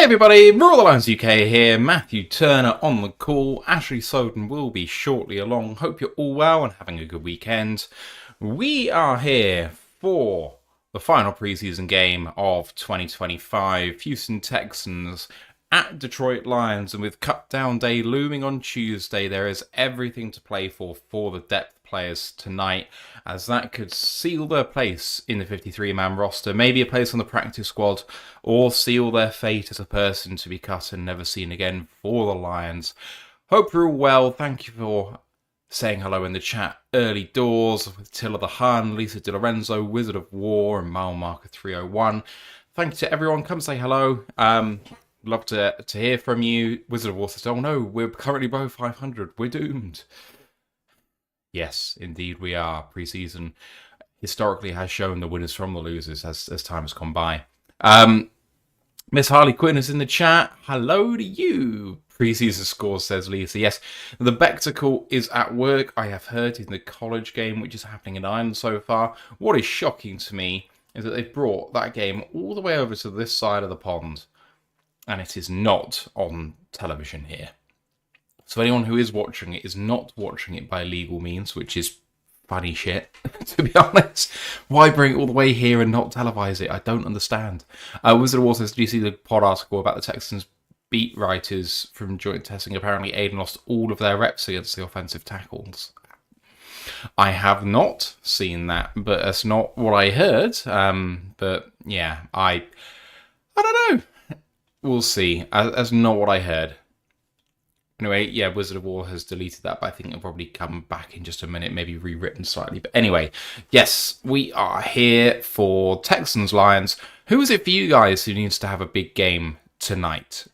everybody, Royal Alliance UK here, Matthew Turner on the call. Ashley Soden will be shortly along. Hope you're all well and having a good weekend. We are here for the final preseason game of 2025. Houston Texans at Detroit Lions, and with cut down day looming on Tuesday, there is everything to play for the depth players tonight, as that could seal their place in the 53-man roster, maybe a place on the practice squad, or seal their fate as a person to be cut and never seen again for the Lions. Hope you're all well. Thank you for saying hello in the chat early doors with Tilla the Hun, Lisa Di Lorenzo, Wizard of War, and Mile Marker 301. Thank you to everyone. Come say hello. Love to hear from you. Wizard of War says, oh no, we're currently below 500. We're doomed. Yes, indeed we are. Preseason historically has shown the winners from the losers as time has gone by. Miss Harley Quinn is in the chat. Hello to you. Preseason scores, says Lisa. Yes, the spectacle is at work, I have heard, in the college game, which is happening in Ireland so far. What is shocking to me is that they've brought that game all the way over to this side of the pond, and it is not on television here. So anyone who is watching it is not watching it by legal means, which is funny shit, to be honest. Why bring it all the way here and not televise it? I don't understand. Wizard of War says, did you see the pod article about the Texans beat writers from joint testing? Apparently Aiden lost all of their reps against the offensive tackles. I have not seen that, but that's not what I heard. But yeah, I don't know. We'll see. That's not what I heard. Anyway, yeah, Wizard of War has deleted that, but I think it'll probably come back in just a minute, maybe rewritten slightly. But anyway, yes, we are here for Texans Lions. Who is it for you guys who needs to have a big game tonight?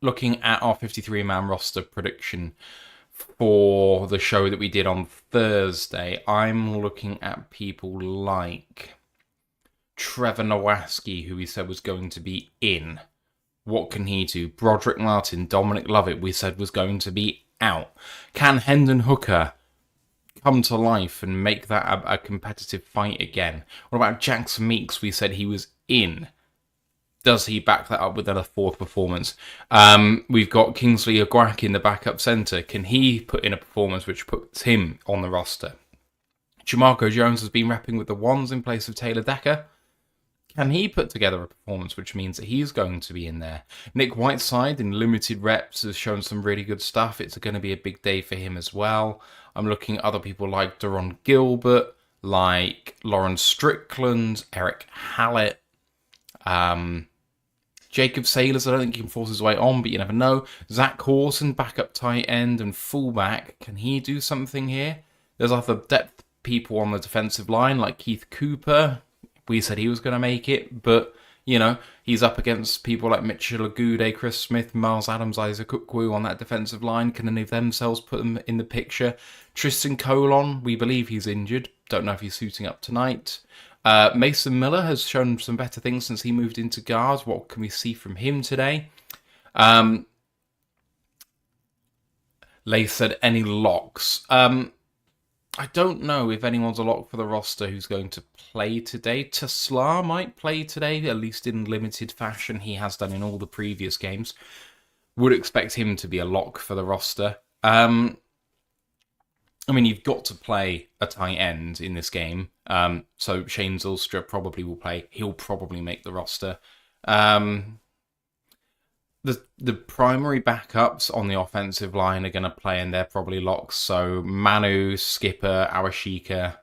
Looking at our 53-man roster prediction for the show that we did on Thursday, I'm looking at people like Trevor Nowaski, who we said was going to be in. What can he do? Broderick Martin, Dominic Lovett, we said was going to be out. Can Hendon Hooker come to life and make that a competitive fight again? What about Jackson Meeks? We said he was in. Does he back that up with a fourth performance? We've got Kingsley Ogwak in the backup centre. Can he put in a performance which puts him on the roster? Jamarco Jones has been repping with the ones in place of Taylor Decker. Can he put together a performance which means that he's going to be in there? Nick Whiteside, in limited reps, has shown some really good stuff. It's going to be a big day for him as well. I'm looking at other people like Deron Gilbert, like Lauren Strickland, Eric Hallett, Jacob Saylors. I don't think he can force his way on, but you never know. Zach Corson, backup tight end and fullback. Can he do something here? There's other depth people on the defensive line, like Keith Cooper. We said he was going to make it, but, you know, he's up against people like Mitchell Agude, Chris Smith, Miles Adams, Isaac Ukwu on that defensive line. Can any of themselves put them in the picture? Tristan Colon, we believe he's injured. Don't know if he's suiting up tonight. Mason Miller has shown some better things since he moved into guard. What can we see from him today? Lath said, any locks? I don't know if anyone's a lock for the roster who's going to play today. Tesla might play today, at least in limited fashion. He has done in all the previous games. Would expect him to be a lock for the roster. I mean, you've got to play a tight end in this game. So Shane Zylstra probably will play. He'll probably make the roster. The primary backups on the offensive line are going to play, and they're probably locks. So Manu, Skipper, Awashika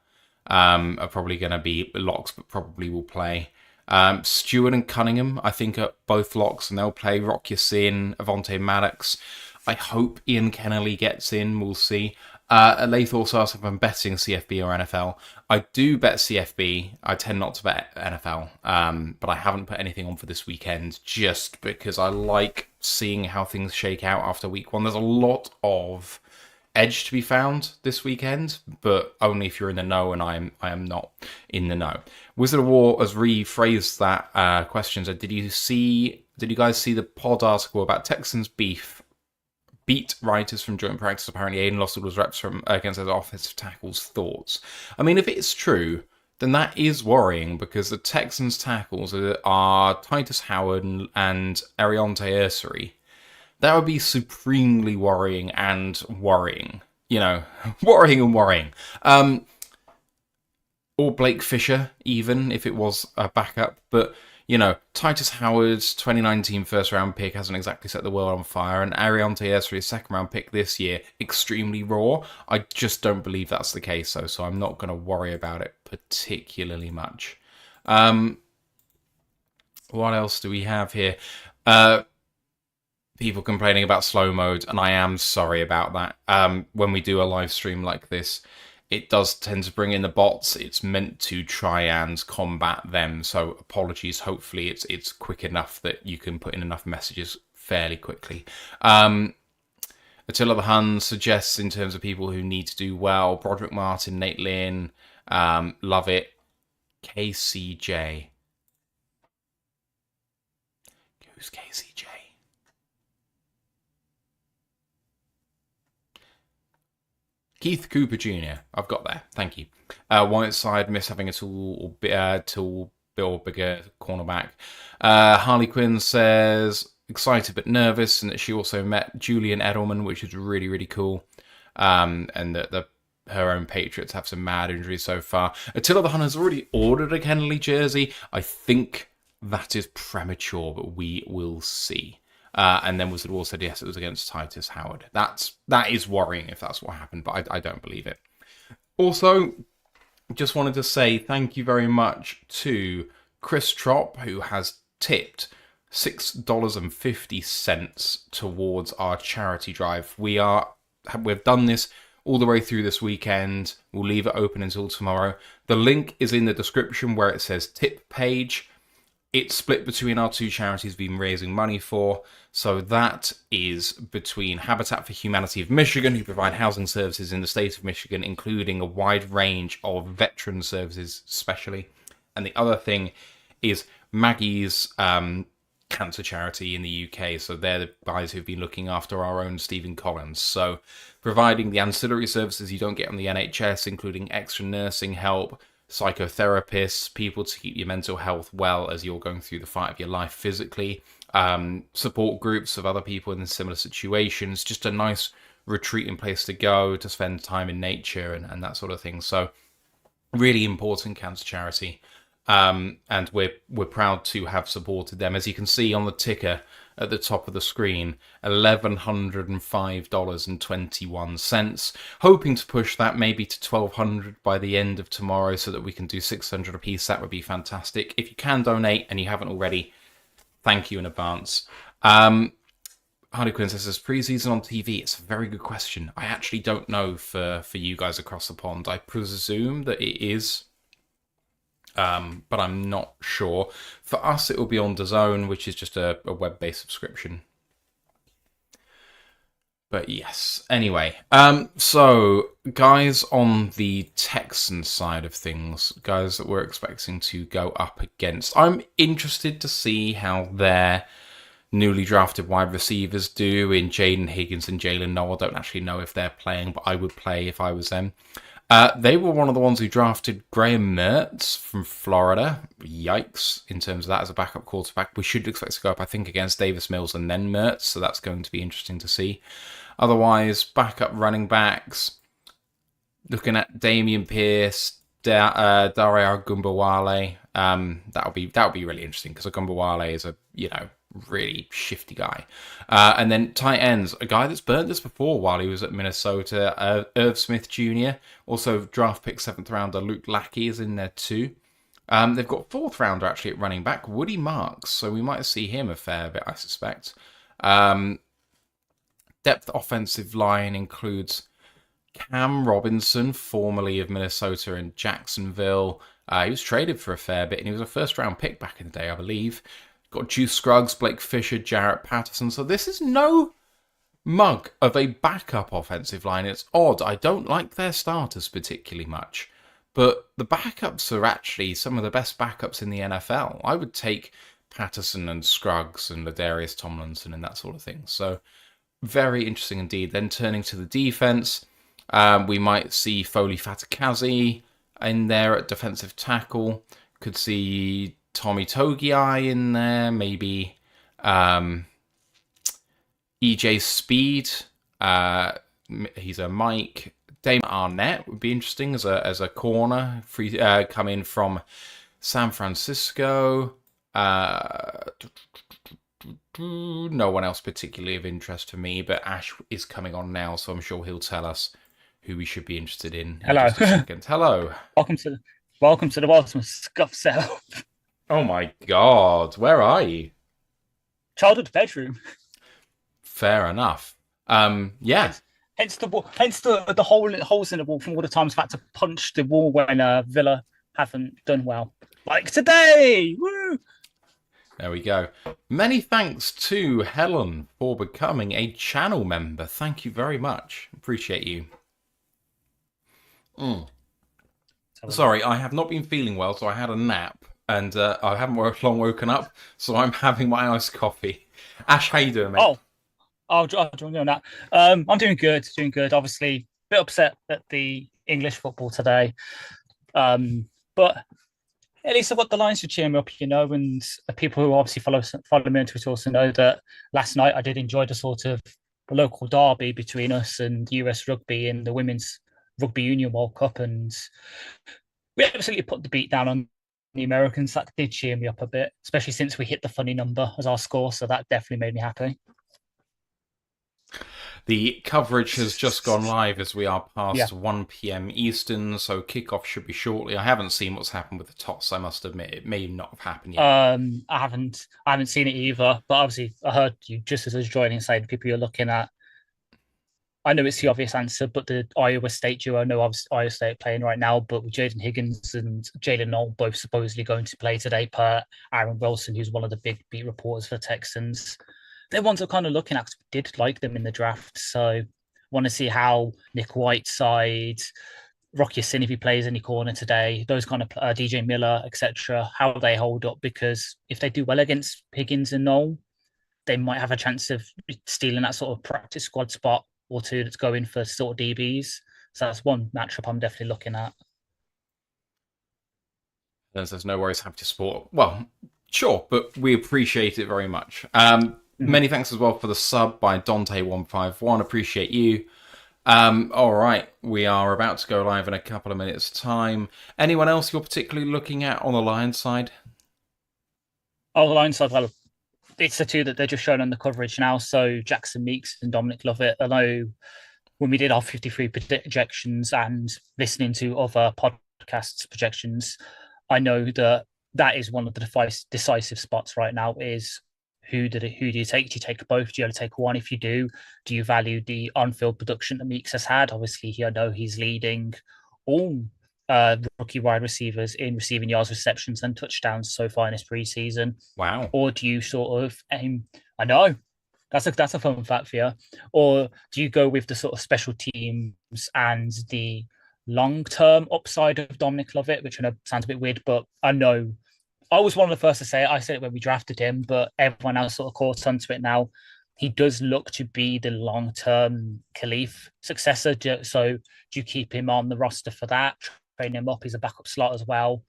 are probably going to be locks, but probably will play. Stewart and Cunningham, I think, are both locks, and they'll play. Rock Yassin, Avonte Maddox. I hope Ian Kennelly gets in. We'll see. Lath also asked if I'm betting CFB or NFL. I do bet CFB. I tend not to bet NFL, but I haven't put anything on for this weekend just because I like seeing how things shake out after week one. There's a lot of edge to be found this weekend, but only if you're in the know, and I am not in the know. Wizard of War has rephrased that question. So did you guys see the pod article about Texans beat writers from joint practice? Apparently Aiden lost all his reps from against his offensive tackles. Thoughts? I mean, if it's true then that is worrying, because the Texans tackles are Titus Howard and Ariante Ursary. That would be supremely worrying and worrying. You know, worrying and worrying. Or Blake Fisher, even, if it was a backup. But, you know, Titus Howard's 2019 first-round pick hasn't exactly set the world on fire, and Ariante Ursry's second-round pick this year, extremely raw. I just don't believe that's the case, though, so I'm not going to worry about it particularly much. What else do we have here? People complaining about slow mode, and I am sorry about that. When we do a live stream like this, it does tend to bring in the bots. It's meant to try and combat them, so apologies. Hopefully it's quick enough that you can put in enough messages fairly quickly. Attila the Hun suggests, in terms of people who need to do well, Broderick Martin, Nate Lynn, love it. KCJ. Who's KCJ? Keith Cooper Jr. I've got there. Thank you. Whiteside miss having a tall Bill bigger cornerback. Harley Quinn says excited but nervous, and that she also met Julian Edelman, which is really, really cool. And that her own Patriots have some mad injuries so far. Attila the Hun has already ordered a Kennelly jersey. I think that is premature, but we will see. And then Wizard Wall said, yes, it was against Titus Howard. That is worrying if that's what happened, but I don't believe it. Also, just wanted to say thank you very much to Chris Trop, who has tipped $6.50 towards our charity drive. We've done this all the way through this weekend. We'll leave it open until tomorrow. The link is in the description where it says tip page. It's split between our two charities we've been raising money for. So that is between Habitat for Humanity of Michigan, who provide housing services in the state of Michigan, including a wide range of veteran services, especially. And the other thing is Maggie's cancer charity in the UK. So they're the guys who've been looking after our own Stephen Collins. So providing the ancillary services you don't get on the NHS, including extra nursing help, psychotherapists, people to keep your mental health well as you're going through the fight of your life physically, support groups of other people in similar situations, just a nice retreating place to go to spend time in nature and that sort of thing. So really important cancer charity, and we're proud to have supported them. As you can see on the ticker at the top of the screen, $1,105.21. Hoping to push that maybe to $1,200 by the end of tomorrow so that we can do $600 a piece. That would be fantastic. If you can donate and you haven't already, thank you in advance. Harley Quinn says, preseason on TV? It's a very good question. I actually don't know for you guys across the pond. I presume that it is, but I'm not sure. For us, it will be on DAZN, which is just a web-based subscription. But yes, anyway. So, guys on the Texans side of things, guys that we're expecting to go up against, I'm interested to see how their newly drafted wide receivers do in Jaden Higgins and Jalen Noel. I don't actually know if they're playing, but I would play if I was them. They were one of the ones who drafted Graham Mertz from Florida. Yikes, in terms of that as a backup quarterback. We should expect to go up, I think, against Davis Mills and then Mertz, so that's going to be interesting to see. Otherwise, backup running backs, looking at Damian Pierce, Dario Gumbawale. That'll be really interesting, because Gumbawale is a, really shifty guy. And then tight ends, a guy that's burnt us before while he was at Minnesota, Irv Smith Jr., also draft pick 7th rounder Luke Lackey is in there too. They've got 4th rounder actually at running back, Woody Marks, so we might see him a fair bit, I suspect. Depth offensive line includes Cam Robinson, formerly of Minnesota and Jacksonville. He was traded for a fair bit, and he was a 1st round pick back in the day, I believe. Got Juice Scruggs, Blake Fisher, Jarrett Patterson. So this is no mug of a backup offensive line. It's odd. I don't like their starters particularly much. But the backups are actually some of the best backups in the NFL. I would take Patterson and Scruggs and Ladarius Tomlinson and that sort of thing. So very interesting indeed. Then turning to the defense, we might see Foley Fatakazi, in there at defensive tackle. Could see Tommy Togiai in there, maybe EJ Speed. He's a Mike. Damon Arnett would be interesting as a corner, free coming from San Francisco. No one else particularly of interest for me, but Ash is coming on now, so I'm sure he'll tell us who we should be interested in Hello. just a second. Hello. welcome to the Baltimore Scuff Cell. Oh my God, where are you? Childhood bedroom. Fair enough. Yeah. Hence the holes in the wall from all the times I've had to punch the wall when Villa haven't done well. Like today! Woo! There we go. Many thanks to Helen for becoming a channel member. Thank you very much. Appreciate you. Sorry, I have not been feeling well, so I had a nap, and I haven't long woken up, so I'm having my iced coffee. Ash, how you doing, mate? I'll join you on that. I'm doing good, Obviously, a bit upset at the English football today. But at least I've got the Lions to cheer me up, and people who obviously follow me on Twitter also know that last night I did enjoy the sort of the local derby between us and US Rugby in the Women's Rugby Union World Cup, and we absolutely put the beat down on the Americans. That did cheer me up a bit, especially since we hit the funny number as our score, so that definitely made me happy. The coverage has just gone live as we are past 1 p.m. Eastern, so kickoff should be shortly. I haven't seen what's happened with the toss, I must admit. It may not have happened yet. I haven't seen it either, but obviously I heard you just as I was joining saying the people you're looking at. I know it's the obvious answer, but the Iowa State duo, I know obviously Iowa State playing right now, but with Jaden Higgins and Jalen Knoll both supposedly going to play today per Aaron Wilson, who's one of the big beat reporters for the Texans. They're ones I'm kind of looking at. Did like them in the draft, so want to see how Nick Whiteside, Rocky Sin if he plays any corner today, those kind of DJ Miller, etc., how they hold up. Because if they do well against Higgins and Knoll, they might have a chance of stealing that sort of practice squad spot or two that's going for sort of DBs. So that's one matchup I'm definitely looking at. There's no worries, happy to support. Well, sure, but we appreciate it very much. Many thanks as well for the sub by Dante151. Appreciate you. All right, we are about to go live in a couple of minutes' time. Anyone else you're particularly looking at on the Lions side? Oh, the Lions side, well, it's the two that they're just showing on the coverage now. So Jackson Meeks and Dominic Lovett. I know when we did our 53 projections and listening to other podcasts projections, I know that is one of the decisive spots right now is who do you take? Do you take both? Do you only take one? If you do you value the on-field production that Meeks has had? Obviously, I know he's leading all rookie wide receivers in receiving yards, receptions, and touchdowns so far in this preseason. Wow. Or do you sort of aim? I know that's a fun fact for you. Or do you go with the sort of special teams and the long-term upside of Dominic Lovett, which I know sounds a bit weird, but I know I was one of the first to say it. I said it when we drafted him, but everyone else sort of caught onto it now. He does look to be the long-term Khalif successor. So do you keep him on the roster for that? Train him up. He's a backup slot as well.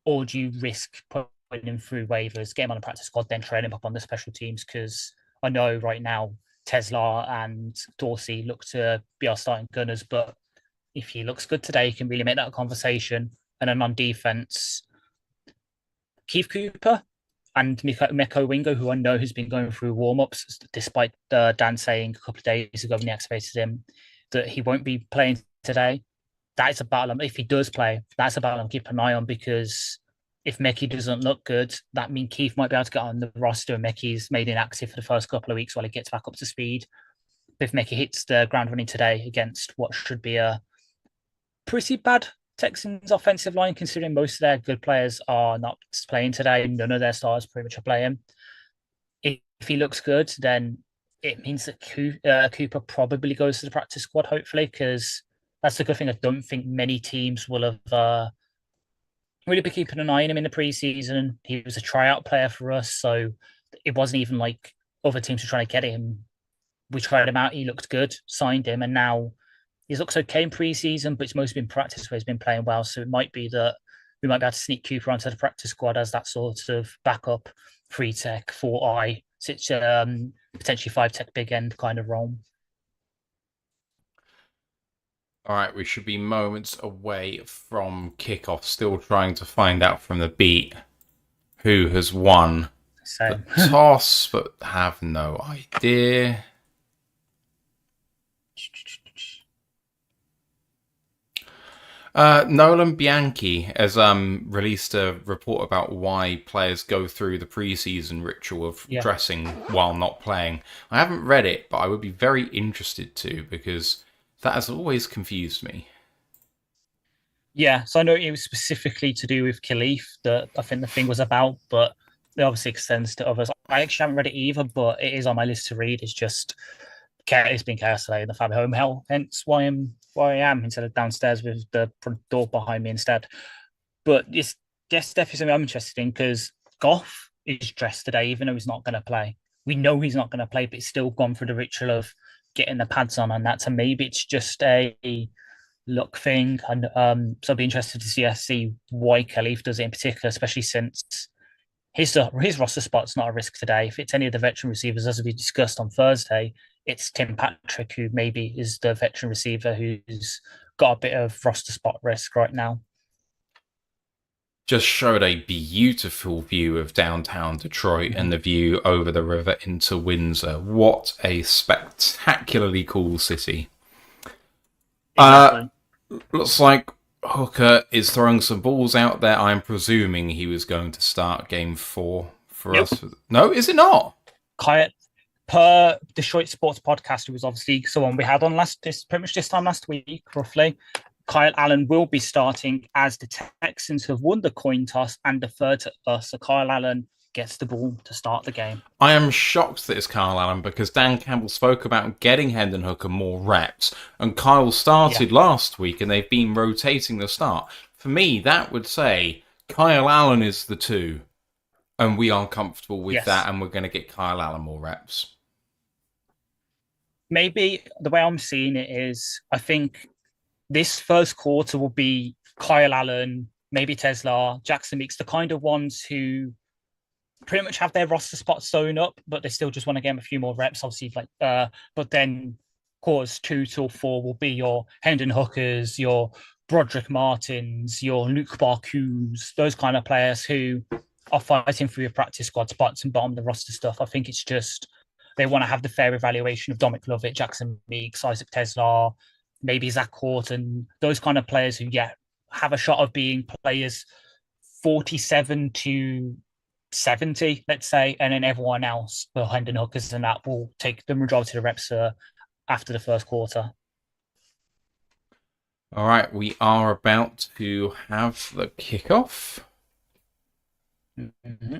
Or do you risk putting him through waivers, get him on the practice squad, then train him up on the special teams? Because I know right now Tesla and Dorsey look to be our starting gunners, but if he looks good today, he can really make that a conversation. And then on defense, Keith Cooper and Meko Wingo, who I know has been going through warm-ups, despite Dan saying a couple of days ago when he activated him that he won't be playing today. That is a battle. If he does play, that's a battle I'm keeping an eye on, because if Mekhi doesn't look good, that means Keith might be able to get on the roster and Mekhi's made inactive for the first couple of weeks while he gets back up to speed. If Mekhi hits the ground running today against what should be a pretty bad Texans offensive line, considering most of their good players are not playing today. None of their stars pretty much are playing. If he looks good, then it means that Cooper probably goes to the practice squad, hopefully, because that's a good thing. I don't think many teams will have really been keeping an eye on him in the preseason. He was a tryout player for us, so it wasn't even like other teams were trying to get him. We tried him out. He looked good, signed him, and now He's looked okay in preseason, but it's mostly been practice where he's been playing well. So it might be that we might be able to sneak Cooper onto the practice squad as that sort of backup 3-tech, 4-eye, potentially 5-tech big end kind of role. All right, we should be moments away from kickoff, still trying to find out from the beat who has won the toss, but have no idea. Nolan Bianchi has released a report about why players go through the preseason ritual of dressing while not playing. I haven't read it, but I would be very interested to, because that has always confused me. Yeah, so I know it was specifically to do with Khalif that I think the thing was about, but it obviously extends to others. I actually haven't read it either, but it is on my list to read. It's just it's been chaos today in the family home hell, hence why I am instead of downstairs with the front door behind me instead. But it's definitely something I'm interested in because Goff is dressed today, even though he's not going to play. We know he's not going to play, but he's still gone through the ritual of getting the pads on that. So maybe it's just a look thing. And so I'll be interested to see why Khalif does it in particular, especially since his roster spot's not a risk today. If it's any of the veteran receivers, as we discussed on Thursday, it's Tim Patrick, who maybe is the veteran receiver who's got a bit of roster spot risk right now. Just showed a beautiful view of downtown Detroit and the view over the river into Windsor. What a spectacularly cool city. Exactly. Looks like Hooker is throwing some balls out there. I'm presuming he was going to start game 4 for us. No, is it not? Per Detroit Sports Podcast, who was obviously someone we had on pretty much this time last week, roughly. Kyle Allen will be starting as the Texans have won the coin toss and deferred to us. So Kyle Allen gets the ball to start the game. I am shocked that it's Kyle Allen because Dan Campbell spoke about getting Hendon Hooker more reps, and Kyle started last week, and they've been rotating the start. For me, that would say Kyle Allen is the 2, and we are comfortable with that, and we're going to get Kyle Allen more reps. Maybe the way I'm seeing it is, I think this first quarter will be Kyle Allen, maybe Tesla, Jackson Meeks, the kind of ones who pretty much have their roster spots sewn up, but they still just want to get a few more reps, obviously. But then quarters 2 till 4 will be your Hendon Hookers, your Broderick Martins, your Luke Barkus, those kind of players who are fighting for your practice squad spots and bottom of the roster stuff. I think it's just they want to have the fair evaluation of Dominic Lovett, Jackson Meeks, Isaac Tesla, maybe Zach Horton, those kind of players who, have a shot of being players 47 to 70, let's say, and then everyone else, the Hendon Hookers and that, will take the majority of the reps after the first quarter. All right, we are about to have the kickoff. Mm-hmm.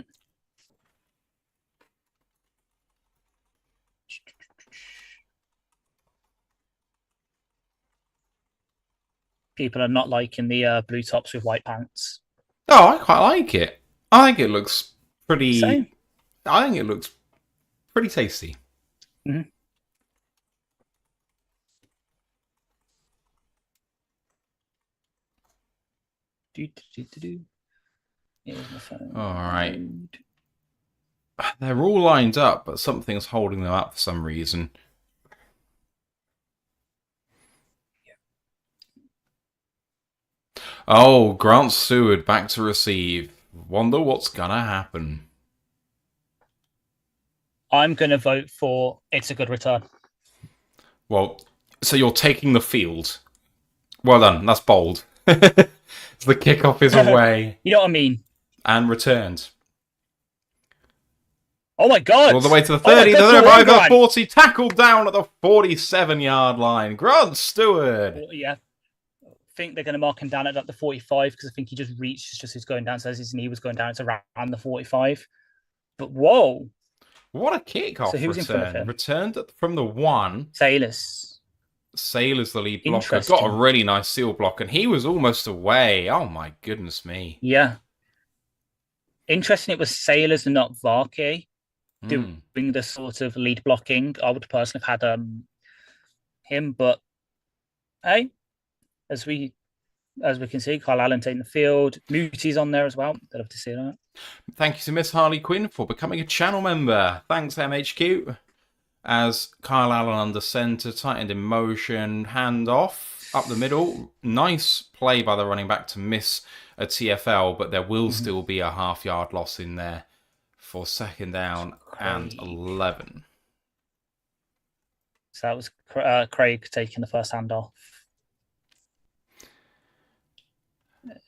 People are not liking the blue tops with white pants. Oh, I quite like it. I think it looks pretty... Same. I think it looks pretty tasty. Mm-hmm. All right. They're all lined up, but something's holding them up for some reason. Oh, Grant Seward back to receive. Wonder what's gonna happen. I'm going to vote for it's a good return. Well, so you're taking the field. Well done. That's bold. The kickoff is away. You know what I mean? And returned. Oh my God! All the way to the 30, by the 40, tackled down at the 47-yard line. Grant Stewart. Yeah. I think they're going to mark him down at the 45 because I think he just reached, just as going down, says his knee was going down to around the 45. But whoa. What a kickoff return. Returned from the 1. Sailor's the lead blocker. Got a really nice seal block, and he was almost away. Oh my goodness me. Yeah. Interesting, it was Sailors and not Varkey doing the sort of lead blocking. I would personally have had him, but hey, as we can see, Carl Allen taking the field. Mooty's on there as well. I'd love to see that. Thank you to Miss Harley Quinn for becoming a channel member. Thanks, MHQ. As Kyle Allen under centre, tightened in motion, hand off, up the middle. Nice play by the running back to miss a TFL, but there will still be a half-yard loss in there for second down and 11. So that was Craig taking the first hand off.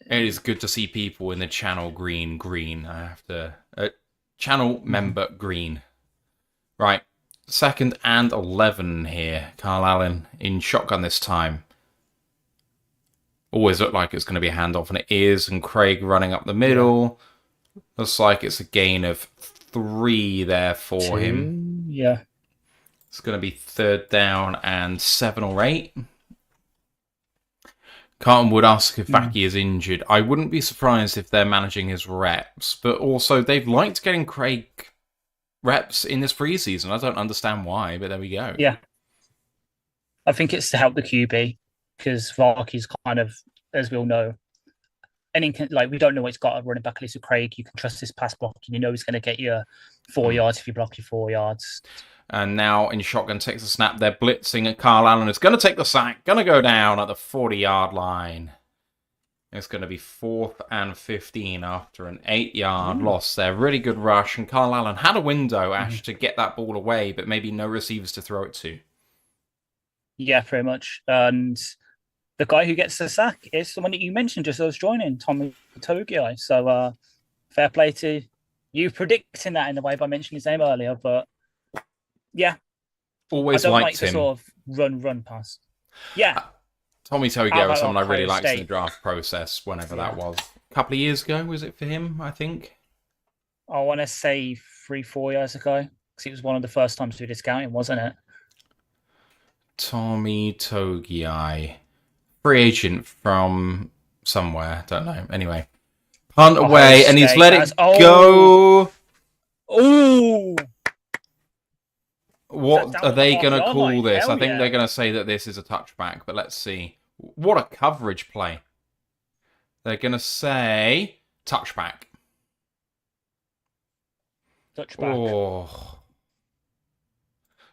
It is good to see people in the channel green. I have to... channel member green. Right. Second and 11 here. Carl Allen in shotgun this time. Always looked like it's going to be a handoff, and it is. And Craig running up the middle. Yeah. Looks like it's a gain of 3 there for him. Yeah. It's going to be third down and 7 or 8. Carlton would ask if Vaki is injured. I wouldn't be surprised if they're managing his reps, but also they've liked getting Craig reps in this preseason. I don't understand why, but there we go. Yeah. I think it's to help the QB, because Vaki's kind of, as we all know, we don't know what he's got at running back, at least with Craig. You can trust his pass blocking. You know he's going to get you 4 yards if you block you 4 yards. And now in shotgun takes the snap. They're blitzing at Carl Allen. It's going to take the sack. Going to go down at the 40-yard line. It's going to be 4th and 15 after an 8-yard loss there. Really good rush. And Carl Allen had a window, Ash, to get that ball away, but maybe no receivers to throw it to. Yeah, pretty much. And the guy who gets the sack is someone that you mentioned just as I was joining, Tommy Togiai. So fair play to you predicting that in a way by mentioning his name earlier, but yeah. Always I don't liked like him. The sort of run pass. Yeah. Tommy Togiai was someone I really liked in the State. draft process, whenever that was. A couple of years ago, was it for him, I think? I want to say 3-4 years ago, because it was one of the first times we did scouting, wasn't it? Tommy Togiai. Free agent from somewhere, don't know. Anyway. Punt away, and he's let it go. Oh! What are they going to call this? I think they're going to say that this is a touchback, but let's see. What a coverage play. They're going to say touchback. Oh.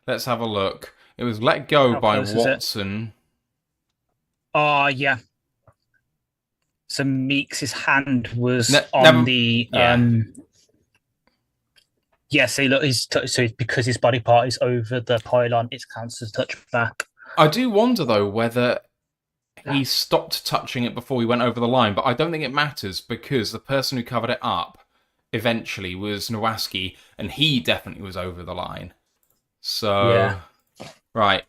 Let's have a look. It was let go by Watson. Oh, yeah. So Meeks' hand was on the... Yeah, so look, so because his body part is over the pylon, it counts as touchback. I do wonder, though, whether he stopped touching it before he went over the line, but I don't think it matters because the person who covered it up eventually was Nowaski, and he definitely was over the line. So, right.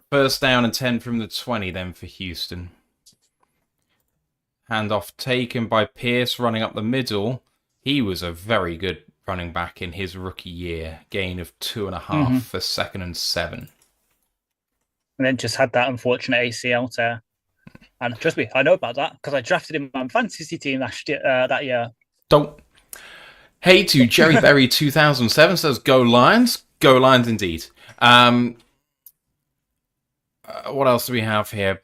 First down and 10 from the 20 then for Houston. Handoff taken by Pierce running up the middle. He was a very good running back in his rookie year. Gain of 2.5 for 2nd and 7. And then just had that unfortunate ACL tear. And trust me, I know about that because I drafted him on my fantasy team that year. Don't. Hey to Jerry Berry 2007 says, "Go Lions." Go Lions indeed. What else do we have here?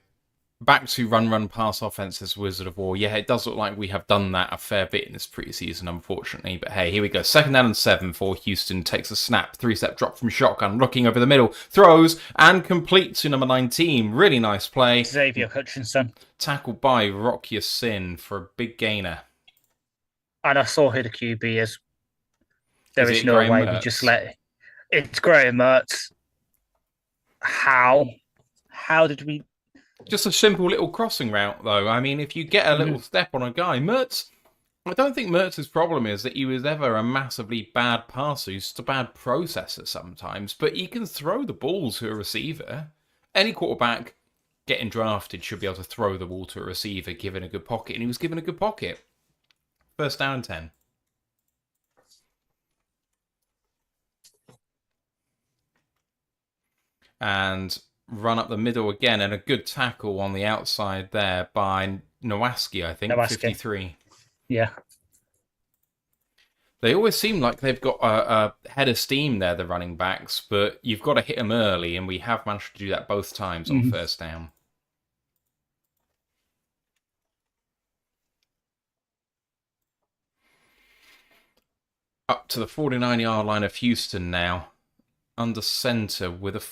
Back to run, pass offenses, Wizard of War. Yeah, it does look like we have done that a fair bit in this preseason, unfortunately. But hey, here we go. 2nd down and 7 for Houston. Takes a snap. 3-step drop from shotgun. Looking over the middle. Throws and completes to number 19. Really nice play. Xavier Hutchinson. Tackled by Rock Ya-Sin for a big gainer. And I saw who the QB is. There is no way we just let it. It's Graham Mertz. How did we... Just a simple little crossing route, though. I mean, if you get a little step on a guy, Mertz... I don't think Mertz's problem is that he was ever a massively bad passer. He's just a bad processor sometimes. But he can throw the ball to a receiver. Any quarterback getting drafted should be able to throw the ball to a receiver, given a good pocket. And he was given a good pocket. First down and 10. And run up the middle again, and a good tackle on the outside there by Nowaski, I think, 53. Yeah. They always seem like they've got a head of steam there, the running backs, but you've got to hit them early, and we have managed to do that both times on first down. Up to the 49-yard line of Houston now. Under centre with a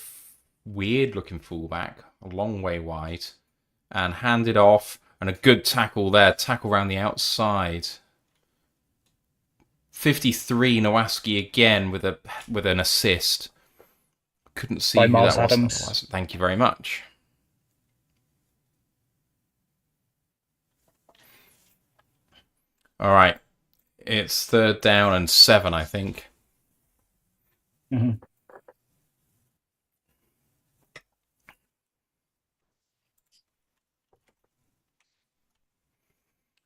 weird-looking fullback. A long way wide. And handed off. And a good tackle there. Tackle around the outside. 53, Nowaski again with an assist. Couldn't see By who Miles that was Adams. otherwise. Thank you very much. All right. It's 3rd down and 7, I think. Mm-hmm.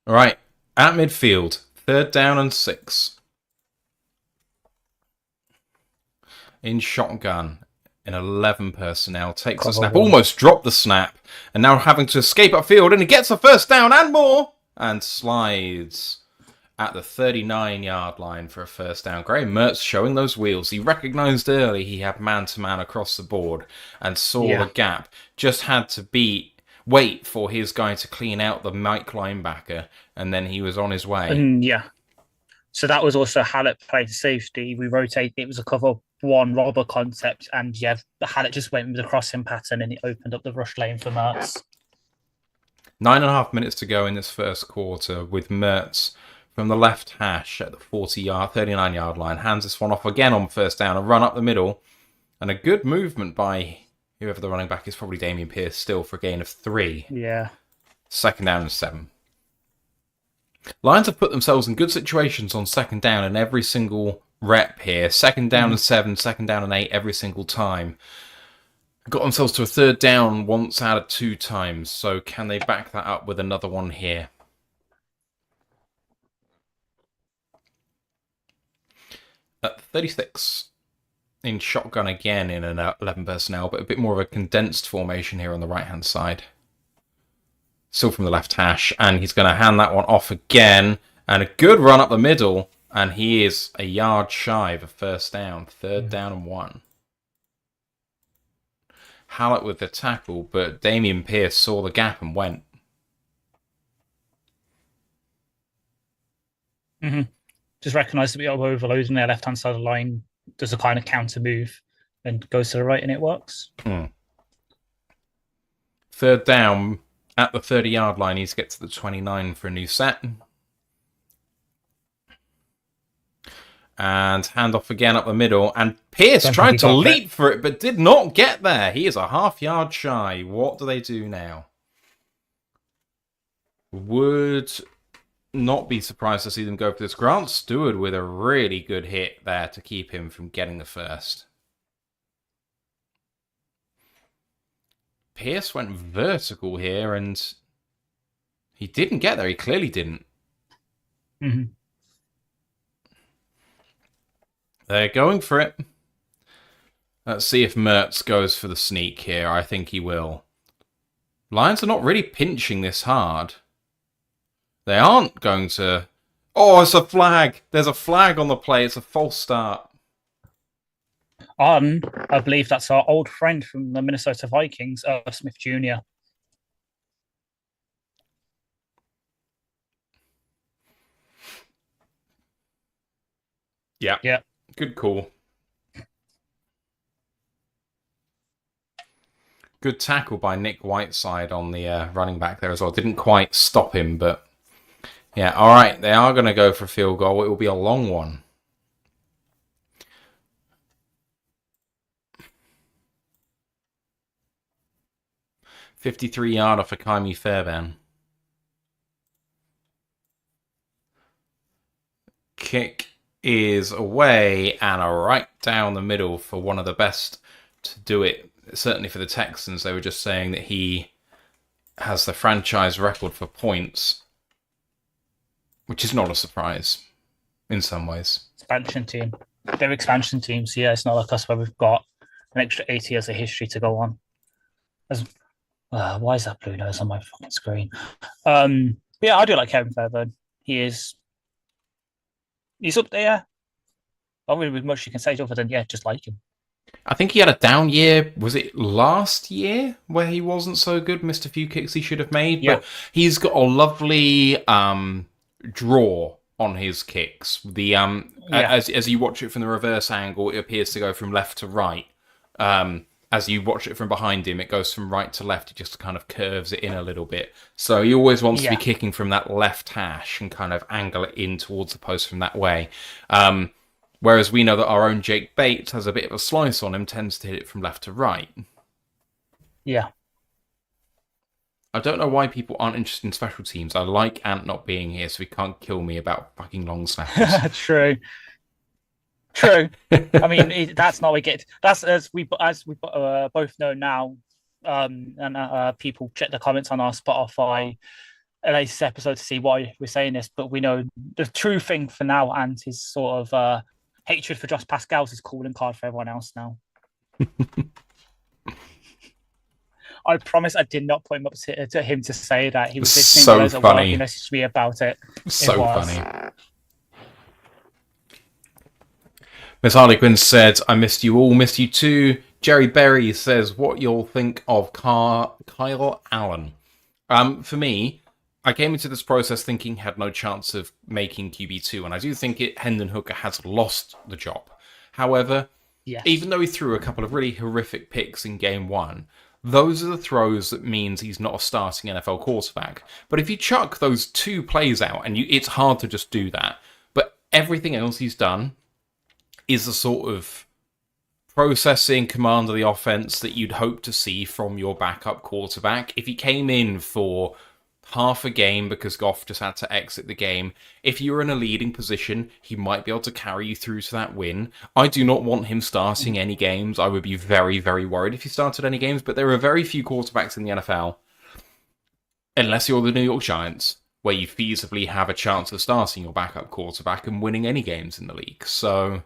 All right. At midfield, 3rd down and 6. In shotgun, in 11 personnel, takes a snap, almost dropped the snap, and now having to escape upfield, and he gets a 1st down and more, and slides at the 39-yard line for a 1st down. Graham Mertz showing those wheels. He recognised early he had man-to-man across the board and saw the gap. Just had to wait for his guy to clean out the Mike linebacker, and then he was on his way. So that was also Hallett played safety. We rotated. It was a cover one robber concept, and Hallett just went with the crossing pattern, and it opened up the rush lane for Mertz. 9.5 minutes to go in this first quarter with Mertz from the left hash at the 39-yard line. Hands this one off again on 1st down, a run up the middle, and a good movement by whoever the running back is, probably Damien Pierce, still for a gain of 3. Yeah. 2nd down and 7. Lions have put themselves in good situations on 2nd down in every single rep here. 2nd down and 7, 2nd down and 8 every single time. Got themselves to a 3rd down once out of 2 times. So can they back that up with another one here? At 36. In shotgun again in an 11 personnel, but a bit more of a condensed formation here on the right-hand side. Still from the left hash, and he's going to hand that one off again, and a good run up the middle, and he is a yard shy of a 1st down. 3rd down and 1. Hallett with the tackle, but Damien Pierce saw the gap and went. Mm-hmm. Just recognised that we are overloading their left-hand side of the line. Does a kind of counter move and goes to the right, and it works. 3rd down at the 30-yard line. He needs to get to the 29 for a new set. And handoff again up the middle. And Pierce tried to leap for it, but did not get there. He is a half-yard shy. What do they do now? Would not be surprised to see them go for this. Grant Stewart with a really good hit there to keep him from getting the 1st. Pierce went vertical here, and he didn't get there. He clearly didn't. Mm-hmm. They're going for it. Let's see if Mertz goes for the sneak here. I think he will. Lions are not really pinching this hard. They aren't going to... Oh, it's a flag. There's a flag on the play. It's a false start. I believe that's our old friend from the Minnesota Vikings, Smith Jr. Yeah. Good call. Good tackle by Nick Whiteside on the running back there as well. Didn't quite stop him, but... Yeah, all right. They are going to go for a field goal. It will be a long one. $53-yarder for Kaimi Fairbairn. Kick is away and a right down the middle for one of the best to do it. Certainly for the Texans, they were just saying that he has the franchise record for points, which is not a surprise in some ways. Expansion team. They're expansion teams. Yeah, it's not like us where we've got an extra 80 years of history to go on. Why is that blue nose on my fucking screen? Yeah, I do like Kevin Fairbairn. He's up there. Not really much you can say other than, just like him. I think he had a down year. Was it last year where he wasn't so good? Missed a few kicks he should have made. Yeah. But he's got a lovely draw on his kicks. Yeah. As you watch it from the reverse angle, it appears to go from left to right. As you watch it from behind him, it goes from right to left. It just kind of curves it in a little bit. So he always wants to be Yeah. kicking from that left hash and kind of angle it in towards the post from that way. Whereas we know that our own Jake Bates has a bit of a slice on him, tends to hit it from left to right. Yeah. I don't know why people aren't interested in special teams. I like Ant not being here, so he can't kill me about fucking long snappers. True. True. I mean, that's not we get. That's as we both know now. And people check the comments on our Spotify latest episode to see why we're saying this, but we know the true thing for now, and his sort of hatred for Josh Pascal's his calling card for everyone else now. I promise I did not put him up to him to say that. He was listening So to us funny. he messaged me about it. So It was. funny. Miss Harlequin said, I missed you all, missed you too. Jerry Berry says, what you'll think of Kyle Allen. For me, I came into this process thinking he had no chance of making QB2, and I do think Hendon Hooker has lost the job. However, Yes. even though he threw a couple of really horrific picks in game one, those are the throws that means he's not a starting NFL quarterback. But if you chuck those two plays out, and it's hard to just do that, but everything else he's done is the sort of processing command of the offense that you'd hope to see from your backup quarterback. If he came in for half a game because Goff just had to exit the game, if you were in a leading position, he might be able to carry you through to that win. I do not want him starting any games. I would be very, very worried if he started any games, but there are very few quarterbacks in the NFL, unless you're the New York Giants, where you feasibly have a chance of starting your backup quarterback and winning any games in the league. So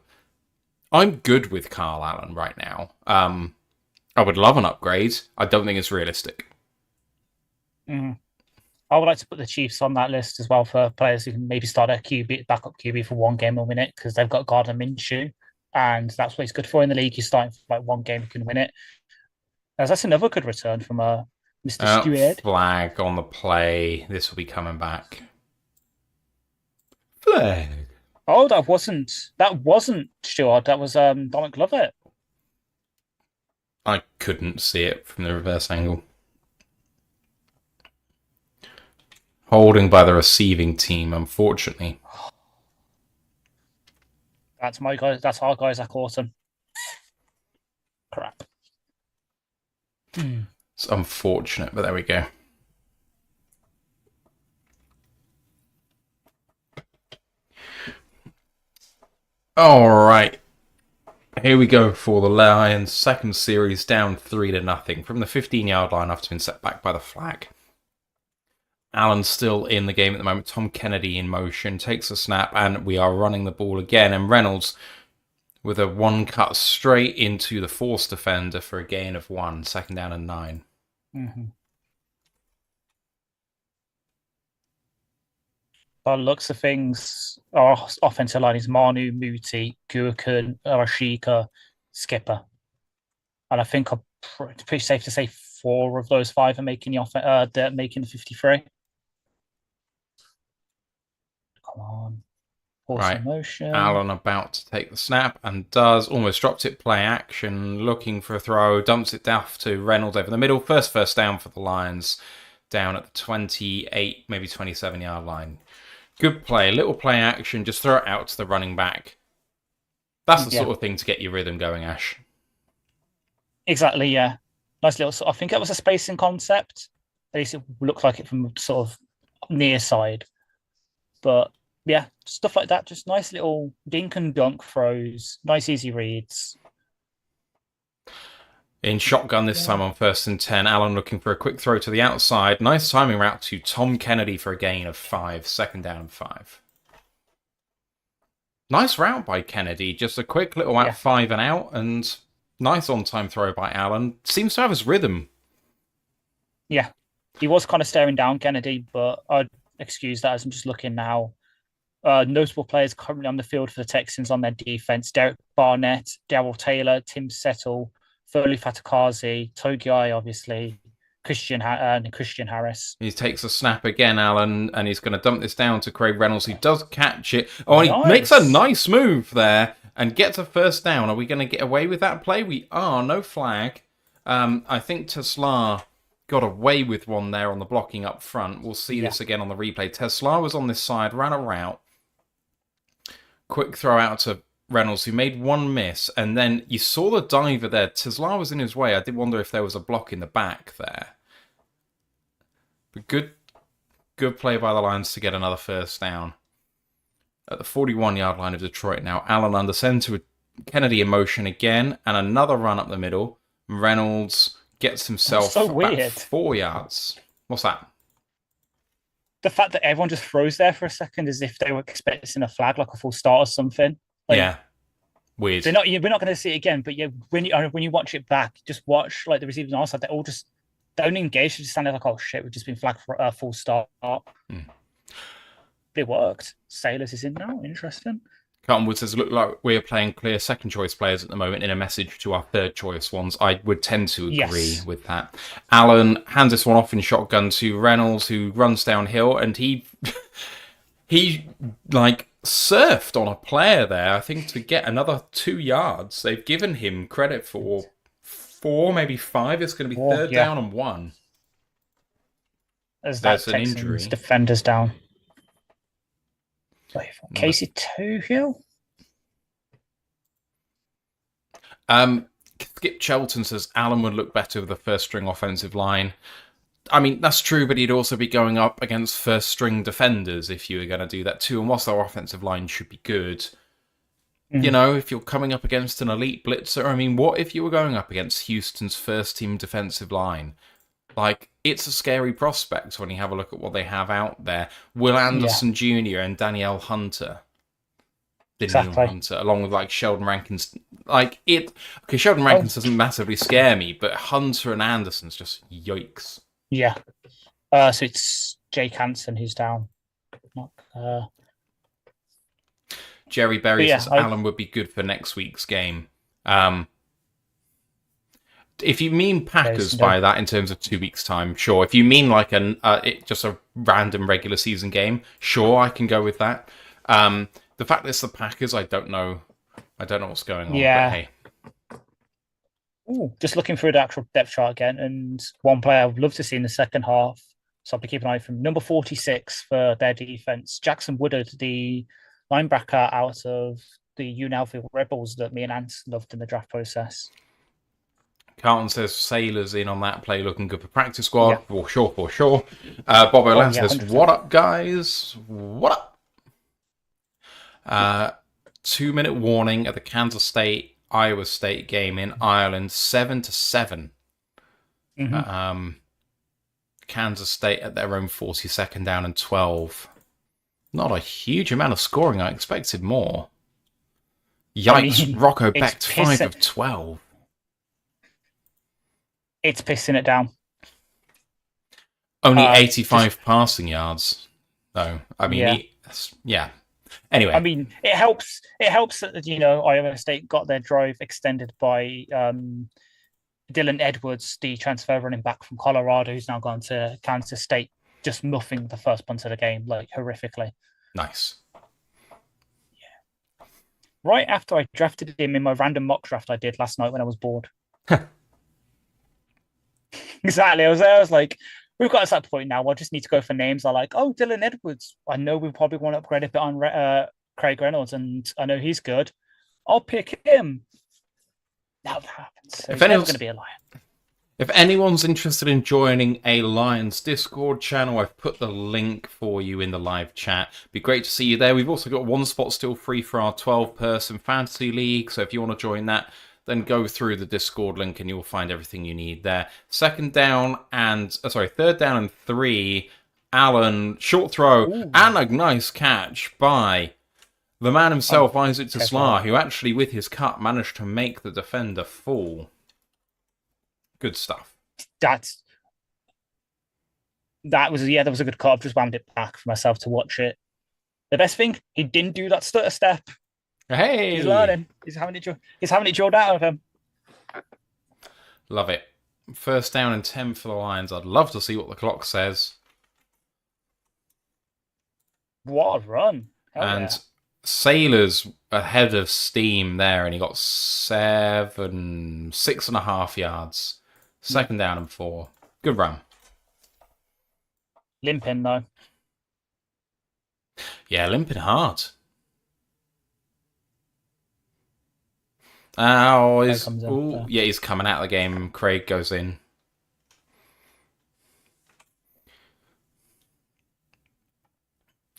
I'm good with Carl Allen right now. I would love an upgrade. I don't think it's realistic. Mm. I would like to put the Chiefs on that list as well for players who can maybe start a backup QB for one game and win it, because they've got Gardner Minshew, and that's what he's good for in the league. He's starting for like one game, he can win it. As that's another good return from Mr. Stewart. Flag on the play. This will be coming back. Flag. Oh, that wasn't Stewart. That was Dominic Lovett. I couldn't see it from the reverse angle. Holding by the receiving team, unfortunately. That's my guy. That's our guy, Zach Orton. Crap. It's unfortunate, but there we go. All right. Here we go for the Lions. Second series down 3-0 from the 15-yard line after being set back by the flag. Allen's still in the game at the moment. Tom Kennedy in motion, takes a snap, and we are running the ball again. And Reynolds with a one cut straight into the force defender for a gain of 1, 2nd down and 9. Mm-hmm. By the looks of things, our offensive line is Manu, Muti, Gurkhan, Arashika, Skipper. And I think it's pretty safe to say 4 of those 5 are making the 53. Come on. Force Right. motion. Allen about to take the snap and does. Almost dropped it. Play action. Looking for a throw. Dumps it off to Reynolds over the middle. First down for the Lions. Down at the 28, maybe 27-yard line. Good play. Little play action. Just throw it out to the running back. That's the sort of thing to get your rhythm going, Ash. Exactly, yeah. Nice little... I think it was a spacing concept. At least it looked like it from sort of near side. But yeah, stuff like that. Just nice little dink and dunk throws. Nice easy reads. In shotgun this time on 1st and 10. Allen looking for a quick throw to the outside. Nice timing route to Tom Kennedy for a gain of 5. 2nd down and 5. Nice route by Kennedy. Just a quick little out 5 and out. And nice on-time throw by Allen. Seems to have his rhythm. Yeah. He was kind of staring down Kennedy, but I'd excuse that as I'm just looking now. Notable players currently on the field for the Texans on their defense: Derek Barnett, Darrell Taylor, Tim Settle, Foley Fatakazi, Togiai, obviously, Christian Harris. He takes a snap again, Alan, and he's going to dump this down to Craig Reynolds, who does catch it. Oh, and he makes a nice move there and gets a first down. Are we going to get away with that play? We are. No flag. I think Tesla got away with one there on the blocking up front. We'll see this again on the replay. Tesla was on this side, ran a route. Quick throw out to Reynolds, who made one miss, and then you saw the diver there. Tesla was in his way. I did wonder if there was a block in the back there. But good play by the Lions to get another first down. At the 41-yard line of Detroit now, Allen under center with Kennedy in motion again, and another run up the middle. Reynolds gets himself about 4 yards. What's that? The fact that everyone just froze there for a second as if they were expecting a flag, like a full start or something. Like, yeah, weird. We're not going to see it again, but yeah, when you watch it back, just watch like the receivers on our side. They all just don't engage. They just stand there like, oh shit, we've just been flagged for a full start. But it worked. Sailors is in now. Interesting. Carlton Wood says, look like we're playing clear second choice players at the moment in a message to our third choice ones. I would tend to agree with that. Allen hands this one off in shotgun to Reynolds, who runs downhill, and he like surfed on a player there, I think, to get another 2 yards. They've given him credit for 4, maybe 5. It's going to be third down and 1. There's an injury. Defenders down. Casey Tuhill. Skip Shelton says Allen would look better with the first string offensive line. I mean, that's true, but he'd also be going up against first string defenders if you were going to do that too. And whilst our offensive line should be good, you know, if you're coming up against an elite blitzer, I mean, what if you were going up against Houston's first team defensive line? Like, it's a scary prospect when you have a look at what they have out there. Will Anderson Jr. and Danielle Hunter. Hunter, along with, like, Sheldon Rankins. Like, Sheldon Rankins doesn't massively scare me, but Hunter and Anderson's just yikes. Yeah. So it's Jake Hansen who's down. Jerry Berry says Allen would be good for next week's game. If you mean Packers by that in terms of 2 weeks' time, sure. If you mean like just a random regular season game, sure, I can go with that. The fact that it's the Packers, I don't know what's going on. Yeah. But hey. Ooh, just looking through the actual depth chart again, and one player I would love to see in the second half, so I'll be keeping an eye from number 46 for their defense, Jackson Woodard, the linebacker out of the UNLV Rebels that me and Ant loved in the draft process. Carlton says Sailors in on that play, looking good for practice squad. Yeah. For sure. Bob O'Lan says, 100%. What up, guys? What up? 2-minute warning at the Kansas State-Iowa State game in Ireland, 7-7. Kansas State at their own 42nd down and 12. Not a huge amount of scoring. I expected more. Yikes, Rocco backed 5 of 12. It's pissing it down. Only 85 passing yards, though. I mean, Anyway, I mean, it helps that Iowa State got their drive extended by Dylan Edwards, the transfer running back from Colorado, who's now gone to Kansas State, just muffing the first punt of the game, like, horrifically. Nice. Yeah. Right after I drafted him in my random mock draft I did last night when I was bored. Exactly. I was like, we've got to that point now. I just need to go for names. I like, Dylan Edwards. I know we probably want to upgrade a bit on Craig Reynolds, and I know he's good. I'll pick him. Now that happens. So he's never going to be a Lion. If anyone's interested in joining a Lions Discord channel, I've put the link for you in the live chat. Be great to see you there. We've also got one spot still free for our 12-person fantasy league. So if you want to join that, then go through the Discord link and you'll find everything you need there. Third down and 3. Allen, short throw, and a nice catch by the man himself, Isaac Tesla, who actually, with his cut, managed to make the defender fall. Good stuff. That was a good cut. I've just wound it back for myself to watch it. The best thing, he didn't do that stutter step. Hey, he's learning. He's having it drilled out of him. Love it. First down and 10 for the Lions. I'd love to see what the clock says. What a run. Hell And yeah. Sailors ahead of steam there, and he got 6.5 yards. Second down and 4. Good run. Limping, though. Yeah, limping hard. Oh, he's coming out of the game. Craig goes in.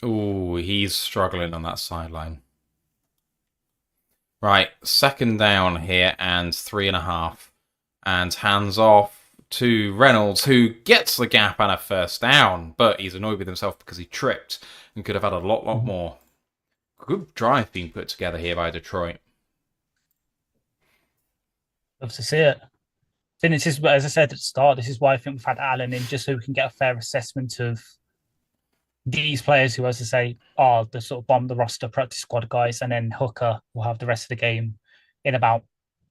Oh, he's struggling on that sideline. Right, second down here and 3.5. And hands off to Reynolds, who gets the gap and a first down, but he's annoyed with himself because he tripped and could have had a lot more. Good drive being put together here by Detroit. Love to see it. I think this is, as I said at the start, this is why I think we've had Allen in, just so we can get a fair assessment of these players who, as I say, are the sort of bomb the roster practice squad guys, and then Hooker will have the rest of the game in about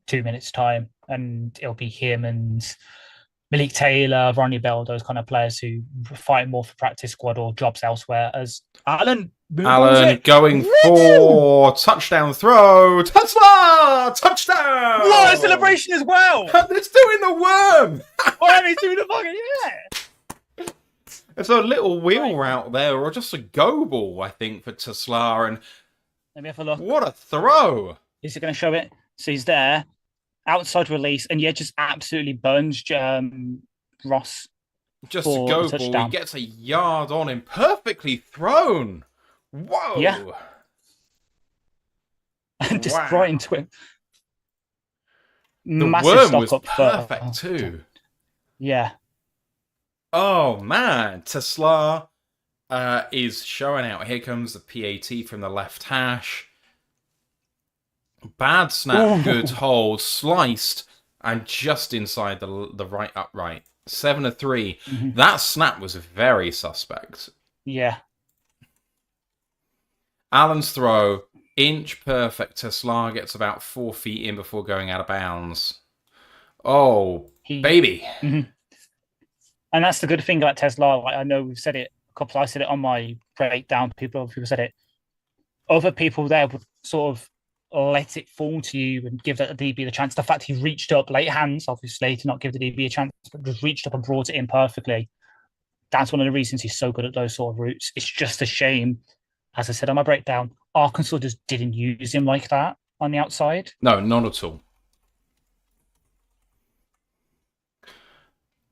2 minutes' time, and it'll be him and Malik Taylor, Ronnie Bell, those kind of players who fight more for practice squad or jobs elsewhere. As Allen going for touchdown throw. Tesla! Touchdown! What a celebration as well! It's doing the worm! Oh, he's doing the fucking, yeah! It's a little wheel route there, or just a go ball, I think, for Tesla. And let me have a look. What a throw! Is it going to show it? So he's there, outside release, and just absolutely burns Ross. Just a go ball. He gets a yard on him, perfectly thrown. Whoa! Yeah. And just right into him. The worm was perfect too. Yeah. Oh man, Tesla is showing out. Here comes the PAT from the left hash. Bad snap, good hold, sliced, and just inside the right upright. 7-3. Mm-hmm. That snap was very suspect. Yeah. Allen's throw, inch perfect. Tesla gets about 4 feet in before going out of bounds. Oh, baby. Mm-hmm. And that's the good thing about Tesla. Like, I know we've said it a couple. I said it on my breakdown. People said it. Other people there would sort of let it fall to you and give the DB the chance. The fact he reached up, late hands, obviously, to not give the DB a chance, but just reached up and brought it in perfectly. That's one of the reasons he's so good at those sort of routes. It's just a shame, as I said on my breakdown, Arkansas just didn't use him like that on the outside. No, not at all.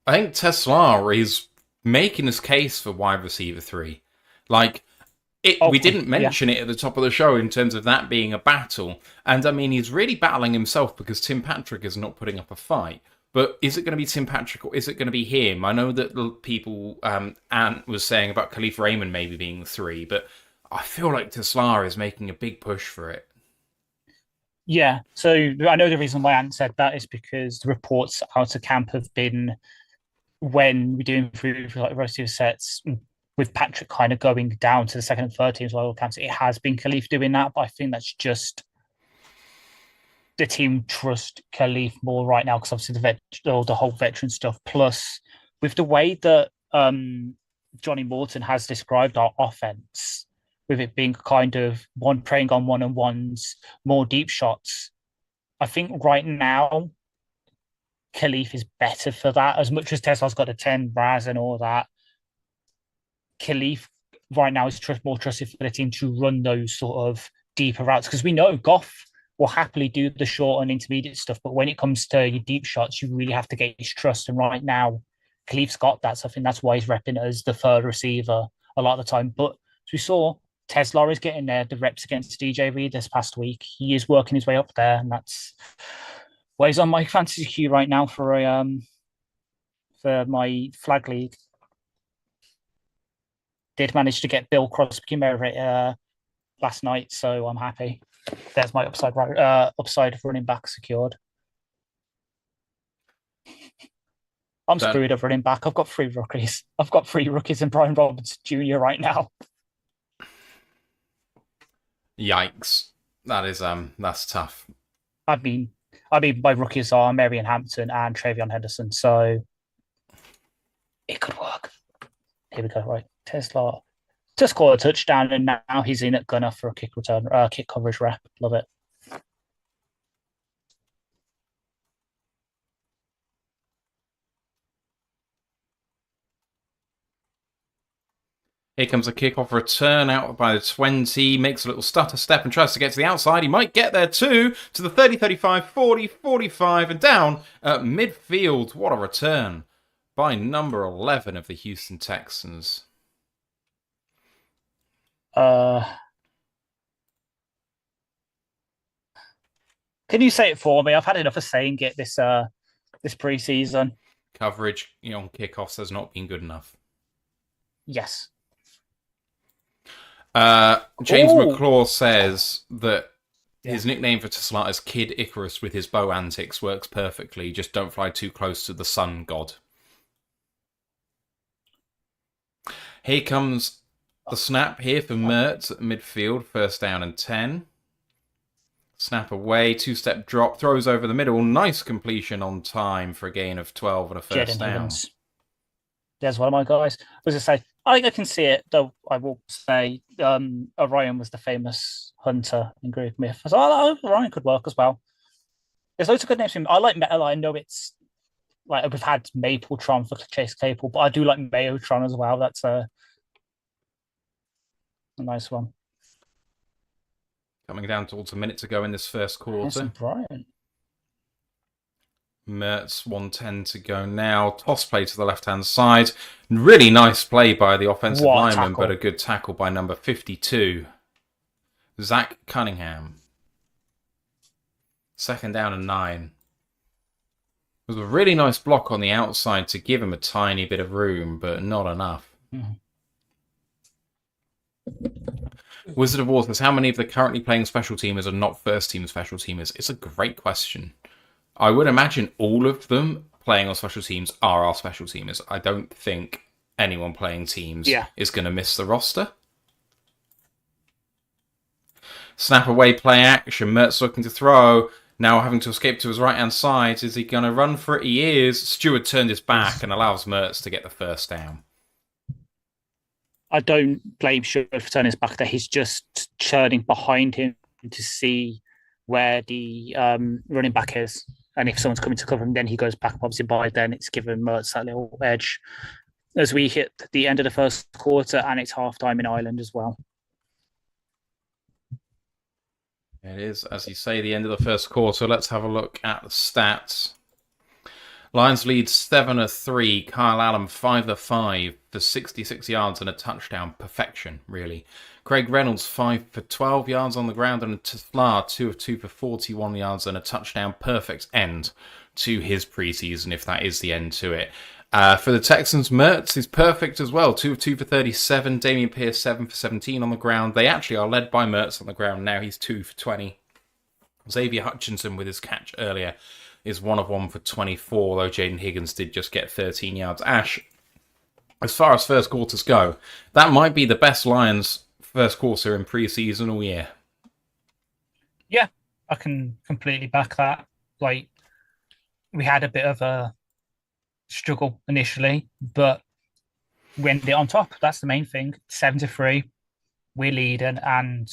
I think Tesla is making his case for wide receiver 3. Like, we didn't mention it at the top of the show in terms of that being a battle. And, I mean, he's really battling himself because Tim Patrick is not putting up a fight. But is it going to be Tim Patrick or is it going to be him? I know that the people, Ant was saying about Khalif Raymond maybe being the 3, but I feel like Tesla is making a big push for it. Yeah, so I know the reason why Ant said that is because the reports out of camp have been when we're doing through like receiver sets with Patrick kind of going down to the second and third teams, well, it has been Khalif doing that, but I think that's just the team trust Khalif more right now because obviously the whole veteran stuff. Plus, with the way that Johnny Morton has described our offense, with it being kind of preying on one-on-ones, more deep shots, I think right now Khalif is better for that. As much as Tesla's got a 10 Raz and all that, Khalif right now is more trusted for the team to run those sort of deeper routes because we know Goff will happily do the short and intermediate stuff, but when it comes to your deep shots, you really have to get his trust. And right now, Khalif's got that. So I think that's why he's repping as the third receiver a lot of the time. But as we saw, Tesla is getting there. The reps against DJ Reed this past week, he is working his way up there, and that's why he's on my fantasy queue right now for my flag league. Did manage to get Bill Crosby last night, so I'm happy. There's my upside running back secured. I'm screwed at running back. I've got 3 rookies. I've got 3 rookies and Brian Roberts Jr. right now. Yikes. That is that's tough. I mean, I mean, my rookies are Marion Hampton and Travion Henderson, so it could work. Here we go. Right, Tesla to score a touchdown, and now he's in at gunner for a kick return, kick coverage rep. Love it. Here comes a kickoff return out by the 20, makes a little stutter step and tries to get to the outside. He might get there too, to the 30, 35, 40, 45, and down at midfield. What a return by number 11 of the Houston Texans. Can you say it for me? I've had enough of saying it this preseason. Coverage on kickoffs has not been good enough. Yes. James McClaw says that his nickname for Tesla is Kid Icarus with his bow antics works perfectly. Just don't fly too close to the sun god. Here comes the snap here for Mertz at midfield. First down and 10. Snap away, two-step drop, throws over the middle. Nice completion on time for a gain of 12 and a first down. There's one of my guys. I was going to say, I can see it, though I will say Orion was the famous hunter in Greek myth. So Orion could work as well. There's loads of good names for him. I like Metal. I know it's like we've had Mapletron for Chase Claypool, but I do like Mayotron as well. That's a nice one. Coming down towards a minute to go in this first quarter. Brian. Mertz, 1:10 to go now. Toss play to the left-hand side. Really nice play by the offensive lineman, but a good tackle by number 52, Zach Cunningham. Second down and 9. It was a really nice block on the outside to give him a tiny bit of room, but not enough. Mm-hmm. Wizard of War says, how many of the currently playing special teamers are not first-team special teamers? It's a great question. I would imagine all of them playing on special teams are our special teamers. I don't think anyone playing teams is going to miss the roster. Snap away, play action. Mertz looking to throw. Now having to escape to his right-hand side. Is he going to run for it? He is. Stewart turned his back and allows Mertz to get the first down. I don't blame Stewart for turning his back there. He's just churning behind him to see where the running back is. And if someone's coming to cover him, then he goes back. Obviously, by then it's given Mertz that little edge as we hit the end of the first quarter, and it's halftime in Ireland as well. It is, as you say, the end of the first quarter. Let's have a look at the stats. Lions lead 7-3. Kyle Allen 5-5 for 66 yards and a touchdown. Perfection, really. Craig Reynolds 5 for 12 yards on the ground, and Tesla 2 of 2 for 41 yards and a touchdown. Perfect end to his preseason, if that is the end to it. For the Texans, Mertz is perfect as well. 2 of 2 for 37. Damian Pierce 7 for 17 on the ground. They actually are led by Mertz on the ground now. He's 2 for 20. Xavier Hutchinson with his catch earlier is 1 of 1 for 24, though Jaden Higgins did just get 13 yards. Ash, as far as first quarters go, that might be the best Lions first quarter in preseason all year. Yeah, I can completely back that. Like, we had a bit of a struggle initially, but we ended it on top. That's the main thing. 7-3, we're leading, and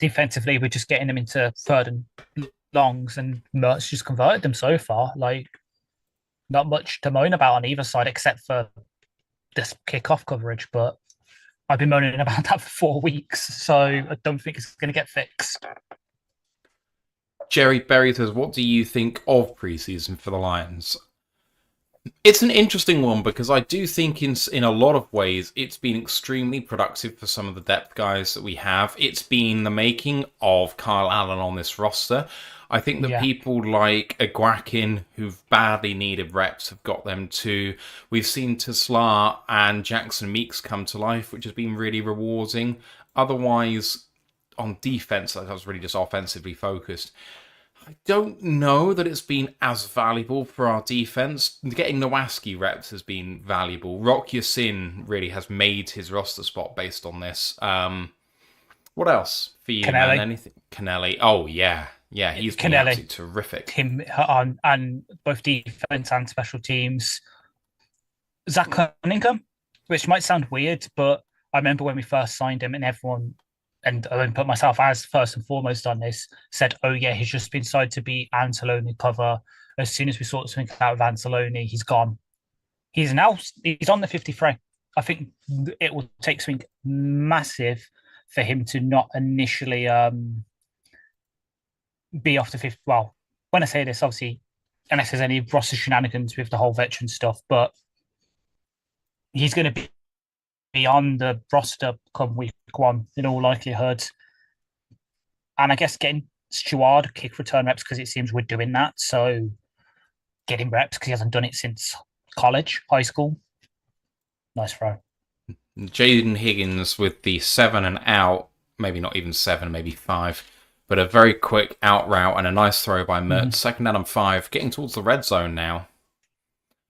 defensively, we're just getting them into third and longs, and Mertz just converted them so far. Like, not much to moan about on either side, except for this kickoff coverage, but I've been moaning about that for 4 weeks, so I don't think it's going to get fixed. Jerry Berry says, what do you think of preseason for the Lions? It's an interesting one because I do think in a lot of ways it's been extremely productive for some of the depth guys that we have. It's been the making of Kyle Allen on this roster. I think that people like Agwakin, who've badly needed reps, have got them too. We've seen Tesla and Jackson Meeks come to life, which has been really rewarding. Otherwise, on defense, I was really just offensively focused. I don't know that it's been as valuable for our defense. Getting Nowaski reps has been valuable. Rock Yassin really has made his roster spot based on this. What else for you, man? Anything? Kennelly. Oh, yeah. Yeah, he's been Kennelly, absolutely terrific. him and both defense and special teams. Zach Cunningham, which might sound weird, but I remember when we first signed him, and everyone, and I put myself as first and foremost on this, said, "Oh yeah, he's just been signed to be Anzalone cover." As soon as we sort something out of Anzalone, he's gone. He's on the 53. I think it will take something massive for him to not initially be off the 50. Well, when I say this, obviously, unless there's any roster shenanigans with the whole veteran stuff, but he's going to be on the roster come week one in all likelihood. And I guess getting Steward kick return reps because it seems we're doing that. So getting reps because he hasn't done it since college, high school. Nice throw. Jaden Higgins with the 7 and out, maybe not even 7, maybe 5, but a very quick out route and a nice throw by Mertz. Second down and 5, getting towards the red zone now.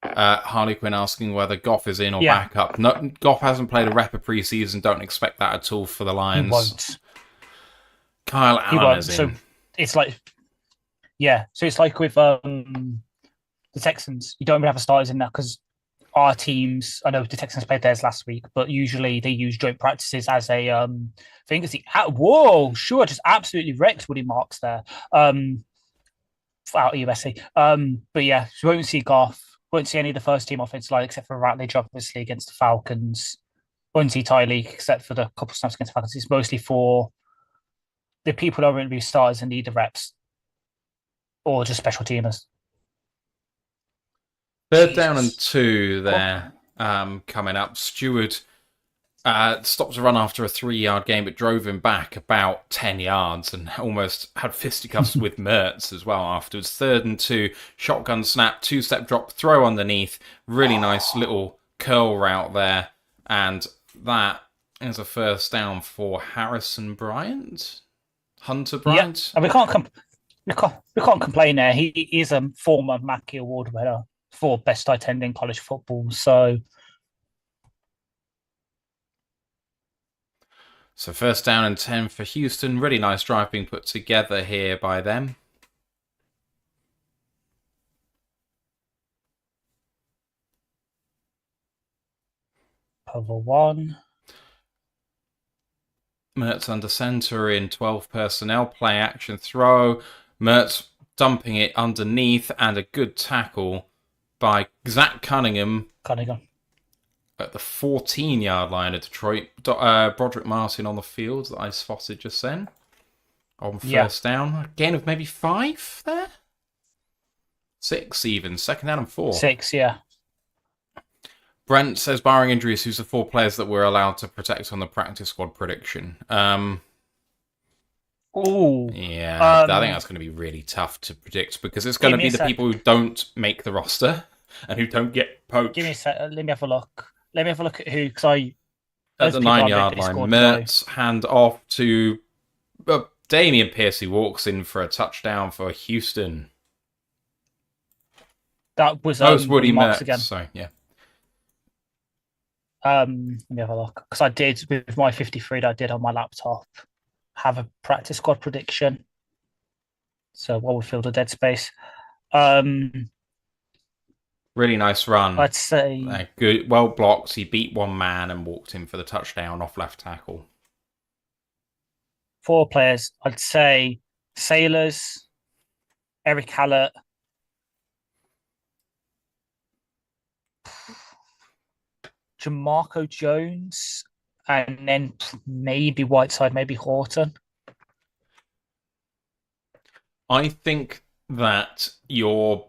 Harley Quinn asking whether Goff is in or back up. No, Goff hasn't played a rep of preseason. Don't expect that at all for the Lions. He won't. Kyle Allen is in. So it's like, so it's like with the Texans. You don't even have starters in there because our teams, I know the Texans played theirs last week, but usually they use joint practices as a thing. I just absolutely wrecked Woody Marks there. Out of USC. But yeah, so we won't see Goff. Won't see any of the first team offensive line except for Ratledge, obviously, against the Falcons. Won't see Ty Lee except for the couple snaps against the Falcons. It's mostly for the people who are going to be starters and need the reps or just special teamers. Third down and 2 there coming up. Stewart stopped a run after a 3-yard gain, but drove him back about 10 yards and almost had fisticuffs with Mertz as well afterwards. 3rd and 2, shotgun snap, 2-step drop, throw underneath. Really nice little curl route there. And that is a first down for Harrison Bryant? Hunter Bryant? Yeah, and we can't complain there. He is a former Mackey Award winner for best tight end in college football. So first down and 10 for Houston. Really nice drive being put together here by them. Cover 1. Mertz under center in 12 personnel. Play action throw. Mertz dumping it underneath and a good tackle by Zach Cunningham. At the 14-yard line of Detroit. Broderick Martin on the field that I spotted just then. On first down. A gain of maybe 5 there? 6 even. Second down and 4. 6, yeah. Brent says, barring injuries, who's the 4 players that we're allowed to protect on the practice squad prediction? I think that's going to be really tough to predict because it's going to be the people who don't make the roster and who don't get poached. Give me a sec. Let me have a look. Let me have a look at who, because I... At the 9-yard line, Mertz hand off to Damian Pierce, who walks in for a touchdown for Houston. That was Woody Mertz again. Sorry, yeah. Let me have a look. Because I did, with my 53 that I did on my laptop, have a practice squad prediction. So what would fill the dead space? Really nice run. I'd say... good, well blocked. He beat one man and walked in for the touchdown off left tackle. 4 players. I'd say Sailors, Eric Hallett, Jamarco Jones, and then maybe Whiteside, maybe Horton. I think that your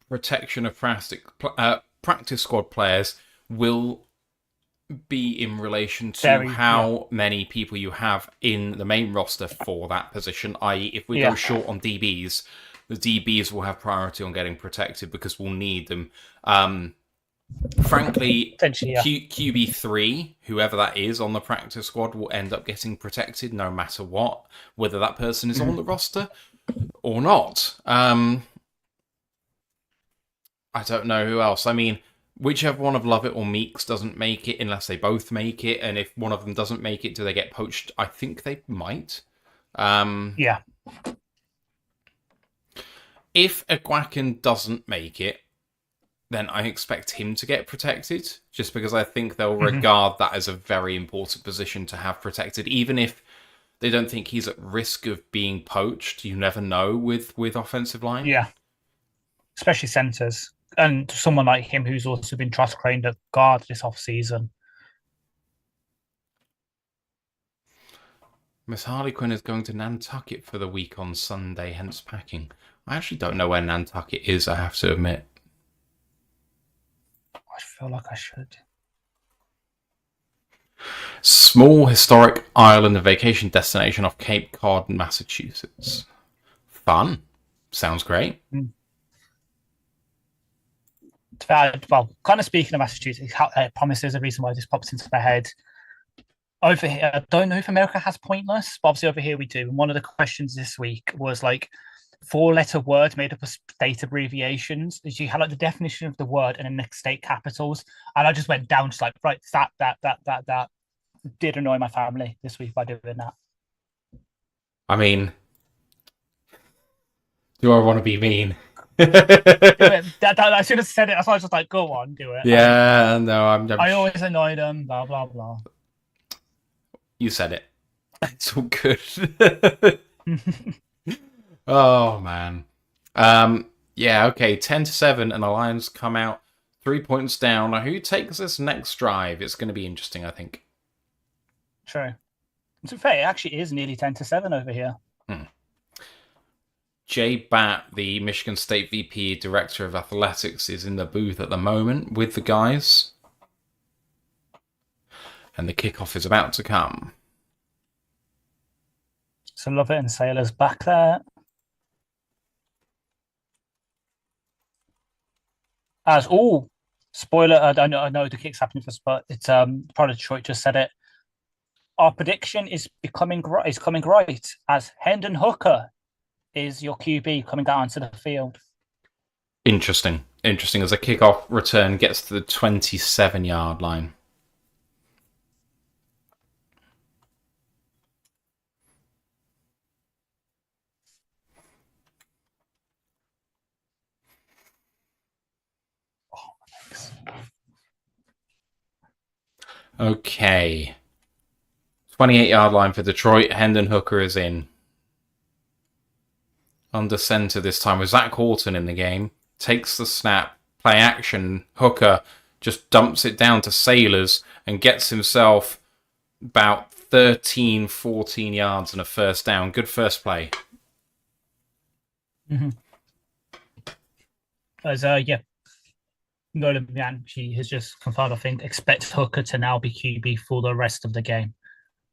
protection of practice squad players will be in relation to how many people you have in the main roster for that position, i.e. if we go short on DBs, the DBs will have priority on getting protected because we'll need them. Frankly, QB3, whoever that is on the practice squad, will end up getting protected no matter what, whether that person is on the roster or not. I don't know who else. I mean, whichever one of Lovett or Meeks doesn't make it, unless they both make it, and if one of them doesn't make it, do they get poached? I think they might. Yeah. If Aguakin doesn't make it, then I expect him to get protected, just because I think they'll regard that as a very important position to have protected, even if they don't think he's at risk of being poached. You never know with offensive line. Yeah, especially centres. And someone like him who's also been trust trained at guard this off season. Miss Harlequin is going to Nantucket for the week on Sunday, hence packing. I actually don't know where Nantucket is, I have to admit. I feel like I should. Small historic island and vacation destination off Cape Cod, Massachusetts. Fun. Sounds great. Well, kind of speaking of Massachusetts, I promise there's a reason why this pops into my head. Over here, I don't know if America has pointless, but obviously over here we do. And one of the questions this week was like 4-letter word made up of state abbreviations. You had like the definition of the word and then the state capitals. And I just went down just like, right, that. Did annoy my family this week by doing that. I mean, do I want to be mean? I should have said it. I was just like, go on, do it. Yeah, no, I always annoy them, blah, blah, blah. You said it. It's all good. Oh, man. Yeah, okay, 10-7, and the Lions come out 3 points down. Now, who takes this next drive? It's going to be interesting, I think. True. To be fair, it actually is nearly 10-7 over here. Jay Batt, the Michigan State VP Director of Athletics, is in the booth at the moment with the guys. And the kickoff is about to come. So Lovett and Sailor's back there. Spoiler, I know the kick's happening for Spurs. It's probably Detroit just said it. Our prediction is coming right as Hendon Hooker is your QB coming out onto the field. Interesting as a kickoff return gets to the 27-yard line. Okay. 28-yard line for Detroit. Hendon Hooker is in. Under center this time with Zach Horton in the game. Takes the snap. Play action. Hooker just dumps it down to Sailors and gets himself about 13, 14 yards and a first down. Good first play. Nolan Bianchi has just confirmed, I think, expect Hooker to now be QB for the rest of the game,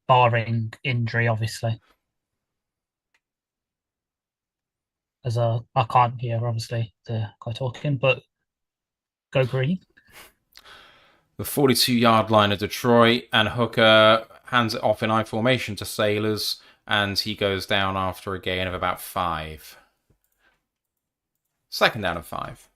barring injury, obviously. I can't hear, obviously, the guy talking, but go green. The 42-yard line of Detroit, and Hooker hands it off in I formation to Sailors, and he goes down after a gain of about 5. Second down of 5.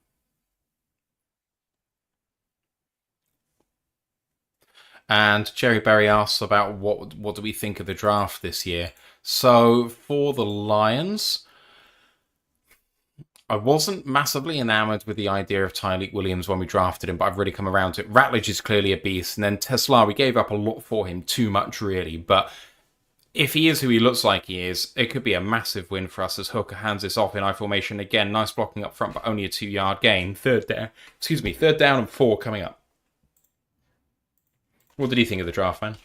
And Jerry Berry asks about what do we think of the draft this year. So for the Lions, I wasn't massively enamored with the idea of Tyreek Williams when we drafted him, but I've really come around to it. Ratledge is clearly a beast, and then Tesla, we gave up a lot for him, too much really. But if he is who he looks like he is, it could be a massive win for us as Hooker hands this off in I formation. Again, nice blocking up front, but only a 2-yard gain. Third down and 4 coming up. What did you think of the draft, man?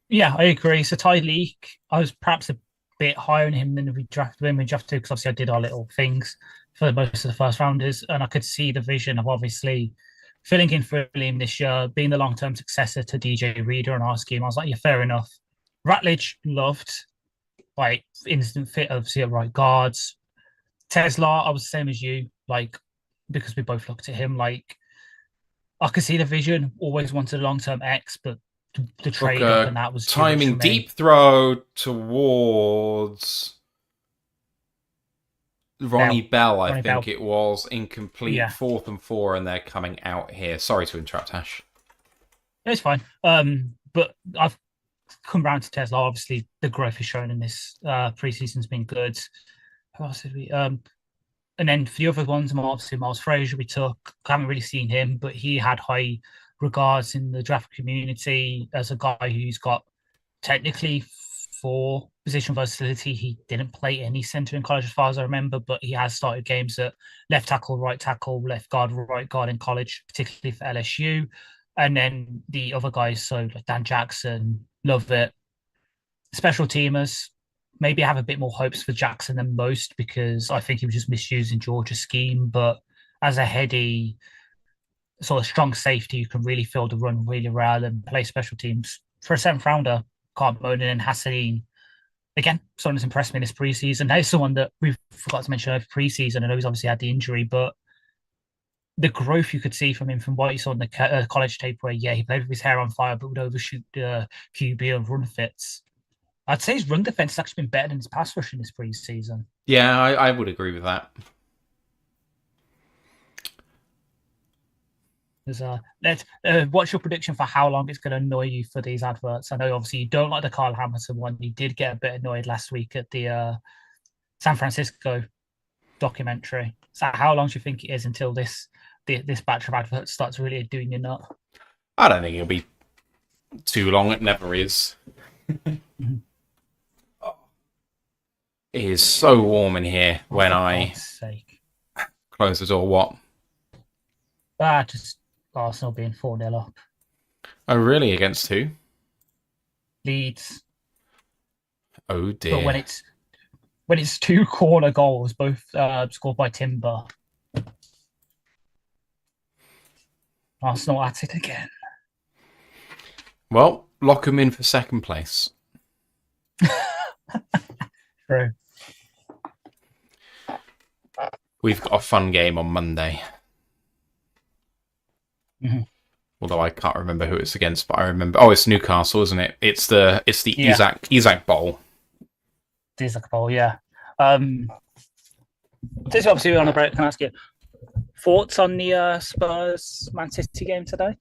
Yeah, I agree. So Tyreek, I was perhaps a bit higher on him than we drafted because obviously I did our little things for most of the first rounders, and I could see the vision of obviously filling in for William this year, being the long-term successor to DJ Reader on our scheme. I was like, yeah, fair enough. Ratledge loved, like, instant fit, obviously at right guards. Tesla, I was the same as you, like, because we both looked at him, like, I could see the vision, always wanted a long-term X, but the trade up and that was timing deep throw towards Ronnie Bell, I think it was. Incomplete. Yeah. 4th and 4, and they're coming out here. Sorry to interrupt, Ash. It's fine. But I've come round to Tesla. Obviously, the growth is shown in this preseason's been good. Who else did we? And then for the other ones, obviously Miles Frazier we took. I haven't really seen him, but he had high regards in the draft community as a guy who's got technically for position versatility. He didn't play any center in college as far as I remember, but he has started games at left tackle, right tackle, left guard, right guard in college, particularly for LSU. And then the other guys, so like Dan Jackson, love it. Special teamers, maybe I have a bit more hopes for Jackson than most because I think he was just misusing Georgia's scheme. But as a heady, sort of strong safety who can really fill the run really well and play special teams for a seventh rounder, can't moan. And Hassanin, again, someone that's impressed me this preseason. He's someone that we forgot to mention over preseason. I know he's obviously had the injury, but the growth you could see from him from what you saw in the college tape where, yeah, he played with his hair on fire, but would overshoot the QB and run fits. I'd say his run defense has actually been better than his pass rush in this preseason. Yeah, I would agree with that. Let's what's your prediction for how long it's going to annoy you for these adverts? I know obviously you don't like the Carl Hamilton one. You did get a bit annoyed last week at the San Francisco documentary. So how long do you think it is until this batch of adverts starts really doing your nut? I don't think it'll be too long. It never is. It is so warm in here when I close the door. What? Just Arsenal being 4-0 up. Oh, really? Against who? Leeds. Oh, dear. But when it's two corner goals, both scored by Timber, Arsenal at it again. Well, lock them in for second place. True. We've got a fun game on Monday. Mm-hmm. Although I can't remember who it's against, but I remember. Oh, it's Newcastle, isn't it? It's the Isaac Bowl. The Isaac Bowl, yeah. This obviously on a break. Can I ask you thoughts on the Spurs Man City game today?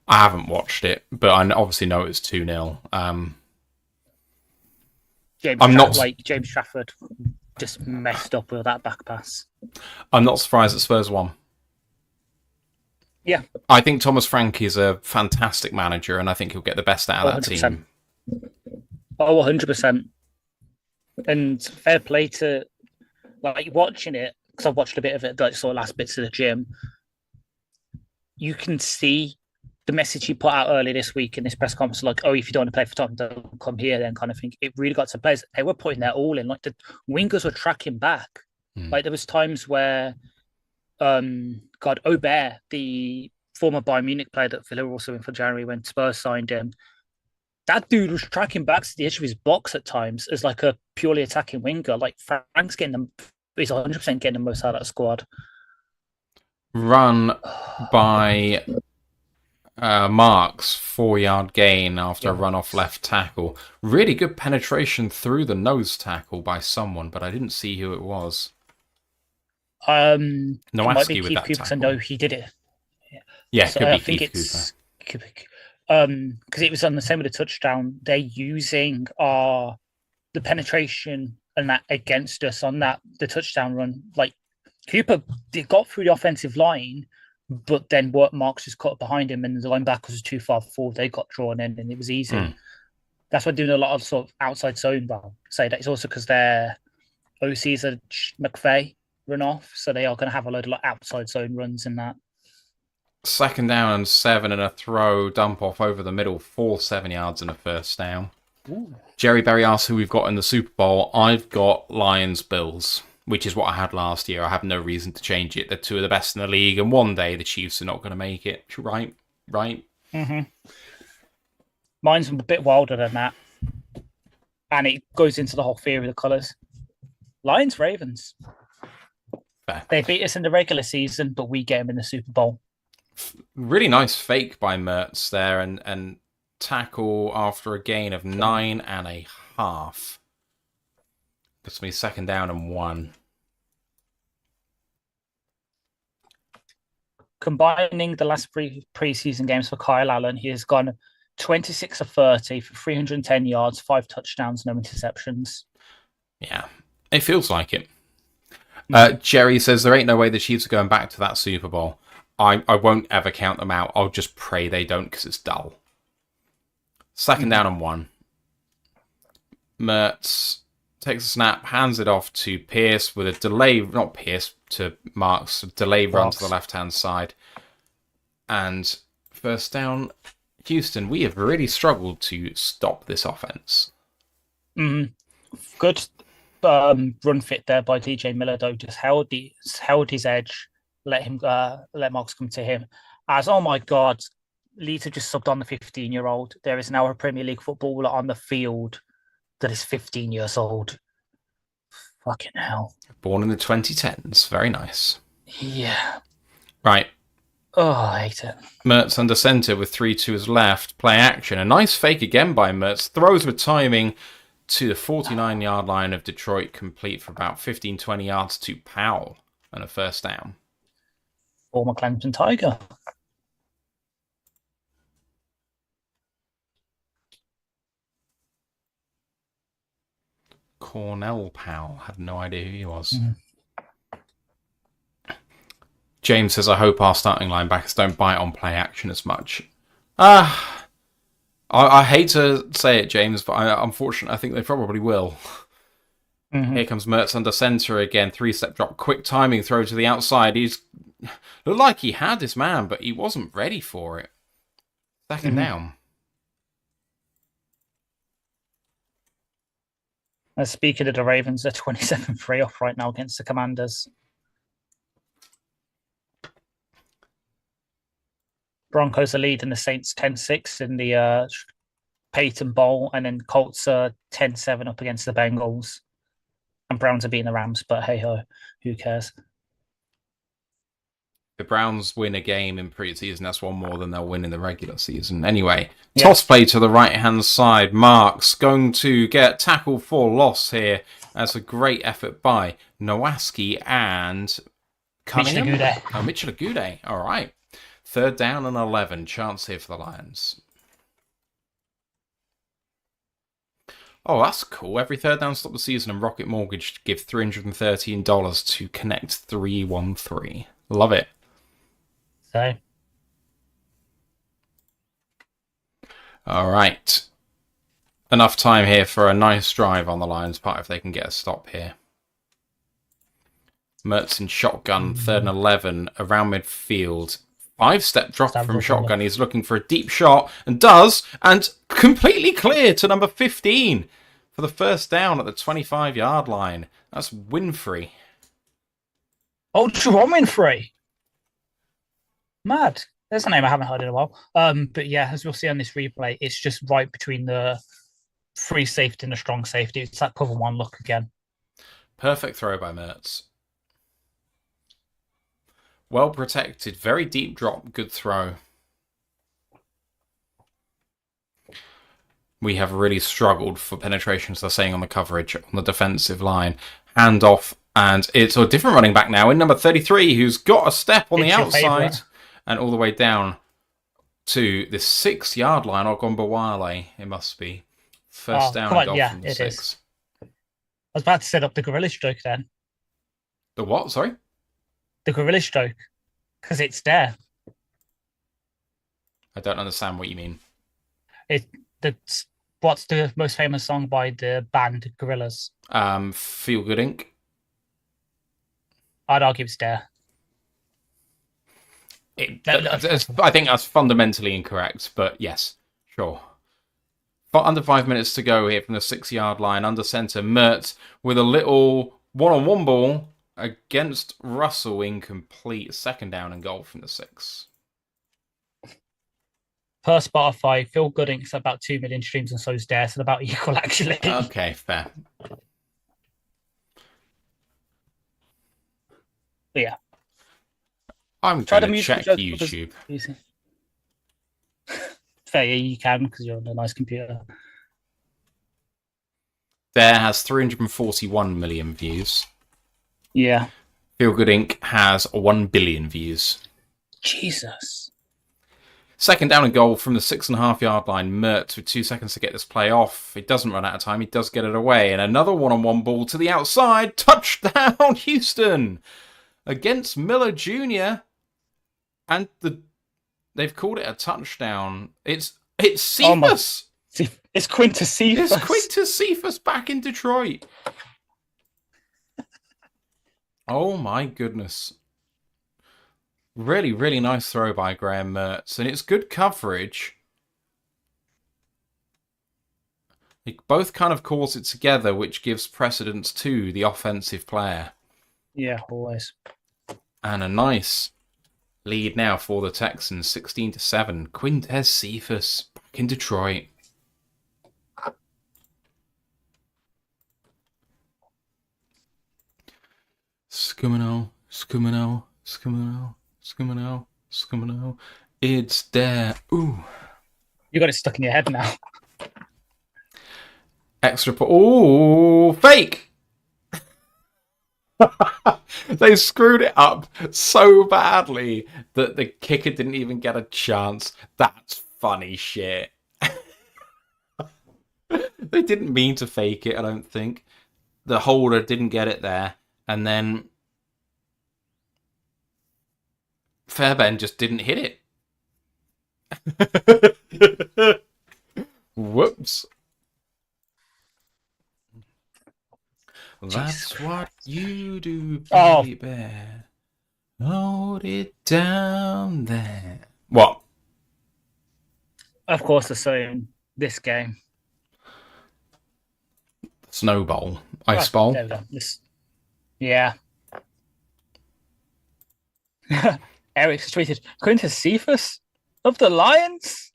I haven't watched it, but I obviously know it's 2-0. James Trafford just messed up with that back pass. I'm not surprised that Spurs won. Yeah. I think Thomas Frank is a fantastic manager, and I think he'll get the best out of that 100%. team. Oh, 100%. And fair play to, like, watching it, because I've watched a bit of it, like, sort of last bits of the gym. You can see the message he put out earlier this week in this press conference, like, oh, if you don't want to play for Tottenham, don't come here, then kind of thing. It really got to players. They were putting their all in. Like, the wingers were tracking back. Like, there was times where, Aubert, the former Bayern Munich player that Villa were also in for January when Spurs signed him, that dude was tracking back to the edge of his box at times as like a purely attacking winger. Like, Frank's he's 100% getting the most out of that squad. Run by Marks, 4-yard gain after a run off left tackle. Really good penetration through the nose tackle by someone, but I didn't see who it was. Nowaski with that tackle. I know he did it. Yeah, so could be I think Keith Cooper. Because it was on the same with the touchdown. They're using the penetration and that against us on the touchdown run. Like, Cooper got through the offensive line, but then Marks just caught behind him, and the linebackers was too far forward. They got drawn in, and it was easy. That's why doing a lot of sort of outside zone. Well, say that it's also because their OCs are McVay run off, so they are going to have a load of outside zone runs in that. 2nd down and 7 and a throw, dump off over the middle for 7 yards and a first down. Ooh. Jerry Berry asks who we've got in the Super Bowl. I've got Lions-Bills, which is what I had last year. I have no reason to change it. They're two of the best in the league, and one day the Chiefs are not going to make it. Right? Mm-hmm. Mine's a bit wilder than that. And it goes into the whole theory of the colours. Lions-Ravens. Fair. They beat us in the regular season, but we get them in the Super Bowl. Really nice fake by Mertz there, and tackle after a gain of 9.5. That's me 2nd down and 1. Combining the last preseason games for Kyle Allen, he has gone 26 of 30 for 310 yards, 5 touchdowns, no interceptions. Yeah, it feels like it. Jerry says there ain't no way the Chiefs are going back to that Super Bowl. I won't ever count them out. I'll just pray they don't because it's dull. Second down and 1. Mertz takes a snap, hands it off to Pierce with a delay, not Pierce, to Marks, a delay run to the left-hand side. And first down, Houston, we have really struggled to stop this offense. Good run fit there by DJ Miller, though. Just held his edge, let Marks come to him. As, oh my God, Leeds have just subbed on the 15-year-old. There is now a Premier League footballer on the field that is 15 years old. Fucking hell. Born in the 2010s. Very nice. Yeah. Right. Oh, I hate it. Mertz under center with 3 to his left. Play action. A nice fake again by Mertz. Throws with timing to the 49-yard line of Detroit, complete for about 15-20 yards to Powell and a first down. Former Clemson Tiger. Cornell Powell. Had no idea who he was. James says, I hope our starting linebackers don't bite on play action as much. I hate to say it, James, but unfortunately, I think they probably will. Here comes Mertz under center again. 3-step drop. Quick timing throw to the outside. He's looked like he had his man, but he wasn't ready for it. Second down. Speaking of the Ravens, they're 27-3 off right now against the Commanders. Broncos are leading the Saints 10-6 in the Peyton Bowl, and then Colts are 10-7 up against the Bengals. And Browns are beating the Rams, but hey-ho, who cares? The Browns win a game in preseason, that's one more than they'll win in the regular season. Anyway, toss play to the right-hand side. Marks going to get tackle for loss here. That's a great effort by Nowaski and Cunningham. Mitchell Agude. All right. Third down and 11. Chance here for the Lions. Oh, that's cool. Every third down stop of the season and Rocket Mortgage give $313 to Connect 313. Love it. So. All right. Enough time here for a nice drive on the Lions' part if they can get a stop here. Mertz in shotgun, 3rd and 11, around midfield. 5-step drop from shotgun. He's looking for a deep shot and does, and completely clear to number 15 for the first down at the 25-yard line. That's Winfrey. Oh, Jerome Winfrey. Mad. There's a name I haven't heard in a while. But yeah, as we'll see on this replay, it's just right between the free safety and the strong safety. It's that cover one look again. Perfect throw by Mertz. Well protected, very deep drop, good throw. We have really struggled for penetrations, they're saying on the coverage, on the defensive line. Hand off, and it's a different running back now in number 33, who's got a step on the outside and all the way down to the 6-yard line. Ogombawale, it must be. First down and goal from the 6. Is. I was about to set up the gorilla stroke then. The what, sorry? The gorilla stroke, because it's there. I don't understand what you mean. What's the most famous song by the band Gorillaz? Feel Good Inc. I'd argue it's there. I think that's fundamentally incorrect, but yes, sure. But under 5 minutes to go here from the 6-yard line, under center, Mertz with a little one-on-one ball against Russell, incomplete. Second down and goal from the 6. Per Spotify, Feel Good Inc.'s about 2 million streams, and so is Dare, so about equal, actually. Okay, fair. But yeah. I'm going to check YouTube. Fair, yeah, you can, because you're on a nice computer. Dare has 341 million views. Yeah. Feel Good Inc. has 1 billion views. Jesus. Second down and goal from the 6.5-yard line. Mertz with 2 seconds to get this play off. He doesn't run out of time. He does get it away. And another one-on-one ball to the outside. Touchdown, Houston! Against Miller Jr. And they've called it a touchdown. It's Cephas! Oh, it's Quintus Cephas. It's Quintus Cephas back in Detroit. Oh my goodness. Really, really nice throw by Graham Mertz. And it's good coverage. They both kind of calls it together, which gives precedence to the offensive player. Yeah, always. And a nice lead now for the Texans, 16-7. Quintez Cephas back in Detroit. Scumino. It's there. Ooh. You got it stuck in your head now. Extra. Ooh, fake. They screwed it up so badly that the kicker didn't even get a chance. That's funny shit. They didn't mean to fake it, I don't think. The holder didn't get it there. And then Fairbairn just didn't hit it. Whoops. That's what you do, baby. Hold it down there. What? Of course, the same. This game. Snowball. Ice bowl. There we go. Yeah. Eric's tweeted, Quintus Cephas of the Lions?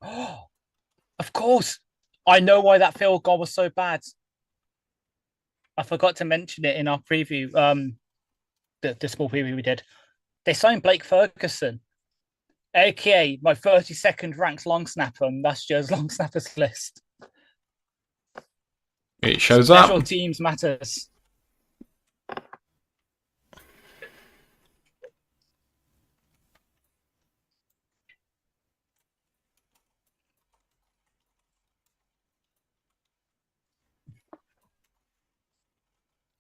Oh, of course. I know why that field goal was so bad. I forgot to mention it in our preview, the small preview we did. They signed Blake Ferguson, aka my 32nd ranked long snapper on last year's long snappers list. It shows up. Special teams matters.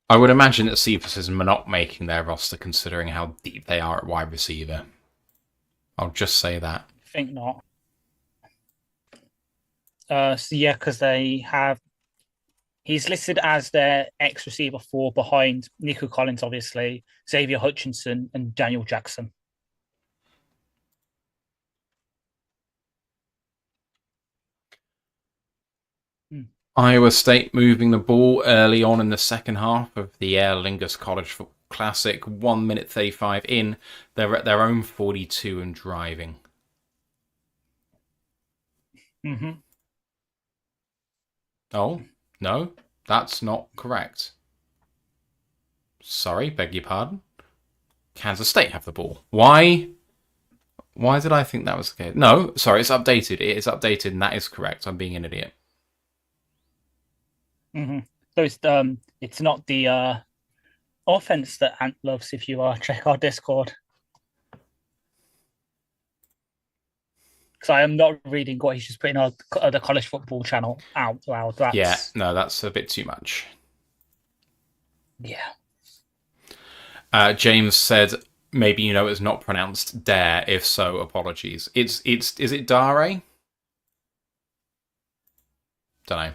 I would imagine that Cephas is not making their roster considering how deep they are at wide receiver. I'll just say that. I think not. So yeah, because they have... He's listed as their ex-receiver 4 behind Nico Collins, obviously, Xavier Hutchinson, and Daniel Jackson. Iowa State moving the ball early on in the second half of the Aer Lingus College Football Classic. 1 minute 35 in. They're at their own 42 and driving. Mm-hmm. Oh, no, that's not correct. Sorry, beg your pardon. Kansas State have the ball. Why? Why did I think that was the case? No, sorry, it's updated. It is updated, and that is correct. I'm being an idiot. Mm-hmm. So it's not the offense that Ant loves. If you check our Discord, because I am not reading what he's just putting on the college football channel out loud. Yeah, no, that's a bit too much. Yeah. James said maybe it's not pronounced dare. If so, apologies. Is it dare? Don't know.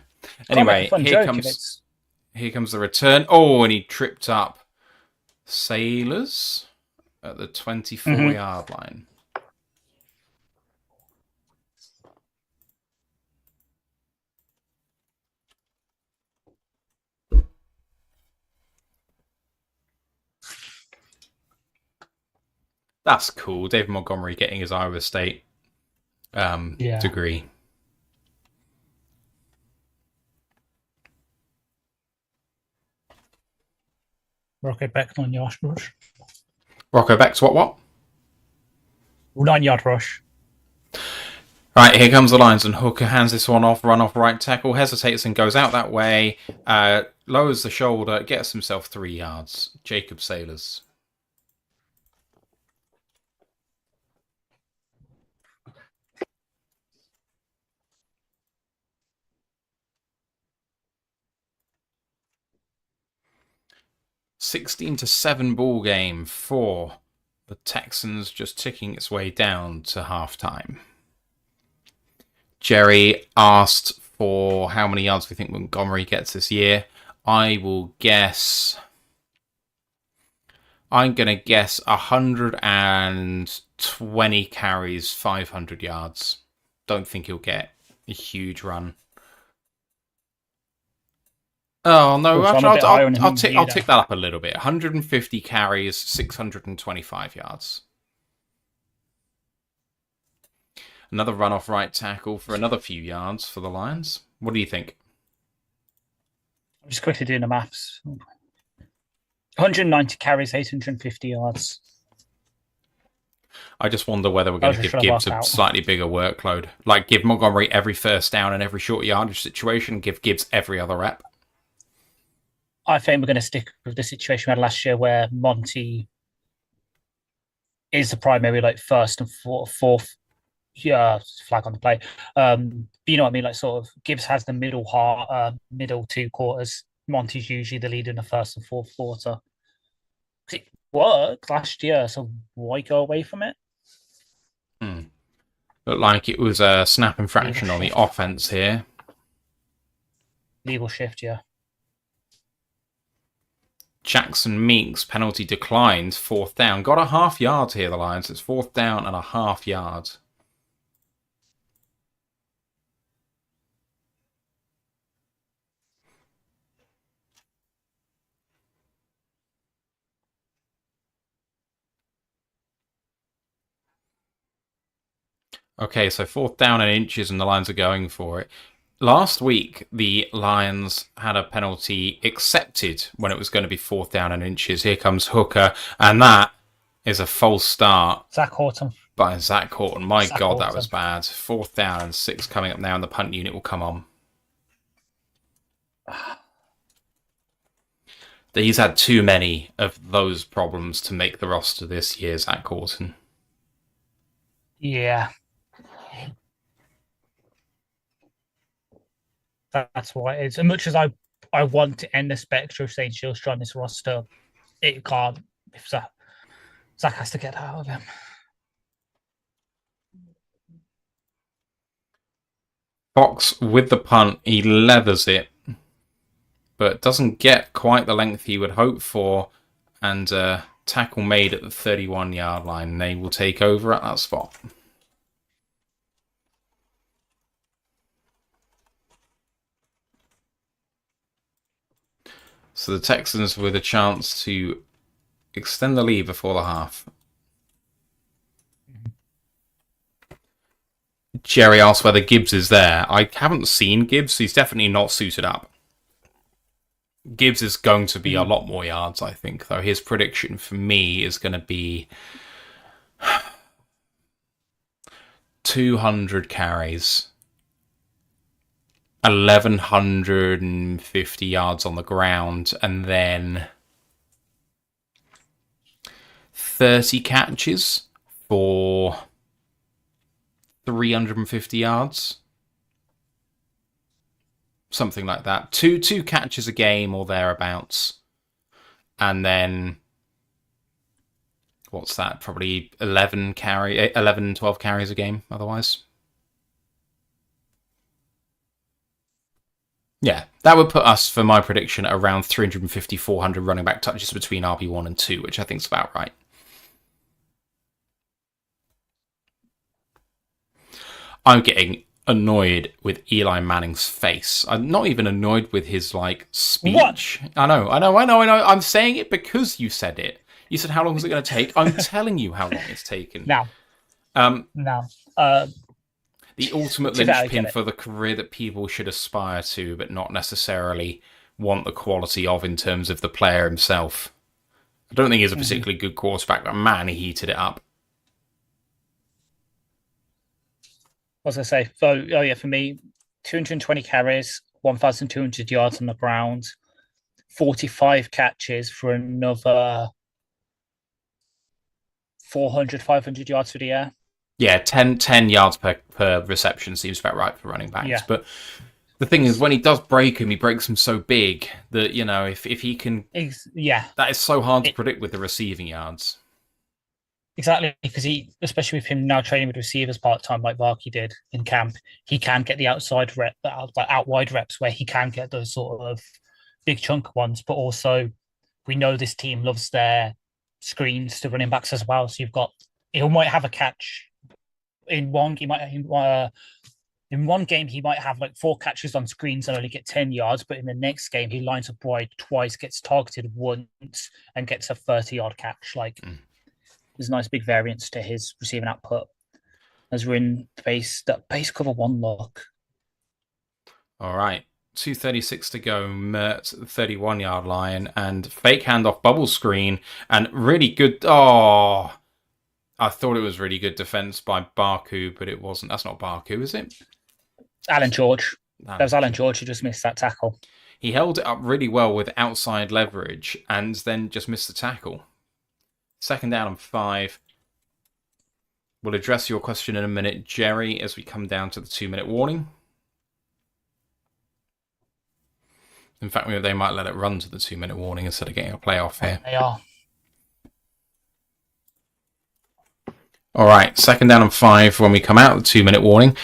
Anyway, here comes the return. Oh, and he tripped up Sailors at the 24-yard line. That's cool. David Montgomery getting his Iowa State degree. Rocco Beck 9-yard rush. Rocco Beck's what? 9-yard rush. Right, here comes the Lions, and Hooker hands this one off, run off right tackle, hesitates and goes out that way, lowers the shoulder, gets himself 3 yards. Jacob Sailors. 16-7 ball game for the Texans, just ticking its way down to halftime. Jerry asked for how many yards we think Montgomery gets this year. I'm going to guess 120 carries, 500 yards. Don't think he'll get a huge run. Oh, no, I'll tick that up a little bit. 150 carries, 625 yards. Another run-off right tackle for another few yards for the Lions. What do you think? I'm just quickly doing the maths. 190 carries, 850 yards. I just wonder whether we're going to give Gibbs a slightly bigger workload. Like, give Montgomery every first down and every short yardage situation, give Gibbs every other rep. I think we're going to stick with the situation we had last year where Monty is the primary, like, first and fourth flag on the play. You know what I mean? Like, sort of, Gibbs has the middle two quarters. Monty's usually the leader in the first and fourth quarter. It worked last year, so why go away from it? Looked like it was a snap infraction on the offense here. Legal shift, yeah. Jackson Meeks, penalty declined, 4th down. Got a half yard here, the Lions. It's 4th down and a half yard. Okay, so 4th down and inches, and the Lions are going for it. Last week, the Lions had a penalty accepted when it was going to be 4th down and inches. Here comes Hooker, and that is a false start. Zach Horton. By Zach Horton. My God, that was bad. 4th down and 6 coming up now, and the punt unit will come on. He's had too many of those problems to make the roster this year, Zach Horton. Yeah. That's why it is. As much as I want to end the spectre of St. Shilstra on this roster, it can't. If Zach has to get out of him. Fox with the punt, he leathers it, but doesn't get quite the length he would hope for, and tackle made at the 31-yard line. They will take over at that spot. So the Texans with a chance to extend the lead before the half. Jerry asked whether Gibbs is there. I haven't seen Gibbs. He's definitely not suited up. Gibbs is going to be a lot more yards, I think, though. His prediction for me is going to be 200 carries. 1,150 yards on the ground, and then 30 catches for 350 yards. Something like that. Two catches a game or thereabouts. And then, what's that? Probably 11, 12 carries a game otherwise. Yeah, that would put us, for my prediction, around 350, 400 running back touches between RB1 and 2, which I think is about right. I'm getting annoyed with Eli Manning's face. I'm not even annoyed with his, speech. What? I know. I'm saying it because you said it. You said, how long is it going to take? I'm telling you how long it's taken. Now. The ultimate linchpin for the career that people should aspire to, but not necessarily want the quality of in terms of the player himself. I don't think he's a particularly good quarterback, but man, he heated it up. What was I say? So, for me, 220 carries, 1,200 yards on the ground, 45 catches for another 400, 500 yards for the air. Yeah, 10 yards per reception seems about right for running backs. Yeah. But The thing is, when he does break him, he breaks him so big that, if he can... Yeah. That is so hard to predict with the receiving yards. Exactly, because especially with him now training with receivers part-time like Varkey did in camp, he can get the outside rep, out wide reps where he can get those sort of big chunk ones, but also we know this team loves their screens to running backs as well. So he might have a catch in one. In one game he might have like 4 catches on screens and only get 10 yards, but in the next game he lines up wide twice, gets targeted once, and gets a 30-yard catch. There's a nice big variance to his receiving output as we're in the base cover 1 look. All right. 2:36 to go. Mert, 31-yard line, and fake handoff bubble screen, and really good. Oh, I thought it was really good defense by Barku, but it wasn't. That's not Barku, is it? Alan George. That was Alan George who just missed that tackle. He held it up really well with outside leverage and then just missed the tackle. 2nd down and 5. We'll address your question in a minute, Jerry, as we come down to the 2-minute warning. In fact, they might let it run to the 2-minute warning instead of getting a playoff here. They are. All right, 2nd down and 5 when we come out of the 2-minute warning.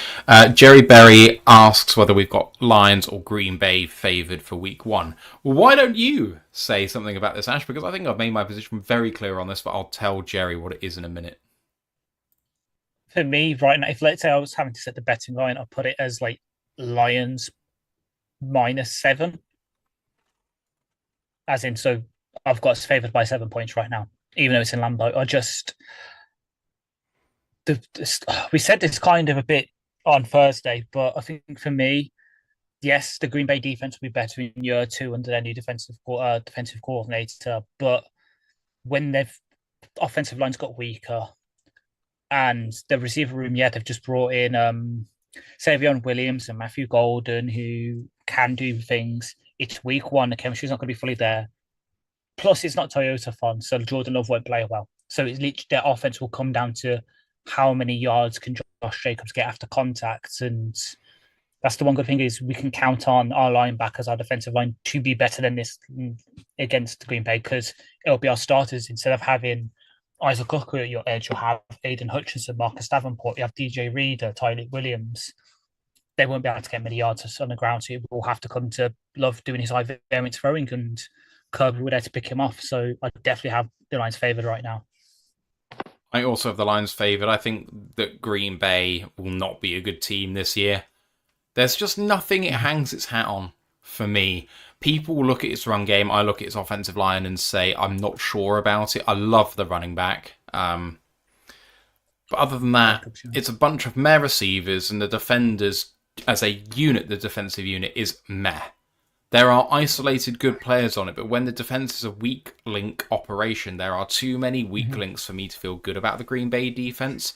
Jerry Berry asks whether we've got Lions or Green Bay favoured for week 1. Well, why don't you say something about this, Ash? Because I think I've made my position very clear on this, but I'll tell Jerry what it is in a minute. For me, right now, if let's say I was having to set the betting line, I'll put it as like Lions -7. As in, so I've got us favoured by 7 points right now, even though it's in Lambeau. We said this kind of a bit on Thursday, but I think for me, yes, the Green Bay defense will be better in year 2 under their new defensive coordinator. But when their offensive line's got weaker and the receiver room, they've just brought in Savion Williams and Matthew Golden who can do things. It's week 1. The chemistry's not going to be fully there. Plus, it's not Toyota fun, so Jordan Love won't play well. So it's literally their offense will come down to how many yards can Josh Jacobs get after contact. And that's the one good thing is we can count on our linebackers, our defensive line, to be better than this against Green Bay because it'll be our starters. Instead of having Isaac Hooker at your edge, you'll have Aiden Hutchinson, Marcus Davenport, you have DJ Reader, Tyler Williams. They won't be able to get many yards on the ground, so we'll have to come to Love doing his high variance throwing, and Kirby were there to pick him off. So I definitely have the Lions favoured right now. I also have the Lions favoured. I think that Green Bay will not be a good team this year. There's just nothing it hangs its hat on for me. People look at its run game. I look at its offensive line and say, I'm not sure about it. I love the running back. But other than that, it's a bunch of meh receivers, and the defenders, as a unit, the defensive unit is meh. There are isolated good players on it, but when the defense is a weak link operation, there are too many weak links for me to feel good about the Green Bay defense.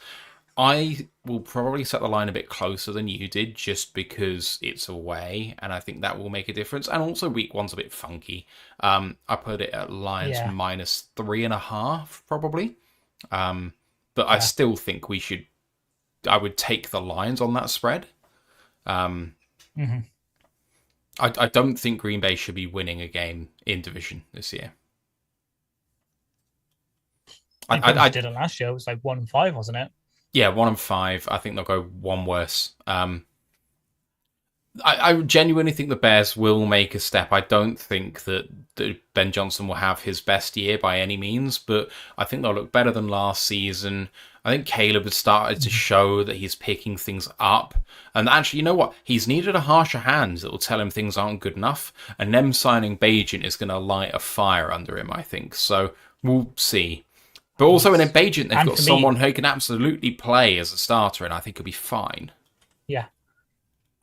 I will probably set the line a bit closer than you did just because it's away, and I think that will make a difference. And also week 1's a bit funky. I put it at Lions -3.5 probably. But I still think I would take the Lions on that spread. I don't think Green Bay should be winning a game in division this year. I did it last year. It was like 1-5, wasn't it? Yeah, 1-5. I think they'll go one worse. I genuinely think the Bears will make a step. I don't think that Ben Johnson will have his best year by any means, but I think they'll look better than last season. I think Caleb has started to show that he's picking things up. And actually, you know what? He's needed a harsher hand that will tell him things aren't good enough. And them signing Bagent is going to light a fire under him, I think. So we'll see. But also in a Bagent, they've got someone who can absolutely play as a starter, and I think he'll be fine. Yeah.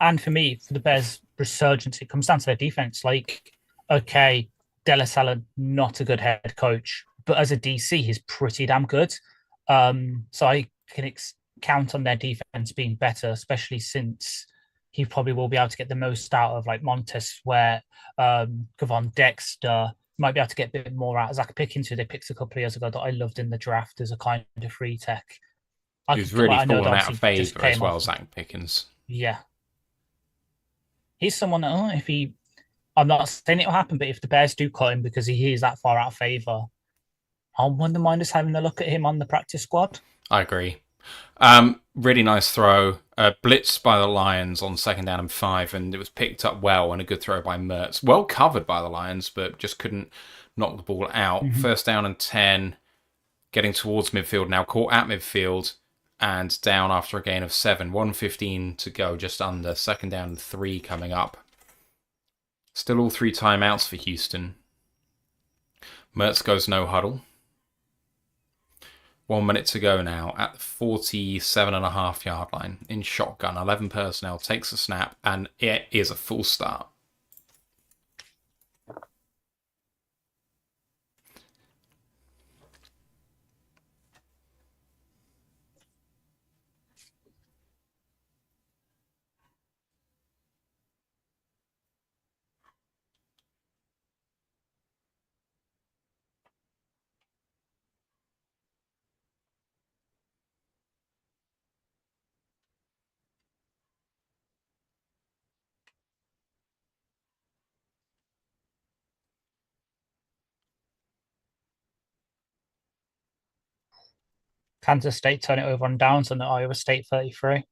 And for me, for the Bears' resurgence, it comes down to their defense. Like, okay, Dallas Allen, not a good head coach, but as a DC, he's pretty damn good. So I can count on their defense being better, especially since he probably will be able to get the most out of like Montez Sweat, Kavon Dexter, might be able to get a bit more out of Zach Pickens, who they picked a couple of years ago that I loved in the draft as a kind of free tech. He's really fallen out of favour as well, Zach Pickens. Yeah. he's someone that if he, I'm not saying it'll happen, but if the Bears do cut him because he is that far out of favour, I wouldn't mind us having a look at him on the practice squad. I agree. Really nice throw. Blitzed by the Lions on 2nd down and 5, and it was picked up well, and a good throw by Mertz. Well covered by the Lions, but just couldn't knock the ball out. 1st down and 10, getting towards midfield now, caught at midfield, and down after a gain of 7. 1:15 to go, just under. 2nd down and 3 coming up. Still all 3 timeouts for Houston. Mertz goes no huddle. 1 minute to go now at the 47.5-yard line in shotgun. 11 personnel, takes a snap, and it is a full start. Kansas State turn it over on downs and the Iowa State 33.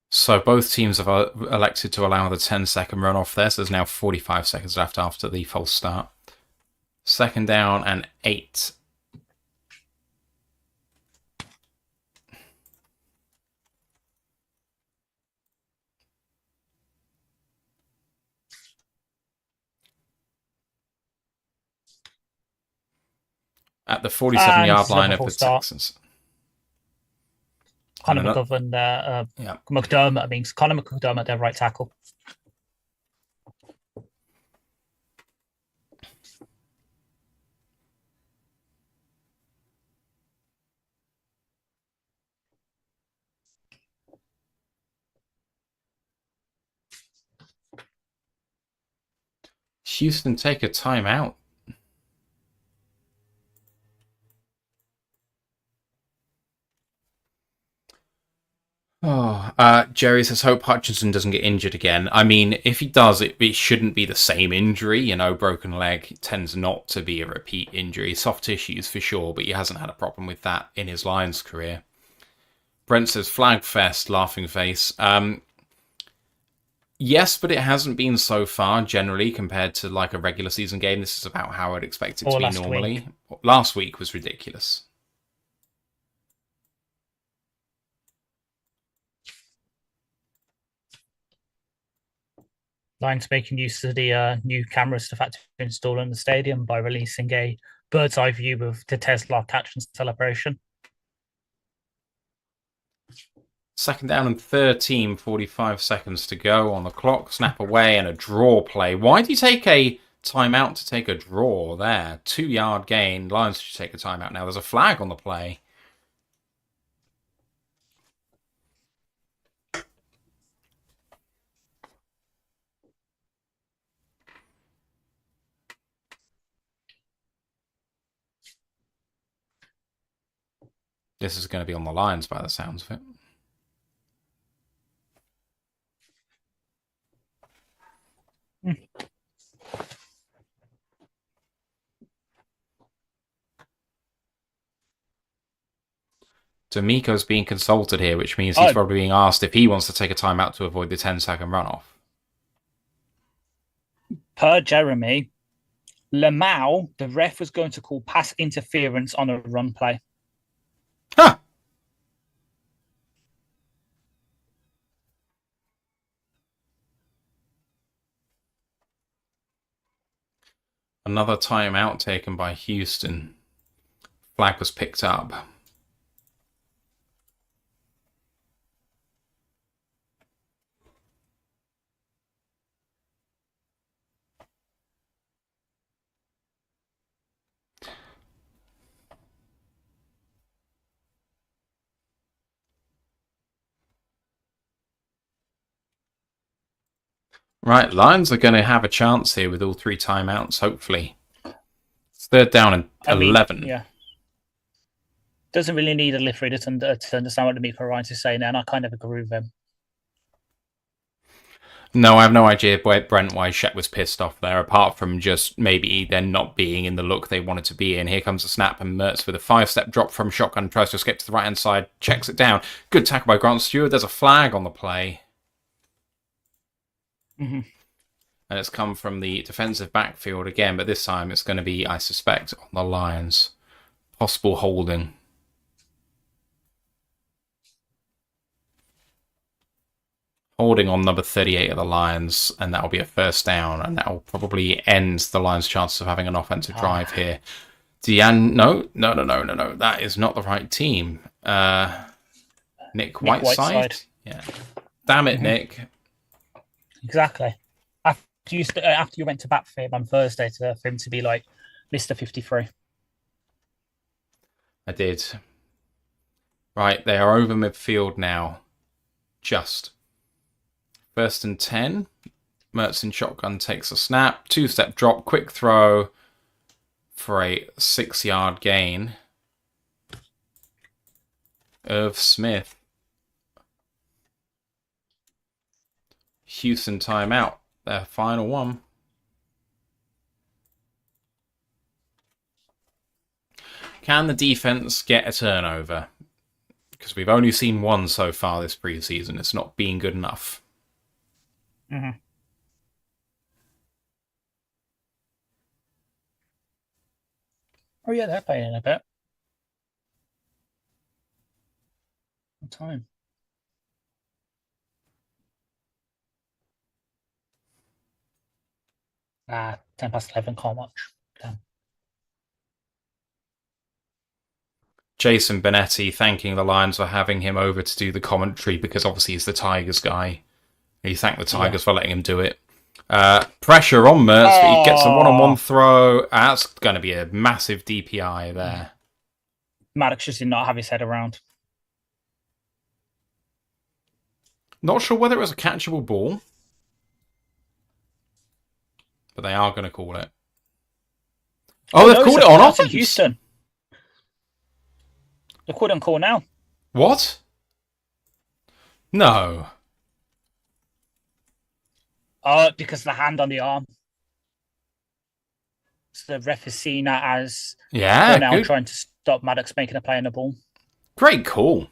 So both teams have elected to allow the 10-second runoff there. So there's now 45 seconds left after the false start. 2nd down and 8. At the 47-yard line of the Texans. Connor McGovern there. McDermott, Connor McDermott, their right tackle. Houston take a timeout. Jerry says, hope Hutchinson doesn't get injured again. I mean, if he does, it shouldn't be the same injury. You know, broken leg tends not to be a repeat injury. Soft tissues for sure, but he hasn't had a problem with that in his Lions career. Brent says, flag fest, laughing face. Yes, but it hasn't been so far, generally, compared to like a regular season game. This is about how I'd expect it to be normally. Last week was ridiculous. Lions making use of the new cameras to factor install in the stadium by releasing a bird's eye view of the Tesla catch and celebration. 2nd down and 13, 45 seconds to go on the clock. Snap away and a draw play. Why do you take a timeout to take a draw there? 2-yard gain. Lions should take a timeout now. There's a flag on the play. This is going to be on the Lions by the sounds of it. D'Amico's being consulted here, which means he's probably being asked if he wants to take a timeout to avoid the 10-second runoff. Per Jeremy, Lamau, the ref was going to call pass interference on a run play. Huh! Another timeout taken by Houston. Flag was picked up. Right, Lions are going to have a chance here with all 3 timeouts, hopefully. It's 3rd down and 11. Yeah. Doesn't really need a lift reader to understand what D'Amico Ryan is saying there, and I kind of agree with him. No, I have no idea why Shep was pissed off there, apart from just maybe they're not being in the look they wanted to be in. Here comes the snap, and Mertz with a 5-step drop from shotgun, tries to escape to the right-hand side, checks it down. Good tackle by Grant Stewart. There's a flag on the play. Mm-hmm. And it's come from the defensive backfield again, but this time it's going to be, I suspect, on the Lions. Possible holding. Holding on number 38 of the Lions, and that'll be a first down, and that'll probably end the Lions' chances of having an offensive drive here. No. That is not the right team. Nick Whiteside? Yeah. Damn it, Nick. Exactly. After you went to bat for him on Thursday for him to be like Mr. 53. I did. Right, they are over midfield now. Just. 1st and 10. Mertz in shotgun takes a snap. 2-step drop, quick throw for a 6-yard gain of Smith. Houston timeout. Their final one. Can the defense get a turnover? Because we've only seen one so far this preseason. It's not being good enough. Mm-hmm. Oh yeah, they're playing in a bit. What time? Ah, 10 past 11, can't watch. Damn. Jason Benetti thanking the Lions for having him over to do the commentary because obviously he's the Tigers guy. He thanked the Tigers for letting him do it. Pressure on Mertz, but he gets a one-on-one throw. That's going to be a massive DPI there. Maddox just did not have his head around. Not sure whether it was a catchable ball, but they are going to call it. Oh, they've called it on offense. Houston. They're called on call now. What? No. Because of the hand on the arm. So the ref is seen that as they're now trying to stop Maddox making a play on the ball. Great call.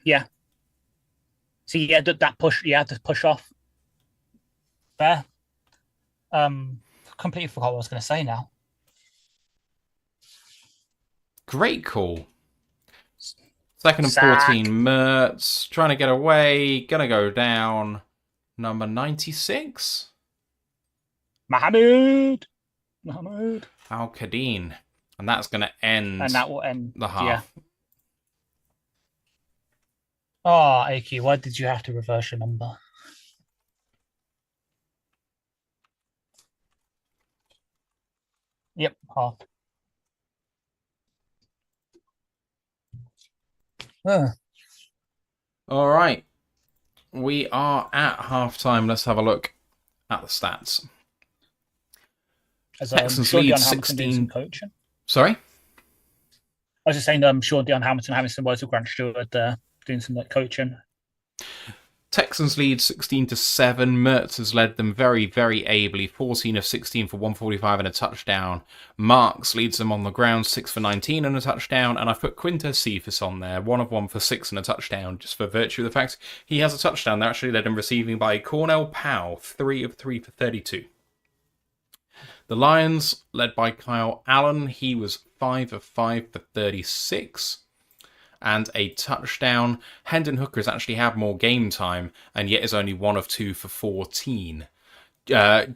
Yeah. So yeah, that push, the push off there. Completely forgot what I was going to say now. Great call. 2nd and 14, Mertz trying to get away, gonna go down. Number 96, Mohammed Al-Qadin, and that's gonna end. And that will end the half. Yeah. Oh, AQ, why did you have to reverse your number? Yep, half. All right. We are at halftime. Let's have a look at the stats. Texans lead 16. Sorry? I was just saying Sean Dion Hamilton having some words with Grant Stewart doing some coaching. Texans lead 16-7. Mertz has led them very, very ably. 14 of 16 for 145 and a touchdown. Marks leads them on the ground, 6 for 19 and a touchdown. And I've put Quintez Cephas on there, 1 of 1 for 6 and a touchdown, just for virtue of the fact he has a touchdown. They actually led him receiving by Cornell Powell, 3 of 3 for 32. The Lions, led by Kyle Allen, he was 5 of 5 for 36. And a touchdown. Hendon Hooker has actually had more game time and yet is only 1 of 2 for 14. Jacob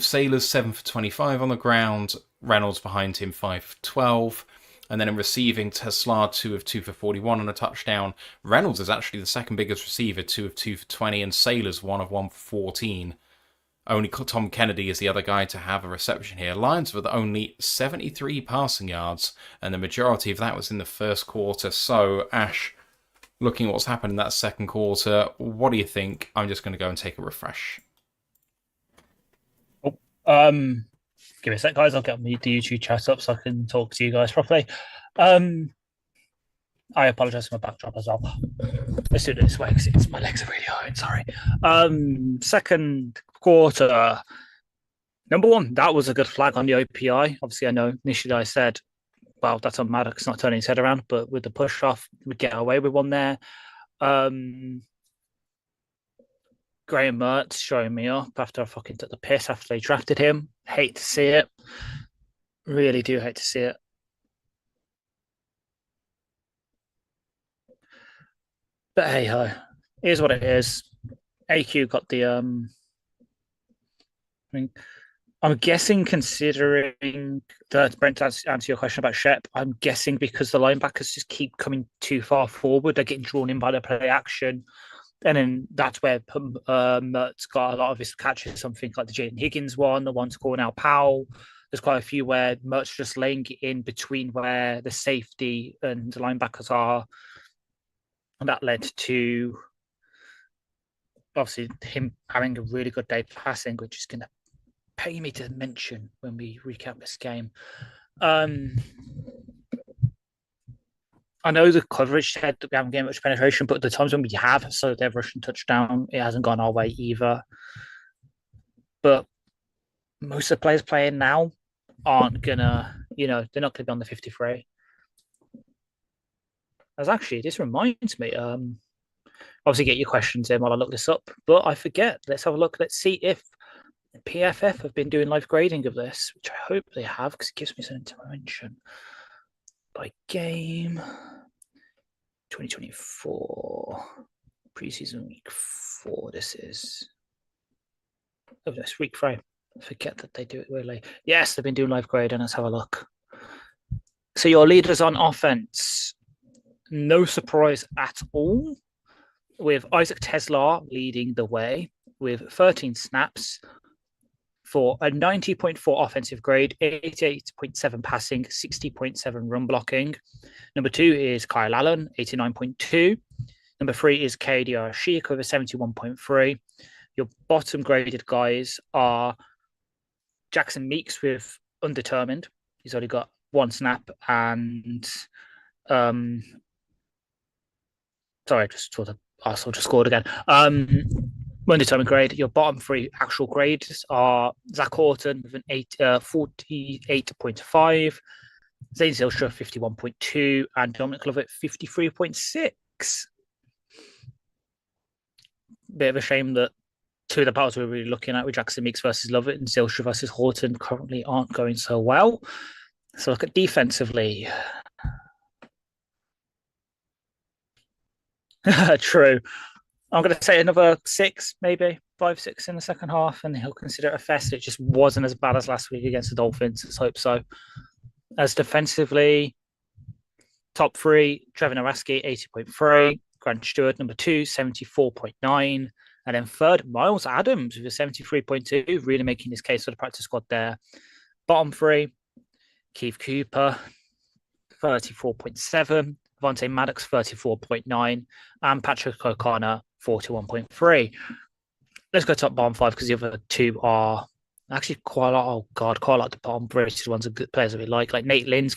Saylor's 7 for 25 on the ground. Reynolds behind him 5 for 12. And then in receiving, Tesla 2 of 2 for 41 and a touchdown. Reynolds is actually the second biggest receiver, 2 of 2 for 20, and Saylor's 1 of 1 for 14. Only Tom Kennedy is the other guy to have a reception here. Lions with only 73 passing yards, and the majority of that was in the first quarter. So, Ash, looking at what's happened in that second quarter, what do you think? I'm just going to go and take a refresh. Give me a sec, guys. I'll get the YouTube chat up so I can talk to you guys properly. I apologize for my backdrop as well. Let's do it this way because my legs are really hurting. Sorry. Second quarter. Number one, that was a good flag on the OPI. Obviously, I know initially I said, well, that's on Maddox not turning his head around, but with the push off, we'd get away with one there. Graham Mertz showing me up after I fucking took the piss after they drafted him. Hate to see it. Really do hate to see it. But hey ho, here's what it is. AQ got the I mean, I'm guessing, considering that Brent, to answer your question about Shep, I'm guessing because the linebackers just keep coming too far forward, they're getting drawn in by the play action. And then that's where Mertz got a lot of his catches, something like the Jaden Higgins one, the one to call now Powell. There's quite a few where Mertz just laying it in between where the safety and the linebackers are. And that led to obviously him having a really good day passing, which is going to pay me to mention when we recap this game. I know the coverage said that we haven't gained much penetration, but the times when we have, so their rushing touchdown, it hasn't gone our way either. But most of the players playing now aren't gonna, they're not gonna be on the 53. As actually, this reminds me, obviously get your questions in while I look this up, but I forget. Let's have a look. Let's see if PFF have been doing live grading of this, which I hope they have, because it gives me some information. By game 2024 preseason week 4. This is this week 3. I forget that they do it really. Yes, they've been doing live grading. Let's have a look. So your leaders on offense, no surprise at all, with Isaac Teslar leading the way with 13 snaps for a 90.4 offensive grade, 88.7 passing, 60.7 run blocking. Number 2 is Kyle Allen, 89.2. Number 3 is KDR Sheik with a 71.3. Your bottom graded guys are Jackson Meeks with undetermined. He's only got 1 snap and sorry, I just saw the Arsenal just scored again. Undetermined grade. Your bottom 3 actual grades are Zach Horton with an 48.5, Zane Zilstra 51.2, and Dominic Lovett 53.6. Bit of a shame that 2 of the battles we were really looking at with Jackson Meeks versus Lovett and Zilstra versus Horton currently aren't going so well. So look at defensively. True. I'm going to say another 6, maybe 5, 6 in the second half, and he'll consider it a fest. It just wasn't as bad as last week against the Dolphins. Let's hope so. As defensively, top 3, Trevor Naraski, 80.3, Grant Stewart, number 2, 74.9, and then third, Miles Adams with a 73.2, really making his case for the practice squad there. Bottom 3, Keith Cooper, 34.7, Vontae Maddox, 34.9, and Patrick O'Connor, 41.3. Let's go top bottom 5 because the other 2 are actually quite a lot. Oh, God, quite a lot of the bottom rated ones are good players that we like Nate Lynn's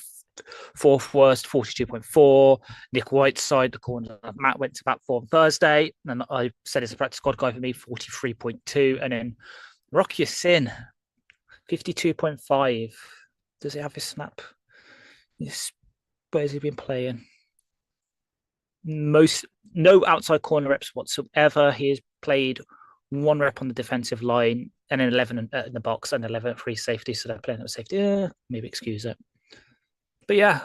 4th worst, 42.4. Nick Whiteside, the corner Matt went to bat for on Thursday. And I said it's a practice squad guy for me, 43.2. And then Rocky Sin, 52.5. Does he have his snap? Yes. Where has he been playing? No outside corner reps whatsoever. He has played 1 rep on the defensive line and then 11 in the box and 11 at free safety. So they're playing at safety. Maybe excuse it. But yeah,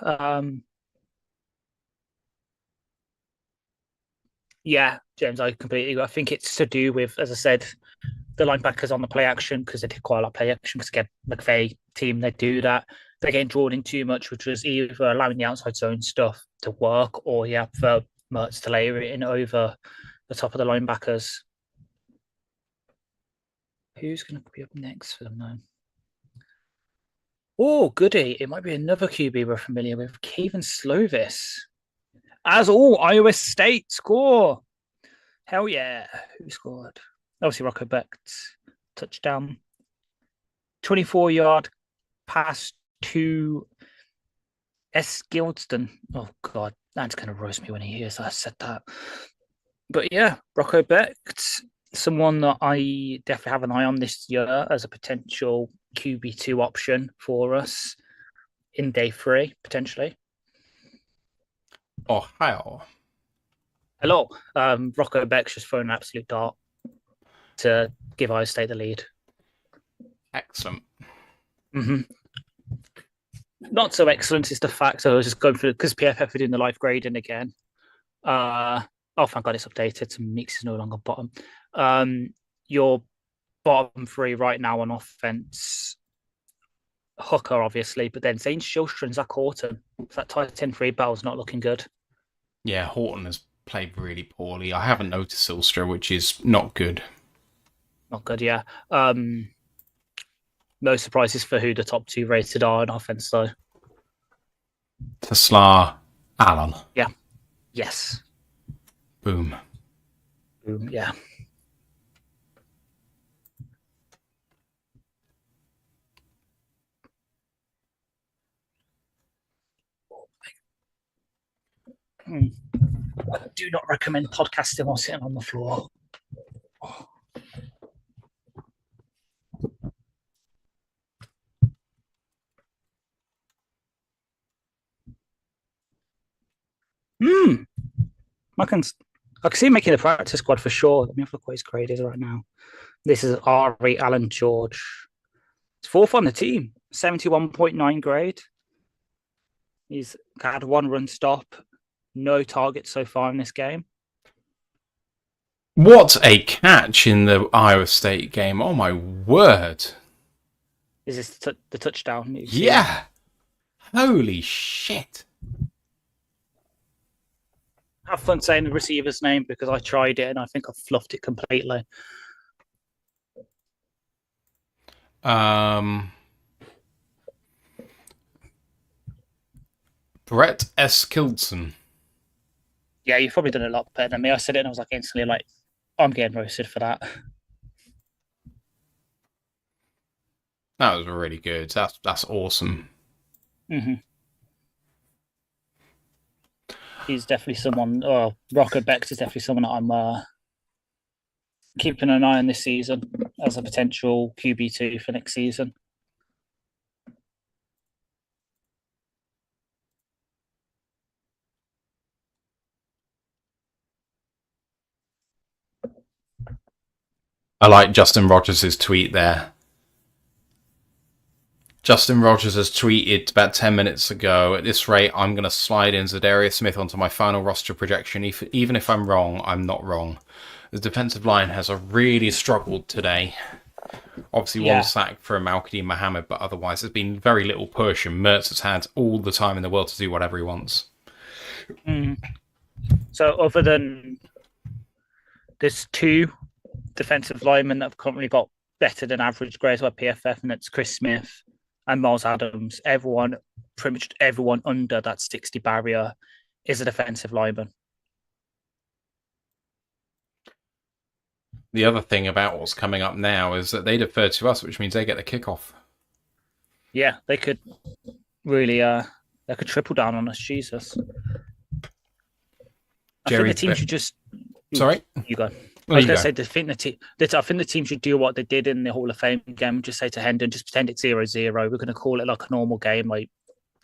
James, I think it's to do with, as I said, the linebackers on the play action because they did quite a lot of play action because again, McVay team, they do that. They're getting drawn in too much, which was either allowing the outside zone stuff to work or for Mertz to layer it in over the top of the linebackers. Who's going to be up next for them now? Oh, goody. It might be another QB we're familiar with, Kevin Slovis. As all, Iowa State score. Hell yeah. Who scored? Obviously, Rocco Becht touchdown. 24-yard pass to S. Gildston. Oh, God. That's going to roast me when he hears I said that. But yeah, Rocco Becht, someone that I definitely have an eye on this year as a potential QB2 option for us in day 3, potentially. Ohio. Hello. Rocco Becht's just thrown an absolute dart to give Ohio State the lead. Excellent. Mm-hmm. Not so excellent is the fact I was just going through because PFF are doing the live grading again. Oh, thank God it's updated. So Meeks is no longer bottom. Your bottom 3 right now on offense, Hooker, obviously, but then Zane Shilstra and Zach Horton. So that tight end 3 battle's not looking good. Yeah, Horton has played really poorly. I haven't noticed Silstra, which is not good. Not good, yeah. No surprises for who the top 2 rated are on offense, though. Tesla, Allen. Yeah. Yes. Boom. Boom, yeah. I do not recommend podcasting while sitting on the floor. I can see him making the practice squad for sure. Let me have a look what his grade is right now. This is Ari Allen George. It's 4th on the team, 71.9 grade. He's had 1 run stop, no targets so far in this game. What a catch in the Iowa State game. Oh, my word. Is this the touchdown? Yeah. Holy shit. Have fun saying the receiver's name because I tried it and I think I fluffed it completely. Brett S. Kilson. Yeah, you've probably done a lot better than me. I said it and I was like instantly like, I'm getting roasted for that. That was really good. That's awesome. Mm-hmm. He's definitely someone. Rocco Becht is definitely someone that I'm keeping an eye on this season as a potential QB2 for next season. I like Justin Rogers' tweet there. Justin Rogers has tweeted about 10 minutes ago, at this rate, I'm going to slide in Zadarius Smith onto my final roster projection. Even if I'm wrong, I'm not wrong. The defensive line has really struggled today. Obviously, one sack for Malkady Mohammed, but otherwise there's been very little push, and Mertz has had all the time in the world to do whatever he wants. So other than there's 2 defensive linemen that have currently got better than average grades by PFF, and it's Chris Smith and Miles Adams. Pretty much everyone under that 60 barrier is a defensive lineman. The other thing about what's coming up now is that they defer to us, which means they get the kickoff. Yeah, they could really they could triple down on us. Jesus. I think the team should just. Sorry, you go. I was going to say, I think the team should do what they did in the Hall of Fame game. Just say to Hendon, just pretend it's 0-0. We're going to call it like a normal game. Like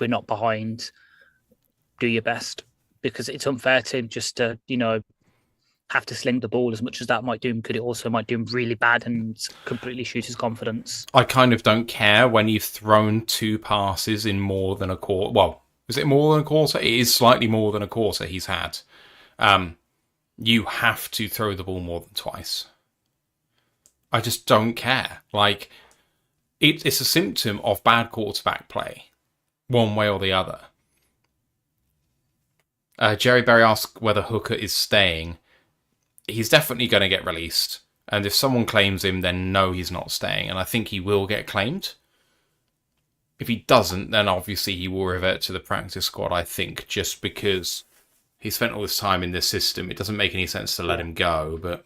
we're not behind. Do your best, because it's unfair to him just to have to sling the ball as much as that might do him good. It also might do him really bad and completely shoot his confidence. I kind of don't care when you've thrown 2 passes in more than a quarter. Well, is it more than a quarter? It is slightly more than a quarter he's had. You have to throw the ball more than twice. I just don't care. Like, it's a symptom of bad quarterback play, one way or the other. Jerry Berry asked whether Hooker is staying. He's definitely going to get released. And if someone claims him, then no, he's not staying. And I think he will get claimed. If he doesn't, then obviously he will revert to the practice squad, I think, just because he spent all this time in this system. It doesn't make any sense to let him go, but...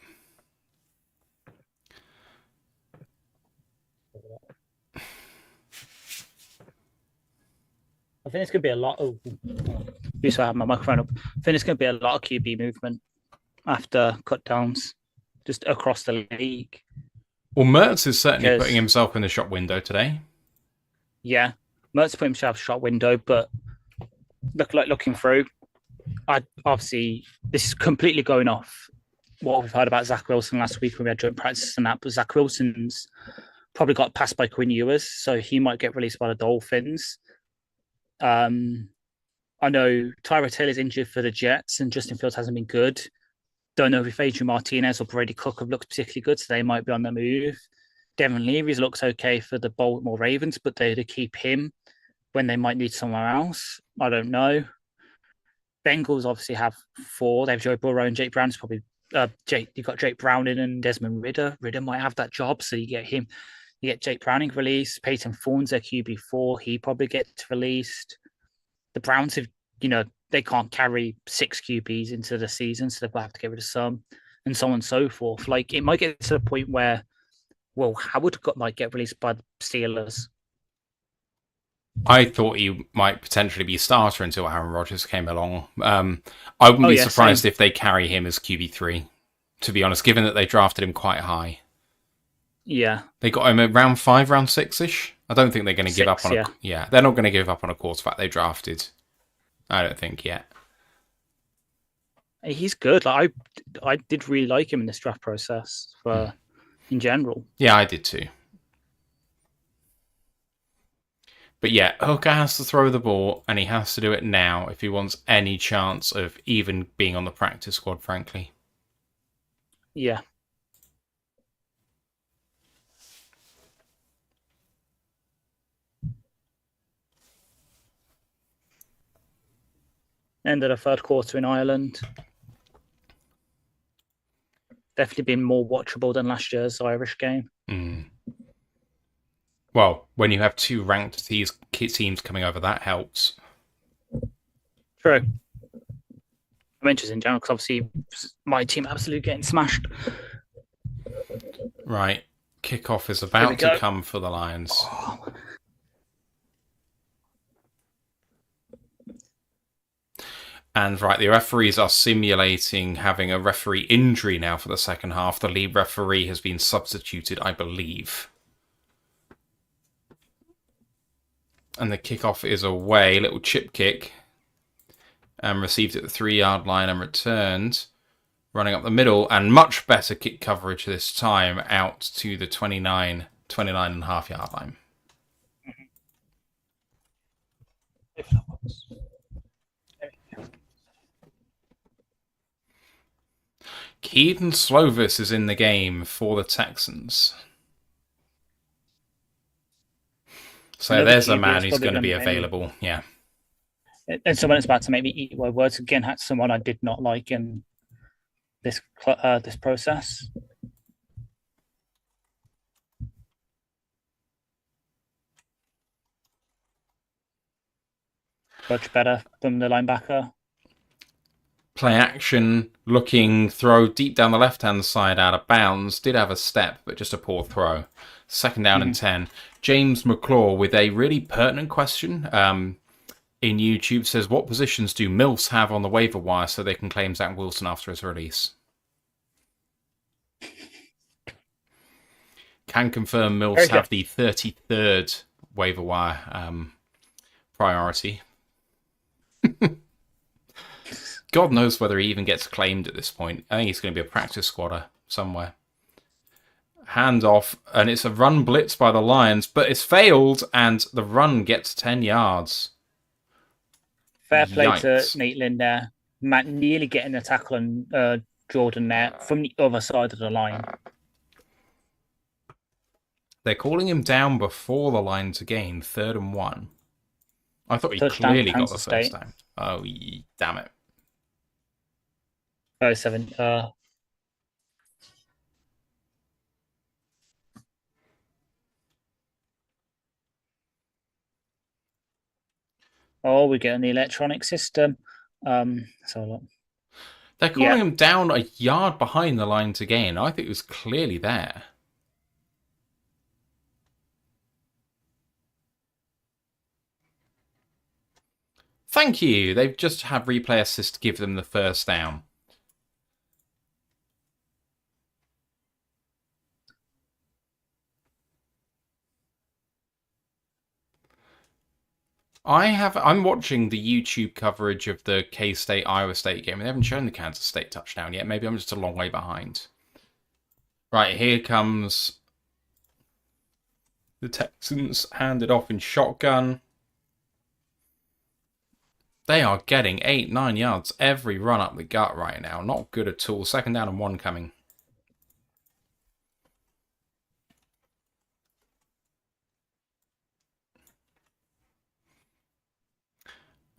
I think it's going to be a lot of... So I have my microphone up. I think there's going to be a lot of QB movement after cut downs, just across the league. Well, Mertz is certainly Because, putting himself in the shop window today. yeah, Mertz put himself shot window, but looking through, I obviously this is completely going off what we've heard about Zach Wilson last week when we had joint practice and that. But Zach Wilson's probably got passed by Quinn Ewers, so he might get released by the Dolphins. I know Tyra Taylor's injured for the Jets, and Justin Fields hasn't been good. Don't know if Adrian Martinez or Brady Cook have looked particularly good, so they might be on the move. Devin Leary's looks okay for the Baltimore Ravens, but they'd keep him when they might need somewhere else. I don't know. Bengals obviously have 4. They have Joe Burrow and Jake Brown's probably you've got Jake Browning and Desmond Ridder. Ridder might have that job, so you get him. You get Jake Browning released. Peyton Thorne's their QB4. He probably gets released. The Browns have, they can't carry 6 QBs into the season, so they'll have to get rid of some, and so on and so forth. Like, it might get to the point where, well, Howard might get released by the Steelers. I thought he might potentially be a starter until Aaron Rodgers came along. I wouldn't be surprised if they carry him as QB3, to be honest, given that they drafted him quite high. Yeah. They got him at round 5, round 6-ish. I don't think they're going to give up on they're not going to give up on a quarterback they drafted. I don't think yet. He's good. Like, I did really like him in this draft process in general. Yeah, I did too. But yeah, Hooker has to throw the ball, and he has to do it now if he wants any chance of even being on the practice squad, frankly. Yeah. End of the third quarter in Ireland. Definitely been more watchable than last year's Irish game. Well, when you have 2 ranked teams coming over, that helps. True. I'm interested in general because obviously my team absolutely getting smashed. Right. Kickoff is about to come for the Lions. And right, the referees are simulating having a referee injury now for the second half. The lead referee has been substituted, I believe. And the kickoff is away. Little chip kick. And received at the 3-yard line and returned. Running up the middle. And much better kick coverage this time out to the 29.5-yard line. Keaton Slovis is in the game for the Texans. So there's a man who's going to be available. Yeah. And someone that's about to make me eat my words again. Had someone I did not like in this process. Much better than the linebacker. Play action, looking, throw deep down the left-hand side out of bounds. Did have a step, but just a poor throw. Second down and 10. James McClaw with a really pertinent question in YouTube says, what positions do Mills have on the waiver wire so they can claim Zach Wilson after his release? Can confirm Mills have the 33rd waiver wire priority. God knows whether he even gets claimed at this point. I think he's going to be a practice squatter somewhere. Hand off, and it's a run blitz by the Lions, but it's failed, and the run gets 10 yards. Fair play to Nate Lynn there. Matt nearly getting a tackle on Jordan there from the other side of the line. They're calling him down before the line to gain, 3rd and 1. I thought he clearly got the first down. Oh, damn it. 7. Oh, we're getting the electronic system. So they're calling him down a yard behind the line to gain. I think it was clearly there. Thank you. They've just had replay assist to give them the first down. I'm watching the YouTube coverage of the K-State Iowa State game, and they haven't shown the Kansas State touchdown yet. Maybe I'm just a long way behind. Right, here comes the Texans, handed off in shotgun. They are getting 8-9 yards every run up the gut right now. Not good at all. 2nd down and 1 coming.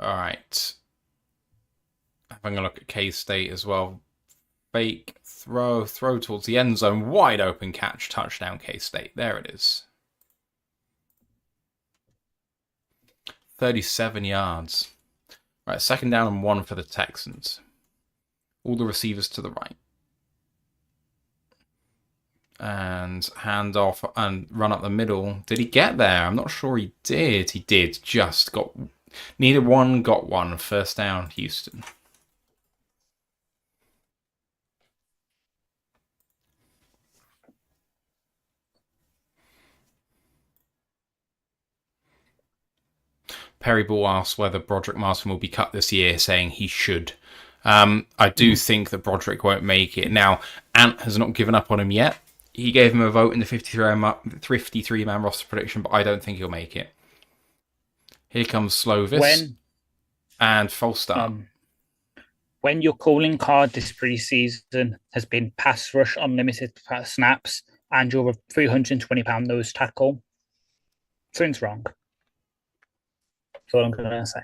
All right. Having a look at K-State as well. Fake throw towards the end zone. Wide open catch, touchdown K-State. There it is. 37 yards. Right, 2nd down and 1 for the Texans. All the receivers to the right. And hand off and run up the middle. Did he get there? I'm not sure he did. He did. Just got... Needed one, got one. 1st down, Houston. Perry Ball asks whether Broderick Martin will be cut this year, saying he should. I do think that Broderick won't make it. Now, Ant has not given up on him yet. He gave him a vote in the 53-man roster prediction, but I don't think he'll make it. Here comes Slovis. And false start. When your calling card this preseason has been pass rush unlimited snaps and you're a 320-pound nose tackle, something's wrong. That's all I'm going to say.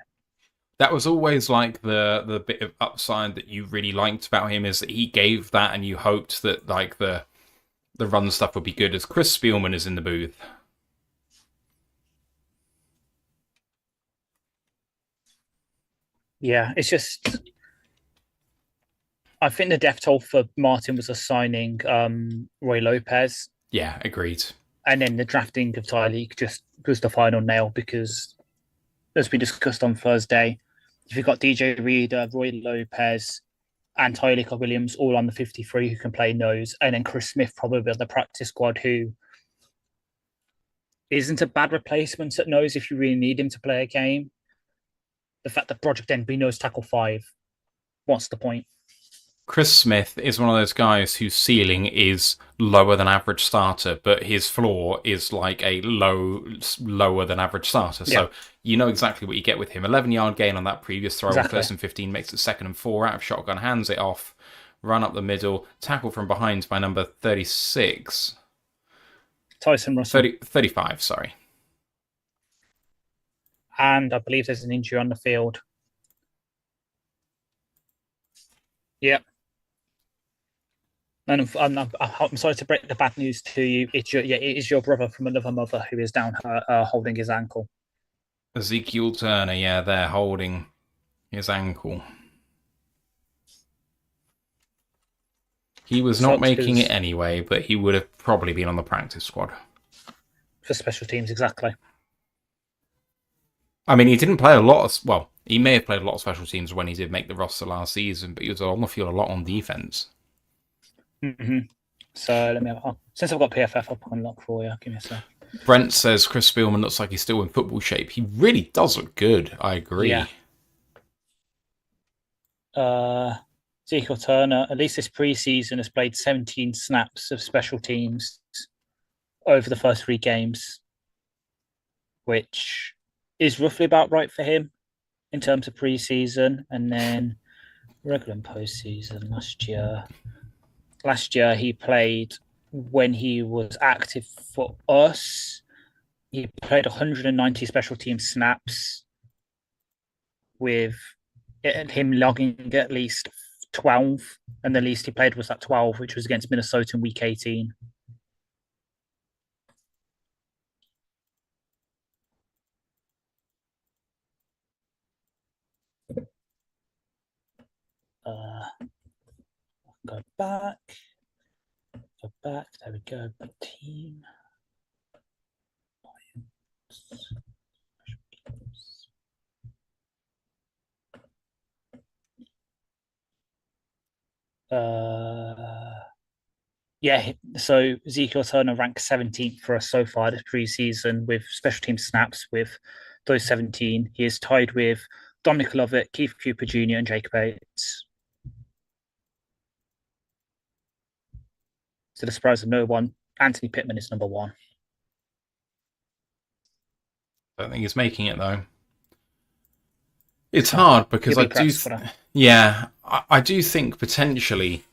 That was always like the bit of upside that you really liked about him, is that he gave that and you hoped that like the run stuff would be good, as Chris Spielman is in the booth. Yeah, it's just... I think the death toll for Martin was assigning Roy Lopez. Yeah, agreed. And then the drafting of Tyreek just was the final nail because, as we discussed on Thursday, if you've got DJ Reader, Roy Lopez, and Tyreek Williams all on the 53 who can play nose, and then Chris Smith probably on the practice squad who isn't a bad replacement at nose if you really need him to play a game. The fact that Broderick then be nose tackle 5, what's the point? Chris Smith is one of those guys whose ceiling is lower than average starter, but his floor is like a lower than average starter. So you know exactly what you get with him. 11-yard gain on that previous throw. Exactly. 1st and 15 makes it 2nd and 4 out of shotgun, hands it off, run up the middle, tackle from behind by number 36. Tyson Russell. 35, sorry. And I believe there's an injury on the field. Yeah. And I'm sorry to break the bad news to you. It is your brother from another mother who is down holding his ankle. Ezekiel Turner, yeah, they're holding his ankle. He was not making it anyway, but he would have probably been on the practice squad. For special teams, exactly. I mean, he didn't play a lot of... Well, he may have played a lot of special teams when he did make the roster last season, but he was on the field a lot on defense. Mm-hmm. So let me have... since I've got PFF, I'll put unlock for you. Give me a sec. Brent says Chris Spielman looks like he's still in football shape. He really does look good. I agree. Yeah. Ezekiel Turner, at least this preseason, has played 17 snaps of special teams over the first 3 games, which is roughly about right for him in terms of preseason. And then regular and postseason last year he played when he was active for us. He played 190 special team snaps with him logging at least 12, and the least he played was that 12, which was against Minnesota in week 18. Go back. There we go. Team. Yeah, so Ezekiel Turner ranked 17th for us so far this preseason with special team snaps with those 17. He is tied with Dominic Lovett, Keith Cooper Jr., and Jacob Bates. To the surprise of no one, Anthony Pittman is number 1. I don't think he's making it, though. It's hard because I do... I do think potentially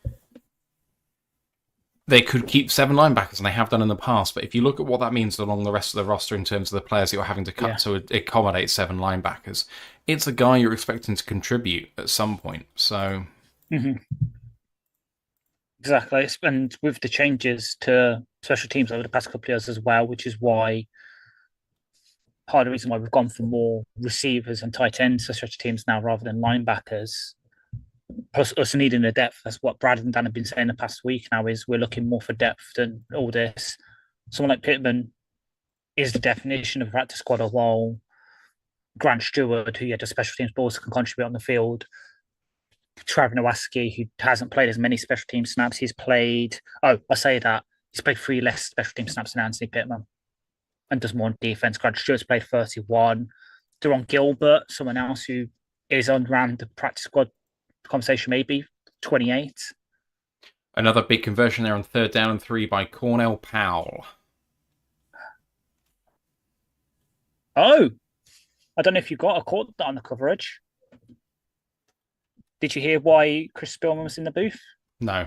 they could keep 7 linebackers, and they have done in the past. But if you look at what that means along the rest of the roster in terms of the players that you're having to cut to accommodate 7 linebackers, it's a guy you're expecting to contribute at some point. So, exactly, and with the changes to special teams over the past couple of years as well, which is why part of the reason why we've gone for more receivers and tight ends for special teams now rather than linebackers. Plus, us needing the depth. That's what Brad and Dan have been saying the past week now, is we're looking more for depth than all this. Someone like Pittman is the definition of a practice squad, while Grant Stewart, who had a special teams balls, can contribute on the field. Travis Nowaski, who hasn't played as many special team snaps. He's played 3 less special team snaps than Anthony Pittman and does more on defense. Grant Stewart's played 31. Deron Gilbert, someone else who is on around the practice squad conversation, maybe 28. Another big conversion there on 3rd down and 3 by Cornell Powell. Oh, I don't know if you caught that on the coverage. Did you hear why Chris Spillman was in the booth? No.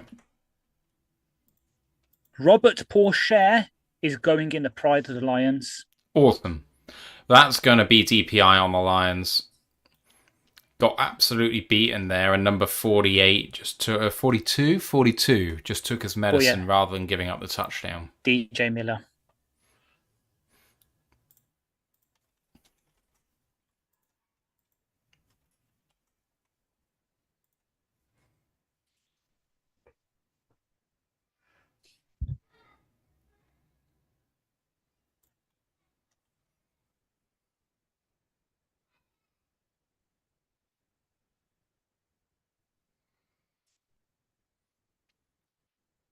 Robert Pourchaire is going in the pride of the Lions. Awesome. That's going to beat EPI on the Lions. Got absolutely beaten there, and number 48 just took 42 just took his medicine rather than giving up the touchdown. DJ Miller.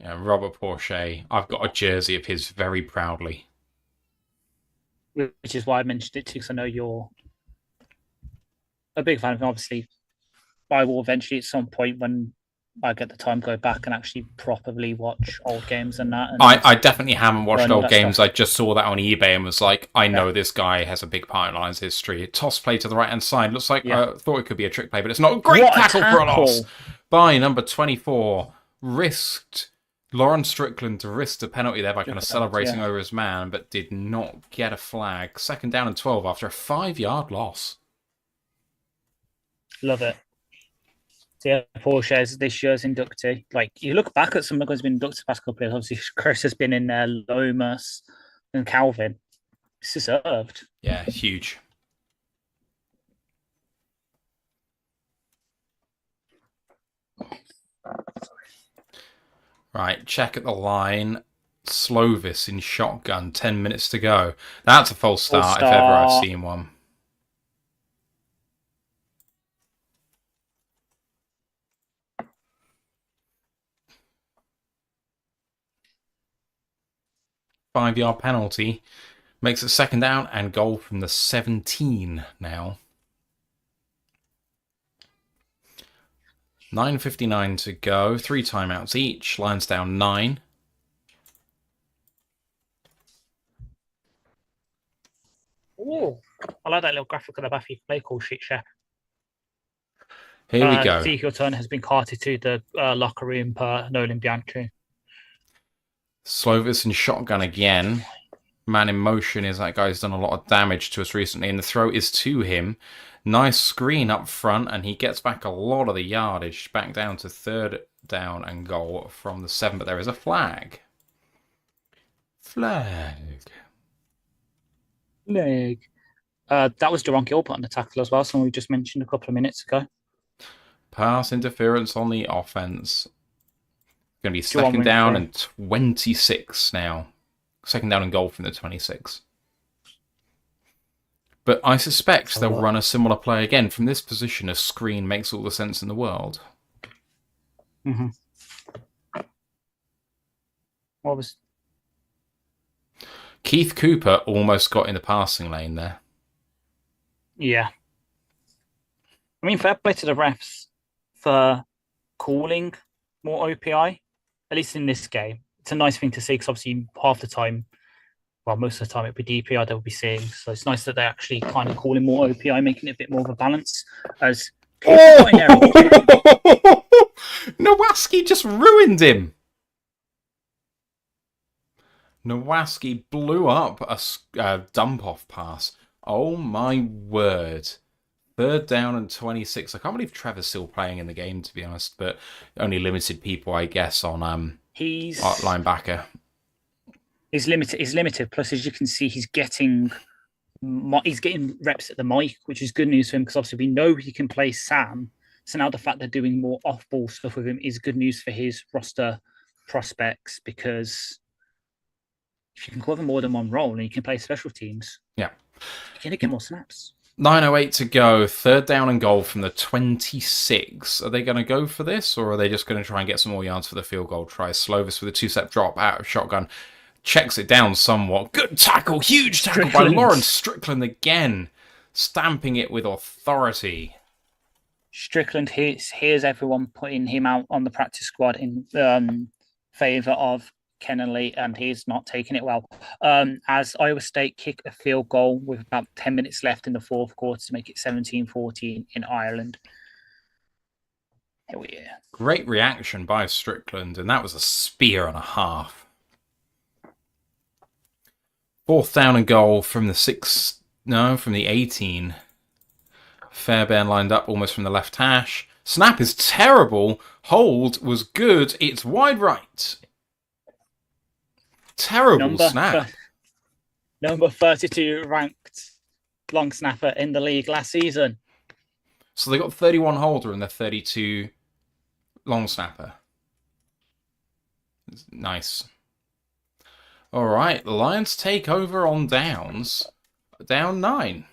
Yeah, Robert Pourchaire. I've got a jersey of his very proudly. Which is why I mentioned it too, because I know you're a big fan of him. Obviously, I will eventually at some point when I get the time go back and actually properly watch old games and that. And I definitely haven't watched old games. Stuff. I just saw that on eBay and was like, I know this guy has a big part in Lions history. Toss play to the right-hand side. Looks like I thought it could be a trick play, but it's not. Great tackle for a loss by number 24. Risked. Lauren Strickland risked a penalty there by kind of celebrating over his man, but did not get a flag. 2nd down and 12 after a 5-yard loss. Love it. So yeah, Pourchaire's this year's inductee. Like, you look back at some of the guys who've been inducted the past couple of years. Obviously, Chris has been in there, Lomas and Calvin. It's deserved. Yeah, huge. Right, check at the line. Slovis in shotgun, 10 minutes to go. That's a false start if ever I've seen one. Five-yard penalty makes it 2nd down and goal from the 17 now. 9:59 to go. 3 timeouts each. Lions down 9. Oh, I like that little graphic on the back of your play call sheet, Shep. Here we go. Ezekiel Turner has been carted to the locker room per Nolan Bianchi. Slovis in shotgun again. Man in motion is that guy's done a lot of damage to us recently, and the throw is to him. Nice screen up front, and he gets back a lot of the yardage, back down to 3rd down and goal from the 7, but there is a flag. Flag. That was Deron Gilbert on the tackle as well, someone we just mentioned a couple of minutes ago. Pass interference on the offense. Going to be 2nd down and 26 now. 2nd down and goal from the 26. But I suspect they'll run a similar play again. From this position, a screen makes all the sense in the world. Mm-hmm. What was? Keith Cooper almost got in the passing lane there. Yeah. I mean, fair play to the refs for calling more OPI, at least in this game. It's a nice thing to see because obviously half the time, well, most of the time it'd be DPI they'll be seeing. So it's nice that they're actually kind of calling more OPI, making it a bit more of a balance. As Oh! Nowaski just ruined him. Nowaski blew up a dump-off pass. Oh my word. 3rd down and 26. I can't believe Trevor's still playing in the game, to be honest, but only limited people, I guess, on he's linebacker. He's limited. Plus, as you can see, he's getting reps at the mic, which is good news for him because obviously we know he can play Sam. So now the fact they're doing more off-ball stuff with him is good news for his roster prospects because if you can cover more than one role and you can play special teams, yeah, you're going to get more snaps. 9:08 to go. 3rd down and goal from the 26. Are they going to go for this, or are they just going to try and get some more yards for the field goal try? Slovis with a 2-step drop out of shotgun. Checks it down somewhat. Good tackle. Huge tackle by Lawrence Strickland again. Stamping it with authority. Strickland hears everyone putting him out on the practice squad in favour of Kennelly, and he's not taking it well. As Iowa State kick a field goal with about 10 minutes left in the 4th quarter to make it 17-14 in Ireland. Hell yeah. Great reaction by Strickland, and that was a spear and a half. 4th down and goal from the 18. Fairbairn lined up almost from the left hash. Snap is terrible. Hold was good. It's wide right. Terrible snap. Number 32 ranked long snapper in the league last season. So they got 31 holder and the 32 long snapper. Nice. All right, the Lions take over on downs. Down 9.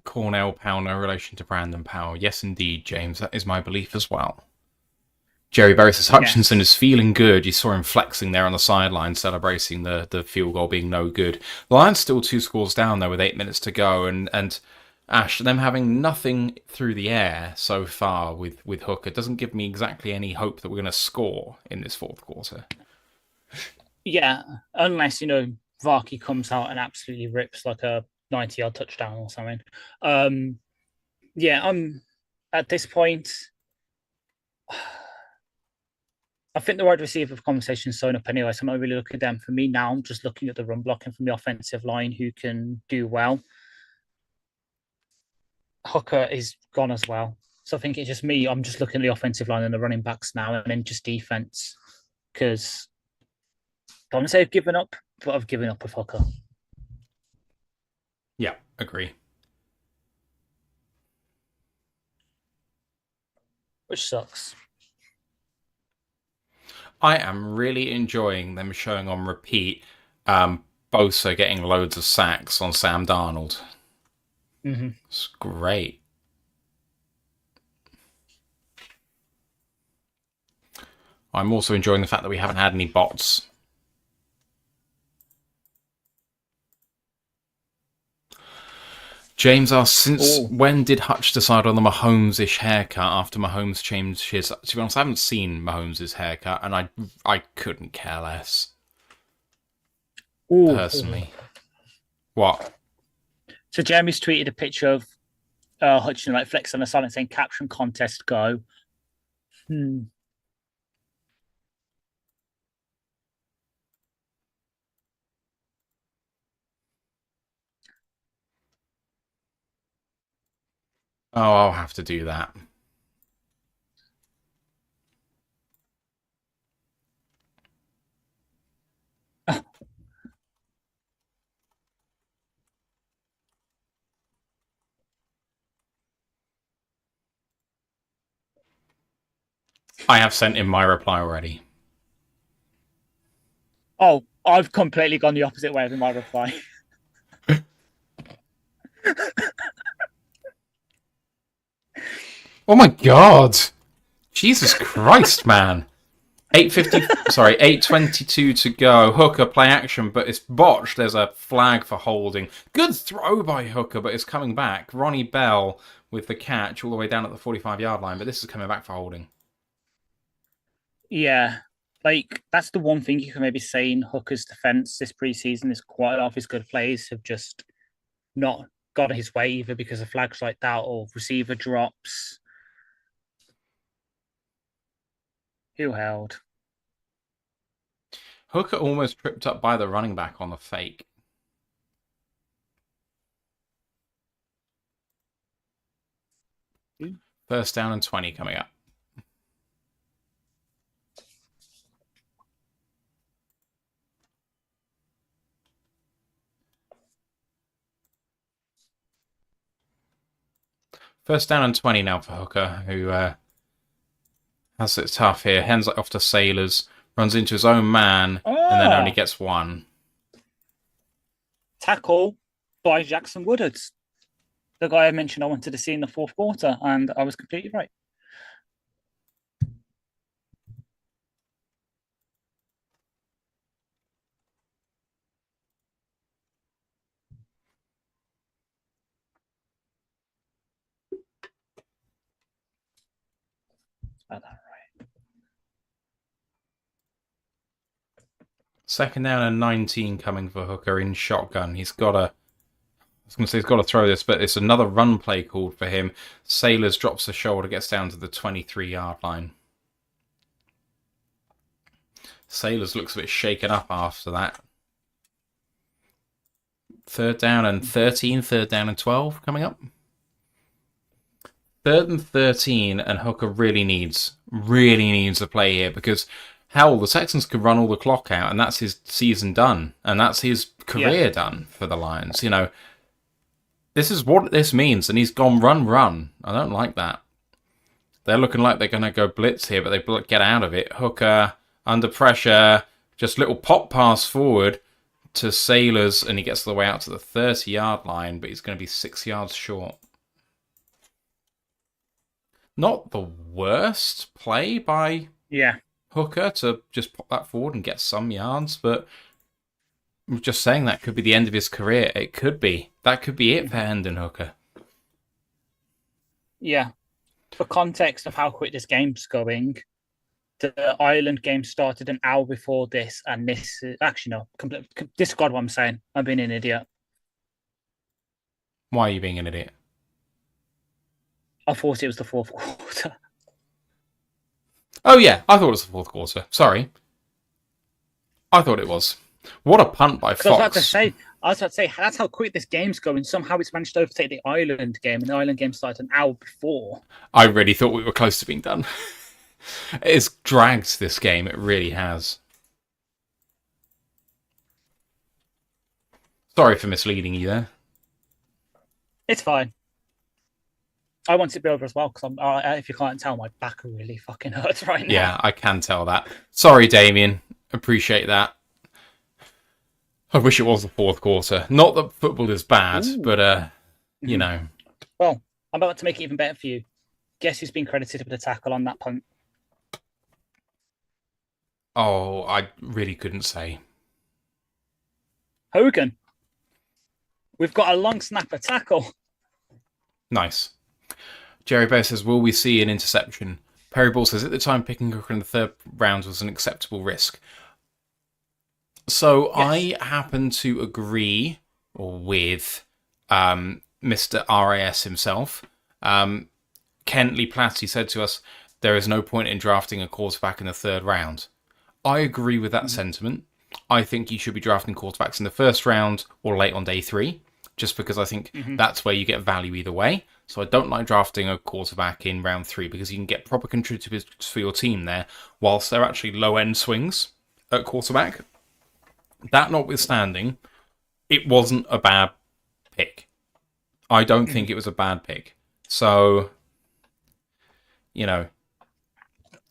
Cornell Powell, no relation to Brandon Powell. Yes, indeed, James. That is my belief as well. Jerry Berry says Hutchinson is feeling good. You saw him flexing there on the sideline, celebrating the field goal being no good. The Lions still 2 scores down, though, with 8 minutes to go. And Ash, them having nothing through the air so far with Hooker doesn't give me exactly any hope that we're going to score in this 4th quarter. Yeah, unless, Varkey comes out and absolutely rips like a 90-yard touchdown or something. I'm at this point. I think the wide receiver conversation is sewn up anyway, so I'm not really looking at them. For me now, I'm just looking at the run blocking from the offensive line who can do well. Hooker is gone as well. So I think it's just me. I'm just looking at the offensive line and the running backs now and then just defense. Because I don't want to say I've given up, but I've given up with Hooker. Yeah, agree. Which sucks. I am really enjoying them showing on repeat Bosa getting loads of sacks on Sam Darnold. Mm-hmm. It's great. I'm also enjoying the fact that we haven't had any bots. James asks, since when did Hutch decide on the Mahomes-ish haircut after Mahomes changed his... To be honest, I haven't seen Mahomes' haircut, and I couldn't care less. Personally. What? So Jeremy's tweeted a picture of Hutchinson like flex on the side and saying caption contest go. Oh, I'll have to do that. I have sent him my reply already. Oh, I've completely gone the opposite way with my reply. Oh my god! Jesus Christ, man. 8:22 to go. Hooker play action, but it's botched. There's a flag for holding. Good throw by Hooker, but it's coming back. Ronnie Bell with the catch all the way down at the 45-yard line, but this is coming back for holding. Yeah, like that's the one thing you can maybe say in Hooker's defense this preseason is quite a lot of his good plays have just not got his way, either because of flags like that or receiver drops. Who held? Hooker almost tripped up by the running back on the fake. First down and 20 coming up. First down and 20 now for Hooker, who has it tough here. Hands it off to Sailors, runs into his own man, and then only gets one. Tackle by Jackson Woodards, the guy I mentioned I wanted to see in the fourth quarter, and I was completely right. About that right. Second down and 19 coming for Hooker in shotgun. He's got to throw this, but it's another run play called for him. Sailors drops the shoulder, gets down to the 23-yard line. Sailors looks a bit shaken up after that. Third down and 13, third down and 12 coming up. Third and 13, and Hooker really needs a play here because hell, the Texans could run all the clock out, and that's his season done, and that's his career done for the Lions. You know, this is what this means, and he's gone run. I don't like that. They're looking like they're going to go blitz here, but they get out of it. Hooker under pressure, just little pop pass forward to Sailors, and he gets the way out to the 30-yard line, but he's going to be 6 yards short. Not the worst play by Hooker to just pop that forward and get some yards, but I'm just saying that could be the end of his career. It could be. That could be it for Hendon Hooker. Yeah. For context of how quick this game's going, the Ireland game started an hour before this, and this is actually no. Disregard what I'm saying. I'm being an idiot. Why are you being an idiot? I thought it was the fourth quarter. Oh yeah, I thought it was the fourth quarter. Sorry. I thought it was. What a punt by Fox. I was about to say, that's how quick this game's going. Somehow it's managed to overtake the Ireland game, and the Ireland game started an hour before. I really thought we were close to being done. It's dragged this game, it really has. Sorry for misleading you there. It's fine. I want it to be over as well, because if you can't tell, my back really fucking hurts right now. Yeah, I can tell that. Sorry, Damien. Appreciate that. I wish it was the fourth quarter. Not that football is bad, but, you know. Well, I'm about to make it even better for you. Guess who's been credited with the tackle on that punt? Oh, I really couldn't say. Hogan. We've got a long snapper tackle. Nice. Jerry Bear says, will we see an interception? Perry Ball says, at the time, picking Hooker in the third round was an acceptable risk. So yes. I happen to agree with Mr. RAS himself. Kentley Platty said to us, there is no point in drafting a quarterback in the third round. I agree with that sentiment. I think you should be drafting quarterbacks in the first round or late on day 3, just because I think that's where you get value either way. So I don't like drafting a quarterback in round 3 because you can get proper contributors for your team there, whilst they're actually low-end swings at quarterback. That notwithstanding, it wasn't a bad pick. I don't think it was a bad pick. So, you know,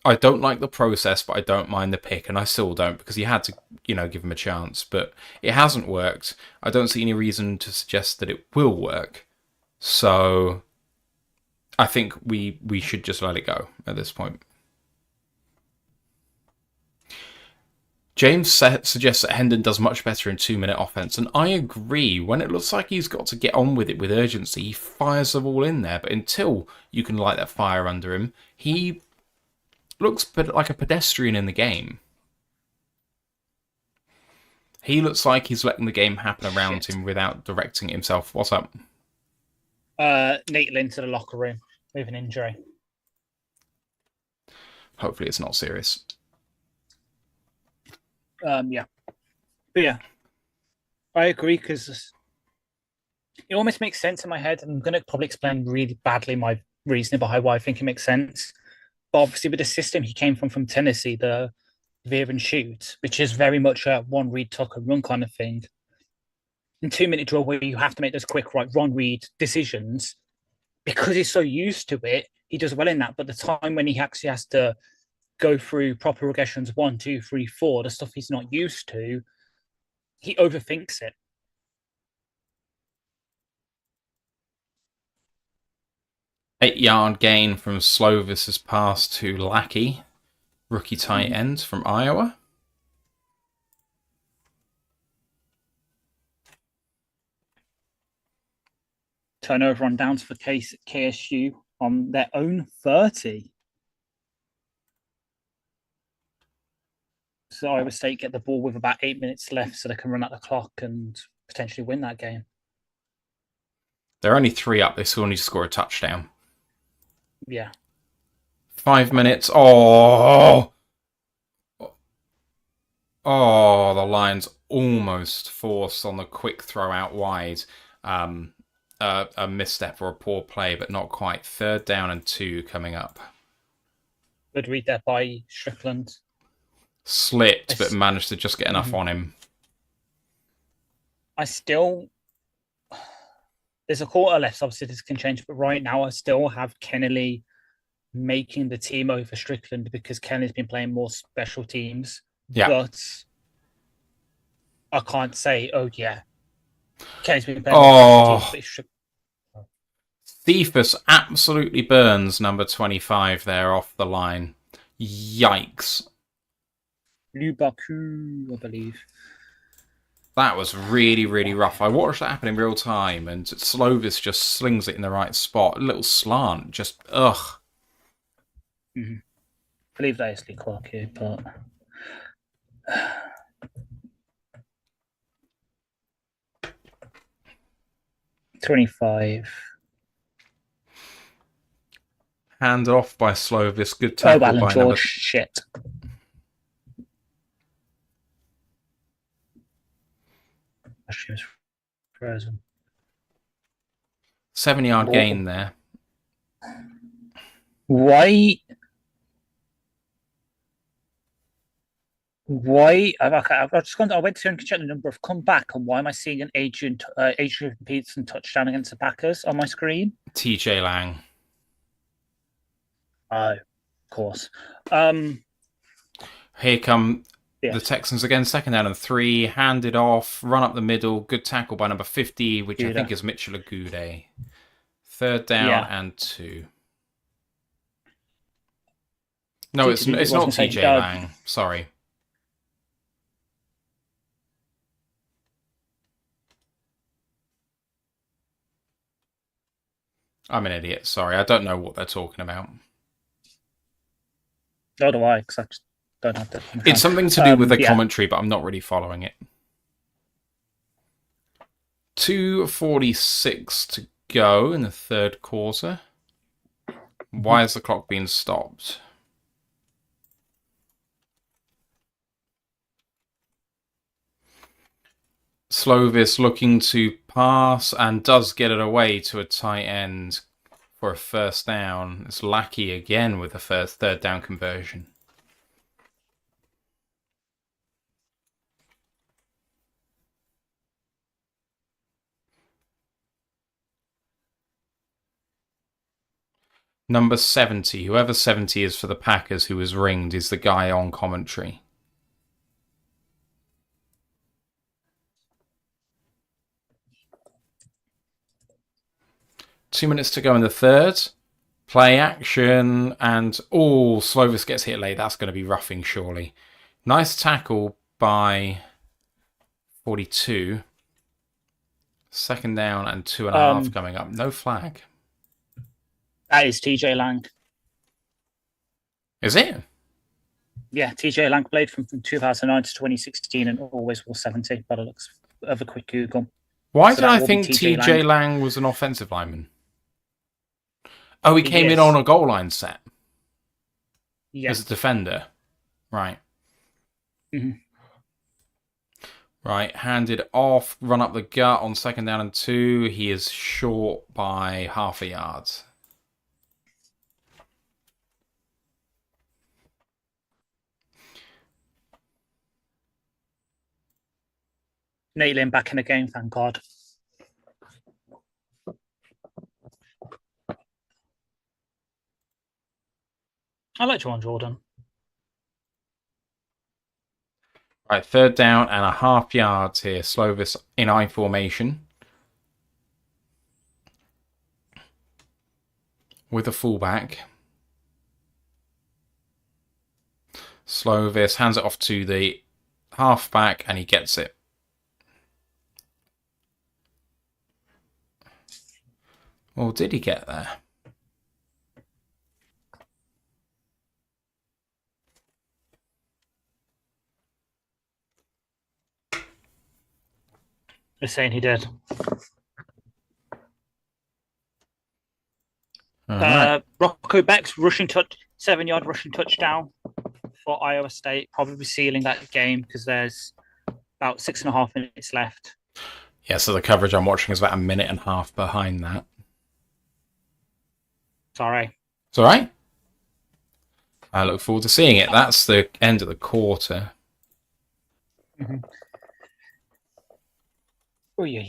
I don't like the process, but I don't mind the pick, and I still don't, because you had to, you know, give him a chance. But it hasn't worked. I don't see any reason to suggest that it will work. So I think we should just let it go at this point. James suggests that Hendon does much better in 2-minute offense, and I agree. When it looks like he's got to get on with it with urgency, he fires the ball in there. But until you can light that fire under him, he looks like a pedestrian in the game. He looks like he's letting the game happen around him without directing it himself. What's up? Nate Lynn to the locker room with an injury. Hopefully it's not serious. Yeah. But yeah, I agree because it almost makes sense in my head. I'm going to probably explain really badly my reasoning behind why I think it makes sense. But obviously with the system he came from Tennessee, the veer and shoot, which is very much a one read, tuck and run kind of thing. In 2-minute drill where you have to make those quick run read decisions, because he's so used to it, he does well in that. But the time when he actually has to go through proper regressions 1, 2, 3, 4, the stuff he's not used to, he overthinks it. Eight-yard gain from Slovis's pass to Lackey, rookie tight end from Iowa. Turnover on downs for KSU on their own 30. So Iowa State get the ball with about 8 minutes left so they can run out the clock and potentially win that game. They're only 3 up. They still need to score a touchdown. Yeah. 5 minutes. Oh, the Lions almost forced on the quick throw out wide. A misstep or a poor play, but not quite. 3rd down and 2 coming up. Good read there by Strickland. Slipped, but managed to just get enough on him. There's a quarter left, so obviously this can change, but right now I still have Kennelly making the team over Strickland because Kennelly's been playing more special teams. Yeah. But I can't say, Kennelly's been playing more special teams. Cephas absolutely burns number 25 there off the line. Yikes. Lubaku, I believe. That was really, really rough. I watched that happen in real time, and Slovis just slings it in the right spot. A little slant, just ugh. Mm-hmm. I believe that is Lee Clark here, but 25. Hand off by Slovis. Good tackle Alan by George. Shit. She was frozen. 7-yard gain there. Why? I've just gone. I went to and check the number. I've come back, and why am I seeing an Adrian Peterson touchdown against the Packers on my screen? TJ Lang. Oh, of course. Here come the Texans again. 2nd down and 3. Handed off. Run up the middle. Good tackle by number 50, which I think is Mitchell Agude. 3rd down and 2. No, it's not TJ Lang. Sorry. I'm an idiot. Sorry. I don't know what they're talking about. So do I, because I just don't have to. It's something to do with the commentary, but I'm not really following it. 2:46 to go in the 3rd quarter. Why is the clock being stopped? Slovis looking to pass and does get it away to a tight end for a 1st down. It's Lackey again with the 3rd down conversion. Number 70, whoever 70 is for the Packers who was ringed, is the guy on commentary. Two minutes to go in the 3rd. Play action, and Slovis gets hit late. That's going to be roughing, surely. Nice tackle by 42. Second down and 2.5 coming up. No flag. That is TJ Lang. Is it? Yeah, TJ Lang played from 2009 to 2016 and always wore 70 by the looks of a quick Google. Why did I think TJ Lang was an offensive lineman? Oh, he came in on a goal line set. Yeah. As a defender. Right. Mm-hmm. Right, handed off, run up the gut on second down and 2. He is short by half a yard. Nailing back in the game, thank God. I like John Jordan. Right, third down and a half yards here. Slovis in I formation. With a fullback. Slovis hands it off to the halfback and he gets it. Or did he get there? They're saying he did. Right. Rocco Beck's 7-yard rushing touchdown for Iowa State, probably sealing that game because there's about 6.5 minutes left. Yeah, so the coverage I'm watching is about 1.5 minutes behind that. Sorry. It's all right. I look forward to seeing it. That's the end of the quarter. Mm-hmm. Oh, yeah.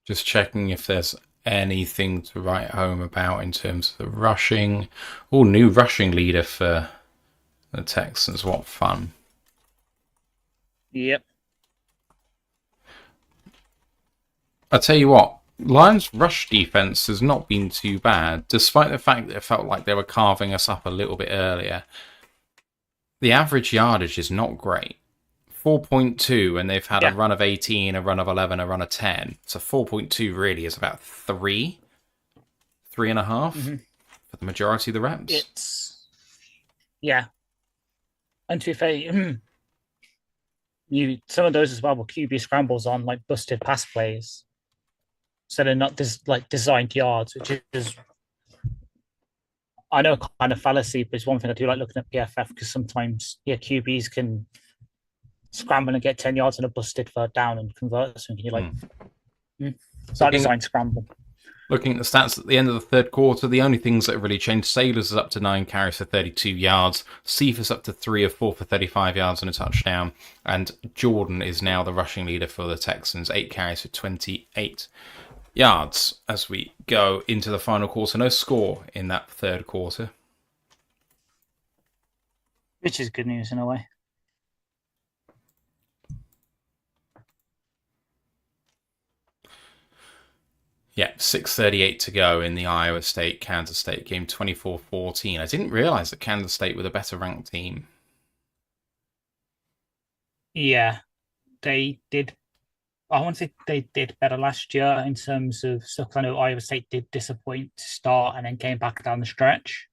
Just checking if there's anything to write home about in terms of the rushing. Oh, new rushing leader for the Texans. What fun. Yep. I tell you what, Lions' rush defense has not been too bad, despite the fact that it felt like they were carving us up a little bit earlier. The average yardage is not great. 4.2, and they've had a run of 18, a run of 11, a run of 10. So 4.2 really is about 3.5 for the majority of the reps. And to be fair, some of those as well were QB scrambles on like busted pass plays. So they're not designed yards, which is, I know, kind of fallacy, but it's one thing I do like looking at PFF because sometimes QBs can scramble and get 10 yards and a busted third down and convert. So you're like, it's not designed scramble. Looking at the stats at the end of the third quarter, the only things that have really changed: Sailors is up to 9 carries for 32 yards, Cephas up to 3 of 4 for 35 yards and a touchdown, and Jordan is now the rushing leader for the Texans, 8 carries for 28 yards as we go into the final quarter. No score in that third quarter. Which is good news in a way. Yeah, 6:38 to go in the Iowa State-Kansas State game, 24-14. I didn't realize that Kansas State were the better ranked team. Yeah, they did. I want to say they did better last year in terms of stuff. I know Iowa State did disappoint to start and then came back down the stretch.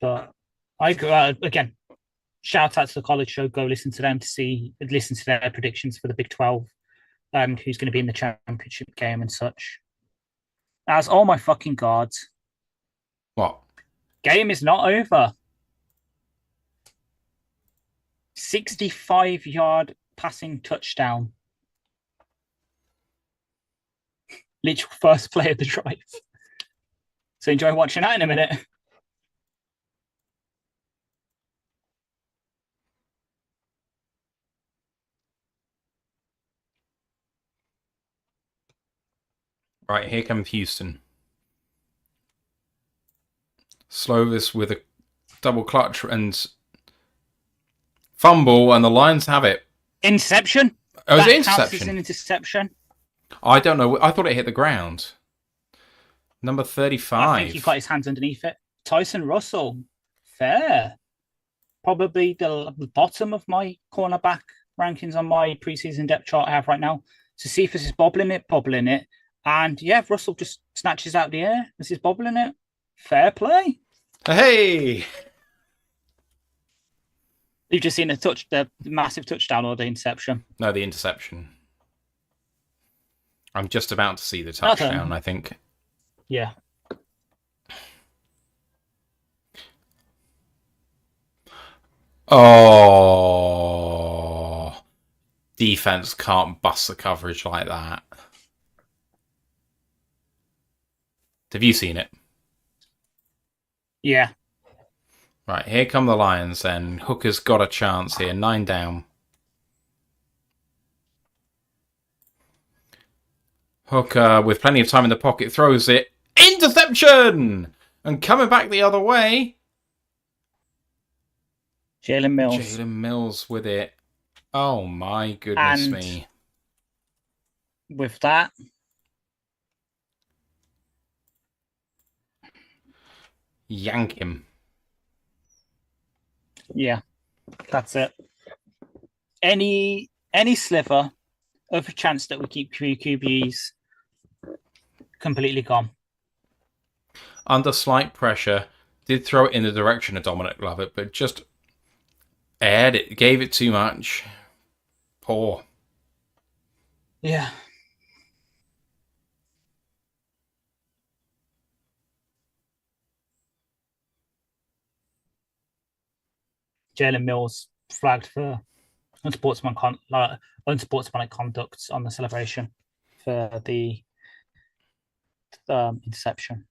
But again, shout out to the college show. Go listen to them listen to their predictions for the Big 12 and who's going to be in the championship game and such. As all my fucking gods. What? Game is not over. 65-yard passing touchdown. Literal first play of the drive. So enjoy watching that in a minute. Right, here comes Houston. Slovis with a double clutch and fumble, and the Lions have it. Interception. Oh, is it That counts as interception? an interception. I don't know. I thought it hit the ground. Number I think he 35. got his hands underneath it. Tyson Russell. Fair. Probably the bottom of my cornerback rankings on my preseason depth chart I have right now. So Cephas is bobbling it. And yeah, Russell just snatches out the air as he's bobbling it. Fair play. Hey! You've just seen the massive touchdown or the interception? No, the interception. I'm just about to see the touchdown, I think. Yeah. Oh. Defense can't bust the coverage like that. Have you seen it? Yeah. Right, here come the Lions then. Hooker's got a chance here. 9 down. Hooker, with plenty of time in the pocket, throws it. Interception! And coming back the other way. Jalen Mills. Jalen Mills with it. Oh my goodness me. With that, yank him. Yeah, that's it. Any sliver of a chance that we keep QBs completely gone. Under slight pressure, did throw it in the direction of Dominic Lovett, but just aired it, gave it too much. Poor. Yeah. Jalen Mills flagged for unsportsmanlike conduct on the celebration for the interception.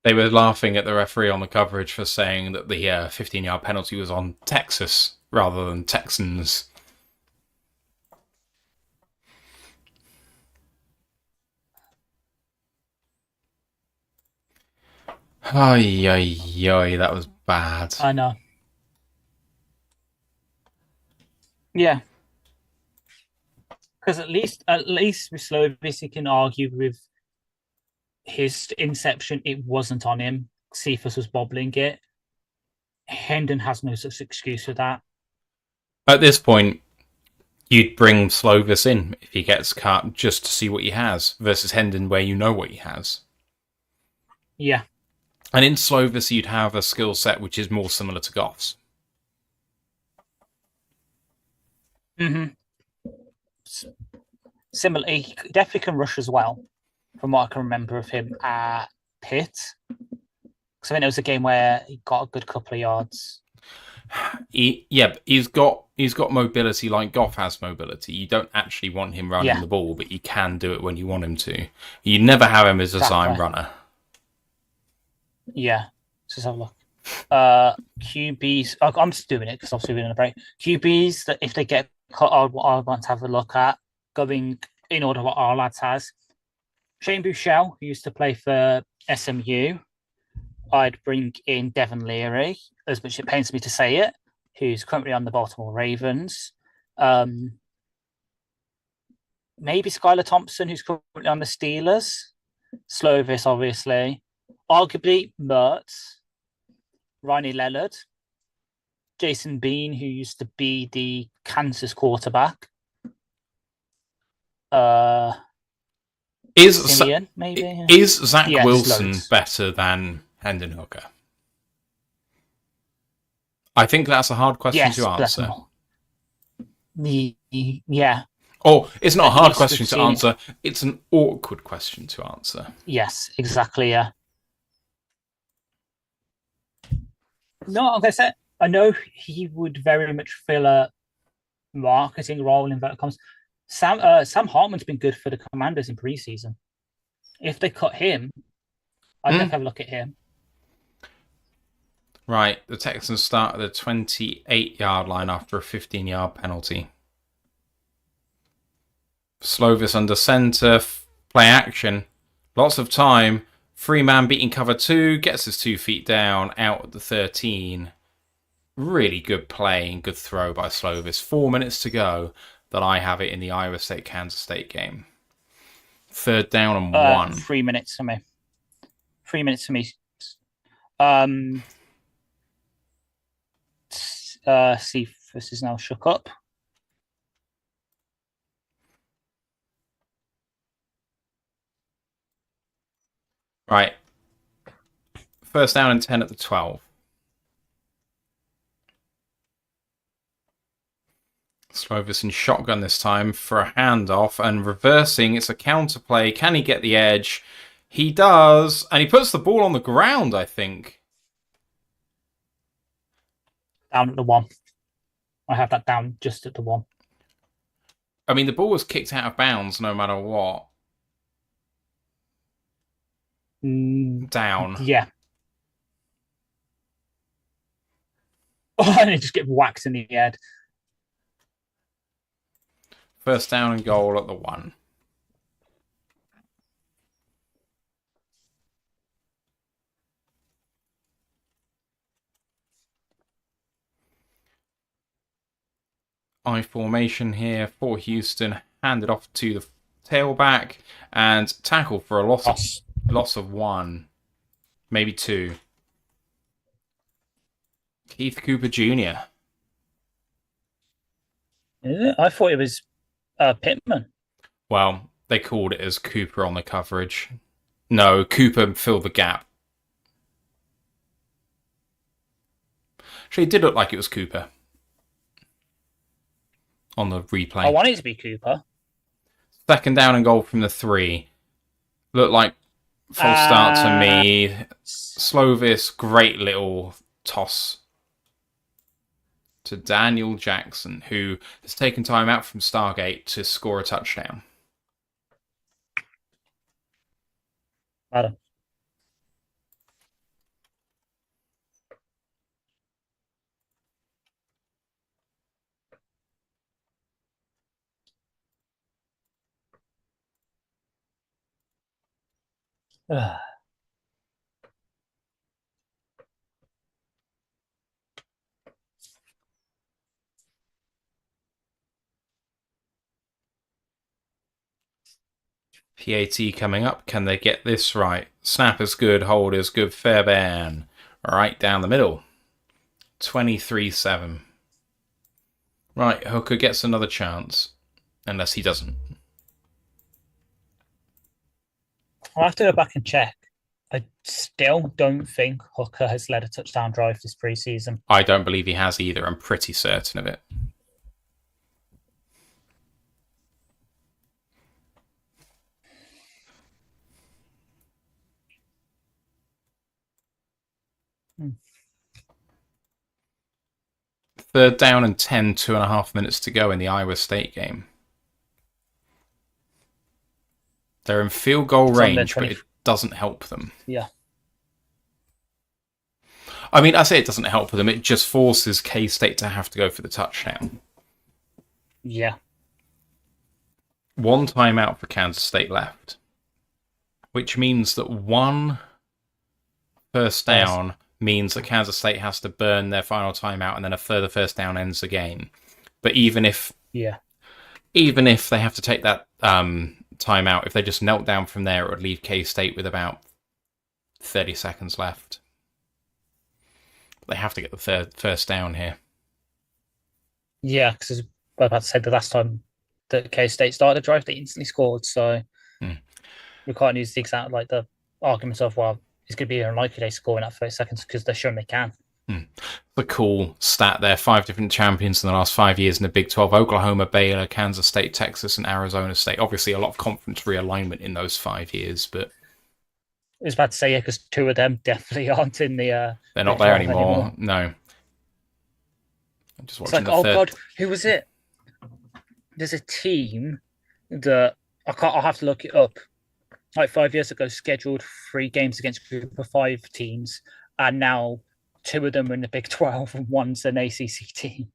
They were laughing at the referee on the coverage for saying that the 15-yard penalty was on Texas rather than Texans. Ay, that was bad. I know. Yeah. Because at least with Slovis, he can argue with his inception, it wasn't on him. Cephas was bobbling it. Hendon has no such excuse for that. At this point, you'd bring Slovis in if he gets cut just to see what he has, versus Hendon where you know what he has. Yeah. And in Slovis, you'd have a skill set which is more similar to Goff's. Mm-hmm. Similar, he definitely can rush as well, from what I can remember of him at Pitt. Because I think it was a game where he got a good couple of yards. He's got mobility like Goff has mobility. You don't actually want him running the ball, but you can do it when you want him to. You never have him as a design runner. Yeah. Let's have a look. QBs. I'm just doing it because obviously we're in a break. QBs that if they get cut, I want to have a look at going in order what our lads has. Shane Buechele, who used to play for SMU. I'd bring in Devon Leary, as much as it pains me to say it, who's currently on the Baltimore Ravens. Maybe Skylar Thompson, who's currently on the Steelers. Slovis, obviously. Arguably, Mertz. Ronnie Lellard. Jason Bean, who used to be the Kansas quarterback. Simeon, maybe? Is Zach Wilson better than Hendon Hooker? I think that's a hard question to answer. Yeah. Oh, it's not a hard question to answer. It's an awkward question to answer. Yes, exactly, yeah. No, like I said, I know he would very much fill a marketing role in that comes. Sam Hartman's been good for the Commanders in preseason. If they cut him, I'd definitely have a look at him. Right, the Texans start at the 28-yard line after a 15-yard penalty. Slovis under centre, play action. Lots of time. 3-man beating cover 2, gets his 2 feet down, out at the 13. Really good play and good throw by Slovis. 4 minutes to go that I have it in the Iowa State-Kansas State game. 3rd down and 1. 3 minutes for me. 3 minutes for me. See if this is now shook up. Right. 1st down and 10 at the 12. Slovis in shotgun this time for a handoff and reversing. It's a counter play. Can he get the edge? He does. And he puts the ball on the ground, I think. Down at the 1. I have that down just at the 1. I mean, the ball was kicked out of bounds no matter what. Down. Yeah. Oh, and it just get whacked in the head. 1st down and goal at the 1. I formation here for Houston. Handed off to the tailback and tackle for a loss of 1. Maybe 2. Keith Cooper Jr. I thought it was Pittman. Well, they called it as Cooper on the coverage. No, Cooper filled the gap. Actually, it did look like it was Cooper on the replay. I want it to be Cooper. 2nd down and goal from the 3. Looked like false start to me. Slovis, great little toss to Daniel Jackson, who has taken time out from Stargate to score a touchdown. Adam. PAT coming up. Can they get this right? Snap is good. Hold is good. Fairbairn. Right down the middle. 23-7. Right, Hooker gets another chance. Unless he doesn't. I'll have to go back and check. I still don't think Hooker has led a touchdown drive this preseason. I don't believe he has either. I'm pretty certain of it. Third down and 10, 2.5 minutes to go in the Iowa State game. They're in field goal range, but it doesn't help them. Yeah. I mean, I say it doesn't help them. It just forces K-State to have to go for the touchdown. Yeah. 1 timeout for Kansas State left, which means that 1 first down means that Kansas State has to burn their final timeout, and then a further first down ends the game. But even if they have to take that timeout, if they just knelt down from there, it would leave K-State with about 30 seconds left. They have to get the first down here. Yeah, because I was about to say the last time that K-State started a drive, they instantly scored. So we can't use the exact the argument of, well, it's going to be unlikely they score in that 30 seconds because they're showing they can. The cool stat there: 5 different champions in the last 5 years in the Big 12: Oklahoma, Baylor, Kansas State, Texas, and Arizona State. Obviously, a lot of conference realignment in those 5 years, but I was about to say, because 2 of them definitely aren't in the. They're not there anymore. No. I'm just watching it's like, God, who was it? There's a team that I'll have to look it up. like 5 years ago, scheduled 3 games against a group of 5 teams, and now 2 of them are in the Big 12 and one's an ACC team.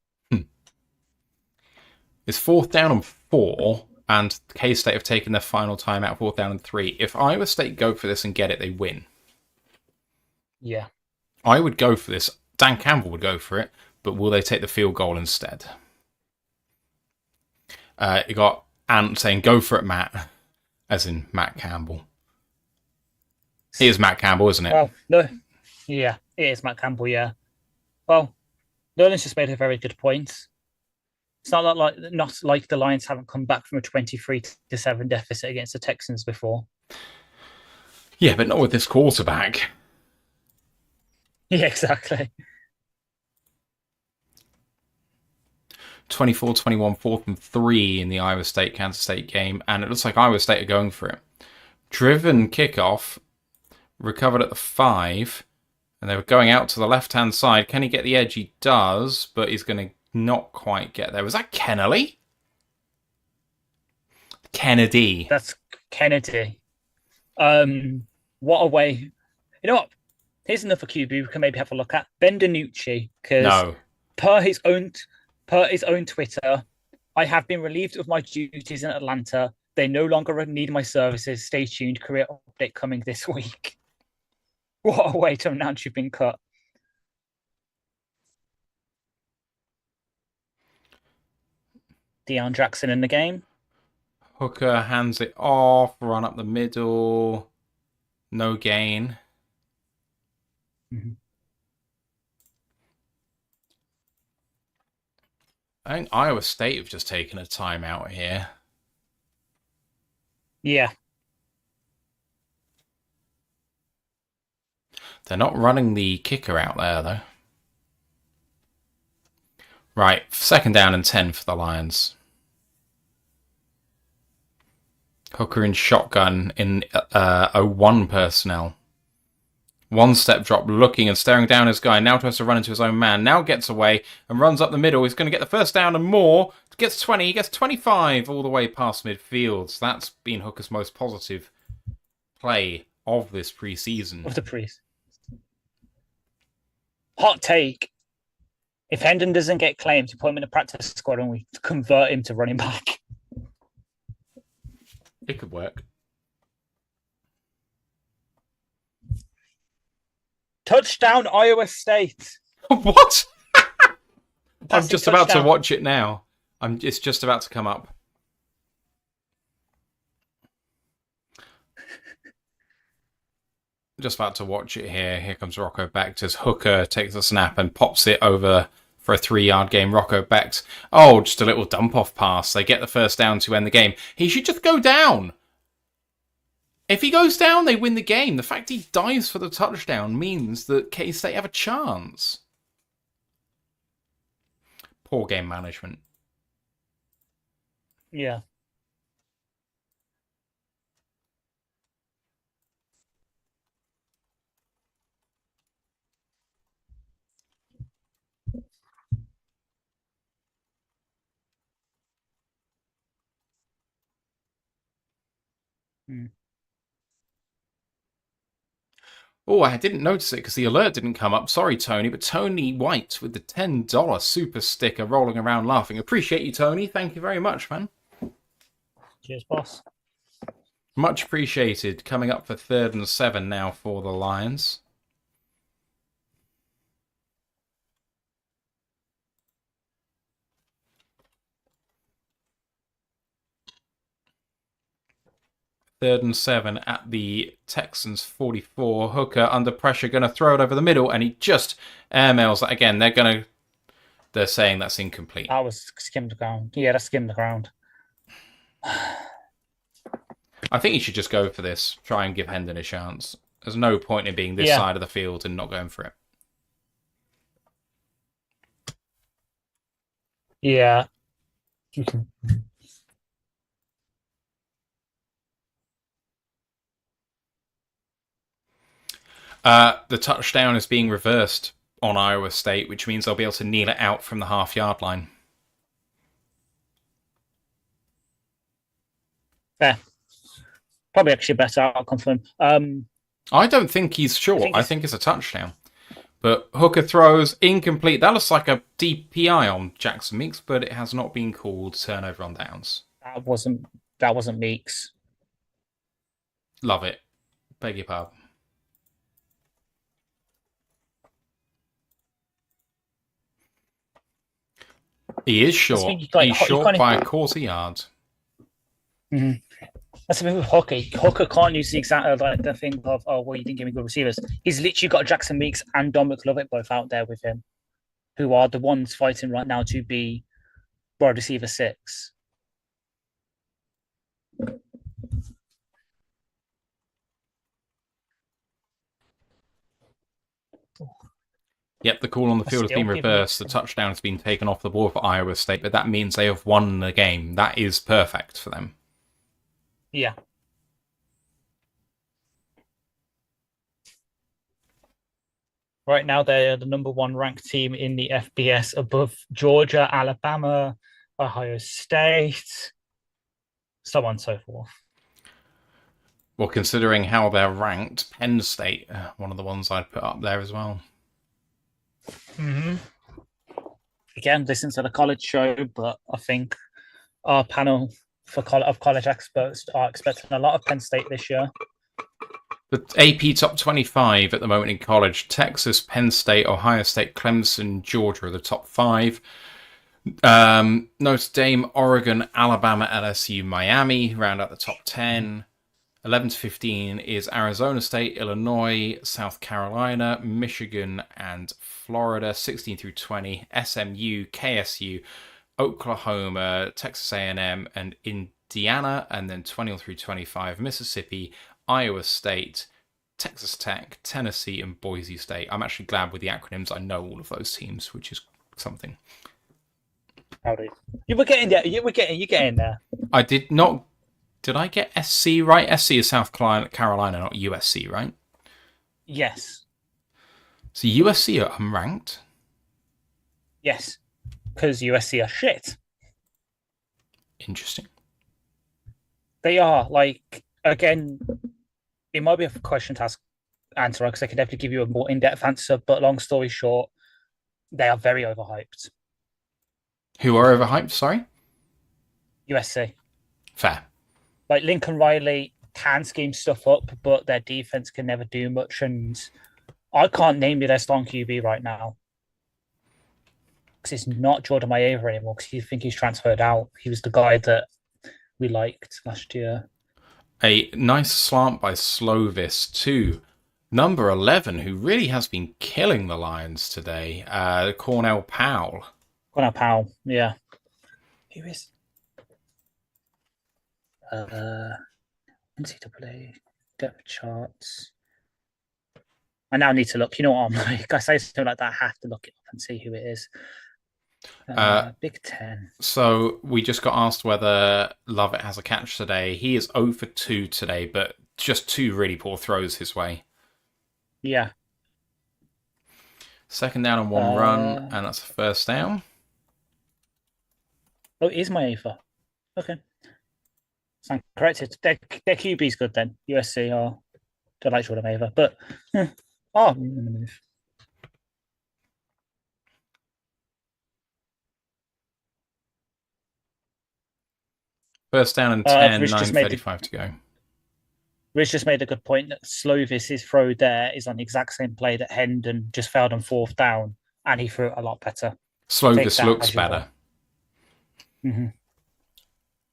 It's 4th down and 4, and K-State have taken their final timeout, 4th down and 3. If Iowa State go for this and get it, they win. Yeah. I would go for this. Dan Campbell would go for it, but will they take the field goal instead? You got Ant saying, go for it, Matt. As in Matt Campbell. It is Matt Campbell, isn't it? Well, no. Yeah, it is Matt Campbell, yeah. Well, Nolan's just made a very good point. It's not like the Lions haven't come back from a 23-7 deficit against the Texans before. Yeah, but not with this quarterback. Yeah, exactly. 24-21, 4th and 3 in the Iowa State-Kansas State game, and it looks like Iowa State are going for it. Driven kickoff, recovered at the 5, and they were going out to the left-hand side. Can he get the edge? He does, but he's going to not quite get there. Was that Kennelly? Kennedy. That's Kennedy. What a way. You know what? Here's another QB we can maybe have a look at. Ben DiNucci, because per his own Twitter, I have been relieved of my duties in Atlanta. They no longer need my services. Stay tuned. Career update coming this week. What a way to announce you've been cut. Deion Jackson in the game. Hooker hands it off, run up the middle. No gain. Mm-hmm. I think Iowa State have just taken a timeout here. Yeah. They're not running the kicker out there, though. Right, 2nd down and 10 for the Lions. Hooker in shotgun in 0-1 personnel. 1-step drop, looking and staring down his guy. Now tries to run into his own man. Now gets away and runs up the middle. He's going to get the 1st down and more. Gets 20. He gets 25 all the way past midfield. So that's been Hooker's most positive play of this preseason. Of the preseason. Hot take. If Hendon doesn't get claimed, you put him in a practice squad and we convert him to running back. It could work. Touchdown, Iowa State. What? I'm just about to watch it now. It's just about to come up. Just about to watch it here. Here comes Rocco Becht as Hooker takes the snap and pops it over for a 3-yard gain. Rocco Becht. Oh, just a little dump-off pass. They get the 1st down to end the game. He should just go down. If he goes down, they win the game. The fact he dives for the touchdown means that K-State have a chance. Poor game management. Yeah. Oh, I didn't notice it because the alert didn't come up. Sorry, Tony, but Tony White with the $10 super sticker rolling around laughing. Appreciate you, Tony. Thank you very much, man. Cheers, boss. Much appreciated. Coming up for 3rd and 7 now for the Lions. Third and 7 at the Texans 44. Hooker under pressure, going to throw it over the middle, and he just airmails that again. They're saying that's incomplete. That was skimmed the ground. Yeah, that skimmed the ground. I think he should just go for this. Try and give Hendon a chance. There's no point in being this side of the field and not going for it. Yeah. The touchdown is being reversed on Iowa State, which means they'll be able to kneel it out from the half-yard line. Fair. Probably actually a better outcome for him. I don't think he's short. I think it's a touchdown. But Hooker throws incomplete. That looks like a DPI on Jackson Meeks, but it has not been called turnover on downs. That wasn't Meeks. Love it. Beg your pardon. He is short. He's short by a quarter yard. Mm-hmm. That's the thing with Hooker. Hooker can't use the exact the thing of, oh, well, you didn't give me good receivers. He's literally got Jackson Meeks and Dominic Lovett both out there with him, who are the ones fighting right now to be wide receiver 6. Yep, the call on the field has been reversed. The touchdown has been taken off the board for Iowa State, but that means they have won the game. That is perfect for them. Yeah. Right now, they're the number 1 ranked team in the FBS above Georgia, Alabama, Ohio State, so on and so forth. Well, considering how they're ranked, Penn State, one of the ones I'd put up there as well. Mm-hmm. Again, this isn't a college show, but I think our panel of college experts are expecting a lot of Penn State this year. The AP top 25 at the moment in college: Texas, Penn State, Ohio State, Clemson, Georgia are the top 5. Notre Dame, Oregon, Alabama, LSU, Miami round out the top 10. 11 to 15 is Arizona State, Illinois, South Carolina, Michigan, and Florida. 16 through 20, SMU, KSU, Oklahoma, Texas A&M, and Indiana. And then 20 through 25, Mississippi, Iowa State, Texas Tech, Tennessee, and Boise State. I'm actually glad with the acronyms. I know all of those teams, which is something. Howdy. You were getting there. You're getting there. I did not. Did I get SC right? SC is South Carolina, not USC, right? Yes. So USC are unranked? Yes, because USC are shit. Interesting. They are, like, again, it might be a question to answer because I could definitely give you a more in-depth answer, but long story short, they are very overhyped. Who are overhyped, sorry? USC. Fair. Like, Lincoln Riley can scheme stuff up, but their defense can never do much, and I can't name you their strong QB right now. Because it's not Jordan Maeva anymore, because you think he's transferred out. He was the guy that we liked last year. A nice slant by Slovis to number 11, who really has been killing the Lions today, Cornell Powell. Cornell Powell, yeah. Who is... NCAA depth charts. I now need to look. You know what I'm like? I say something like that, I have to look it up and see who it is. Big Ten. So we just got asked whether Lovett has a catch today. He is 0 for 2 today, but just 2 really poor throws his way. Yeah. Second down and 1 run, and that's a first down. Oh, it is Maeva. Okay. Stand corrected. Their QB's good then. USC are don't like Jordan Maeva, but move. First down and 10, 9:35 to go. Rich just made a good point that Slovis's throw there is on the exact same play that Hendon just failed on 4th down, and he threw it a lot better. Slovis looks better. Mm-hmm.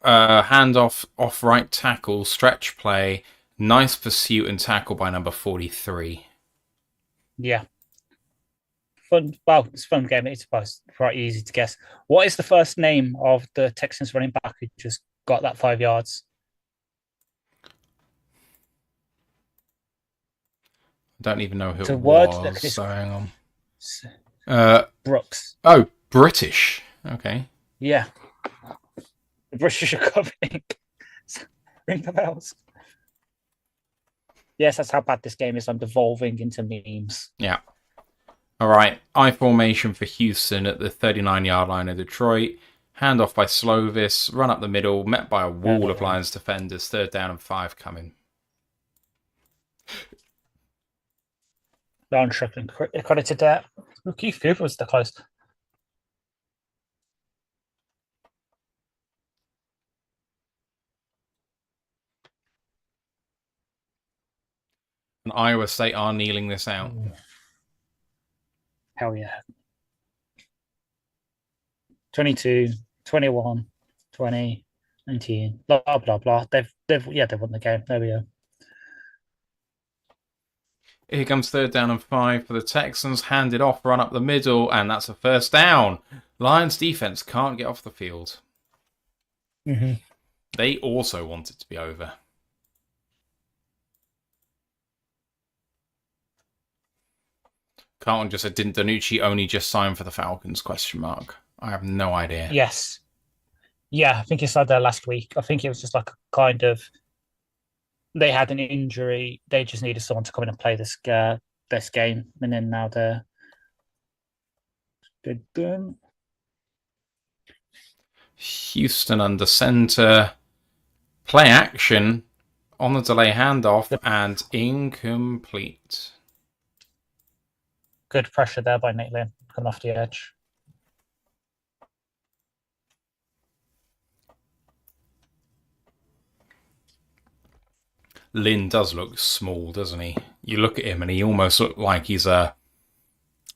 Handoff off right tackle, stretch play, nice pursuit and tackle by number 43. Yeah. Fun. Well, it's a fun game. It's quite easy to guess. What is the first name of the Texans running back who just got that 5 yards? I don't even know who it was. So hang on. Brooks. Oh, British. Okay. Yeah. The British are coming. Ring the bells. Yes, that's how bad this game is. I'm devolving into memes. Yeah. All right. I formation for Houston at the 39-yard line of Detroit. Hand off by Slovis. Run up the middle. Met by a wall of Lions defenders. 3rd down and 5 coming. Round trip and credited that. Keith Cooper was the close. And Iowa State are kneeling this out. Hell yeah. 22, 21, 20, 19, blah, blah, blah. They've won the game. There we go. Here comes 3rd down and 5 for the Texans. Handed off, run up the middle, and that's a 1st down. Lions defense can't get off the field. Mm-hmm. They also want it to be over. Carlton just said, didn't Danucci only just sign for the Falcons? ? I have no idea. Yes. Yeah, I think he started there last week. I think it was just like a kind of, they had an injury. They just needed someone to come in and play this game. And then now they're done. Houston under center. Play action on the delay handoff and incomplete. Good pressure there by Nate Lynn coming off the edge. Lynn does look small, doesn't he? You look at him and he almost looks like he's a